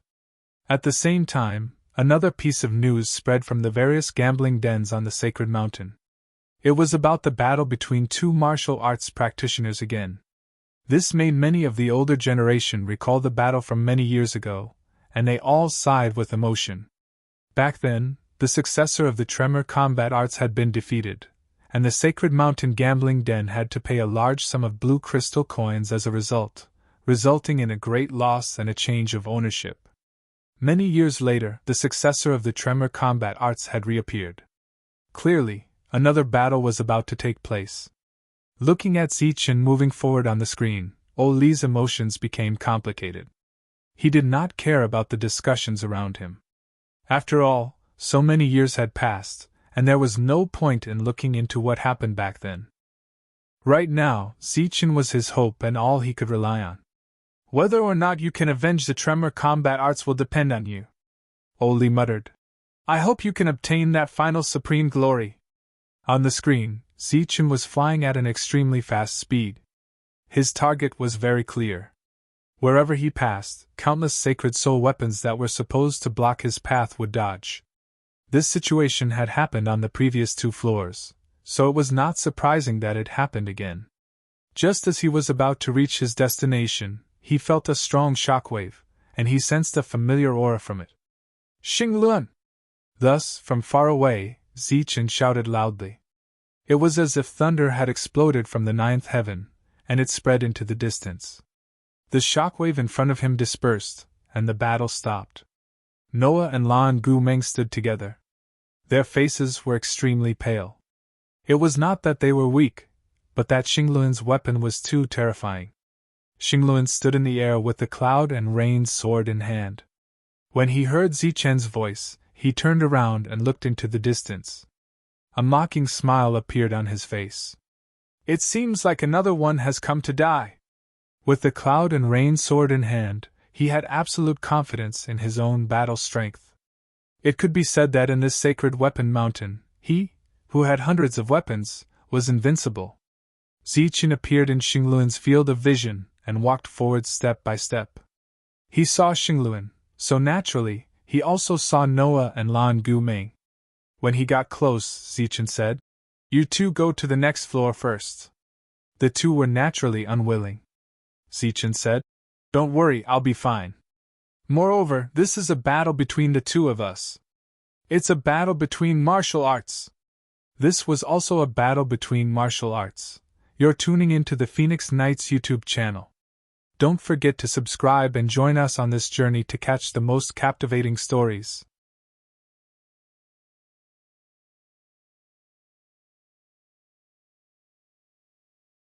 At the same time, another piece of news spread from the various gambling dens on the sacred mountain. It was about the battle between 2 martial arts practitioners again. This made many of the older generation recall the battle from many years ago, and they all sighed with emotion. Back then, the successor of the Tremor combat arts had been defeated, and the sacred mountain gambling den had to pay a large sum of blue crystal coins as a result, resulting in a great loss and a change of ownership. Many years later, the successor of the Tremor combat arts had reappeared. Clearly, another battle was about to take place. Looking at Zichen moving forward on the screen, Oli's emotions became complicated. He did not care about the discussions around him. After all, so many years had passed, and there was no point in looking into what happened back then. Right now, Zichen was his hope and all he could rely on. "Whether or not you can avenge the Tremor combat arts will depend on you," Oli muttered. "I hope you can obtain that final supreme glory." On the screen, Zichen was flying at an extremely fast speed. His target was very clear. Wherever he passed, countless sacred soul weapons that were supposed to block his path would dodge. This situation had happened on the previous 2 floors, so it was not surprising that it happened again. Just as he was about to reach his destination, he felt a strong shockwave, and he sensed a familiar aura from it. "Xinglun!" Thus, from far away, Zichen shouted loudly. It was as if thunder had exploded from the 9th heaven, and it spread into the distance. The shockwave in front of him dispersed, and the battle stopped. Noah and Lan Gu Meng stood together. Their faces were extremely pale. It was not that they were weak, but that Xinglun's weapon was too terrifying. Xinglun stood in the air with the cloud and rain's sword in hand. When he heard Zichen's voice, he turned around and looked into the distance. A mocking smile appeared on his face. "It seems like another one has come to die." With the cloud and rain sword in hand, he had absolute confidence in his own battle strength. It could be said that in this sacred weapon mountain, he, who had hundreds of weapons, was invincible. Zichen appeared in Xinglun's field of vision and walked forward step by step. He saw Xinglun, so naturally, he also saw Noah and Lan Gu Meng. When he got close, Zichen said, "You 2 go to the next floor first." The 2 were naturally unwilling. Zichen said, "Don't worry, I'll be fine. Moreover, this is a battle between the 2 of us. It's a battle between martial arts." This was also a battle between martial arts. You're tuning into the Phoenix Knights YouTube channel. Don't forget to subscribe and join us on this journey to catch the most captivating stories.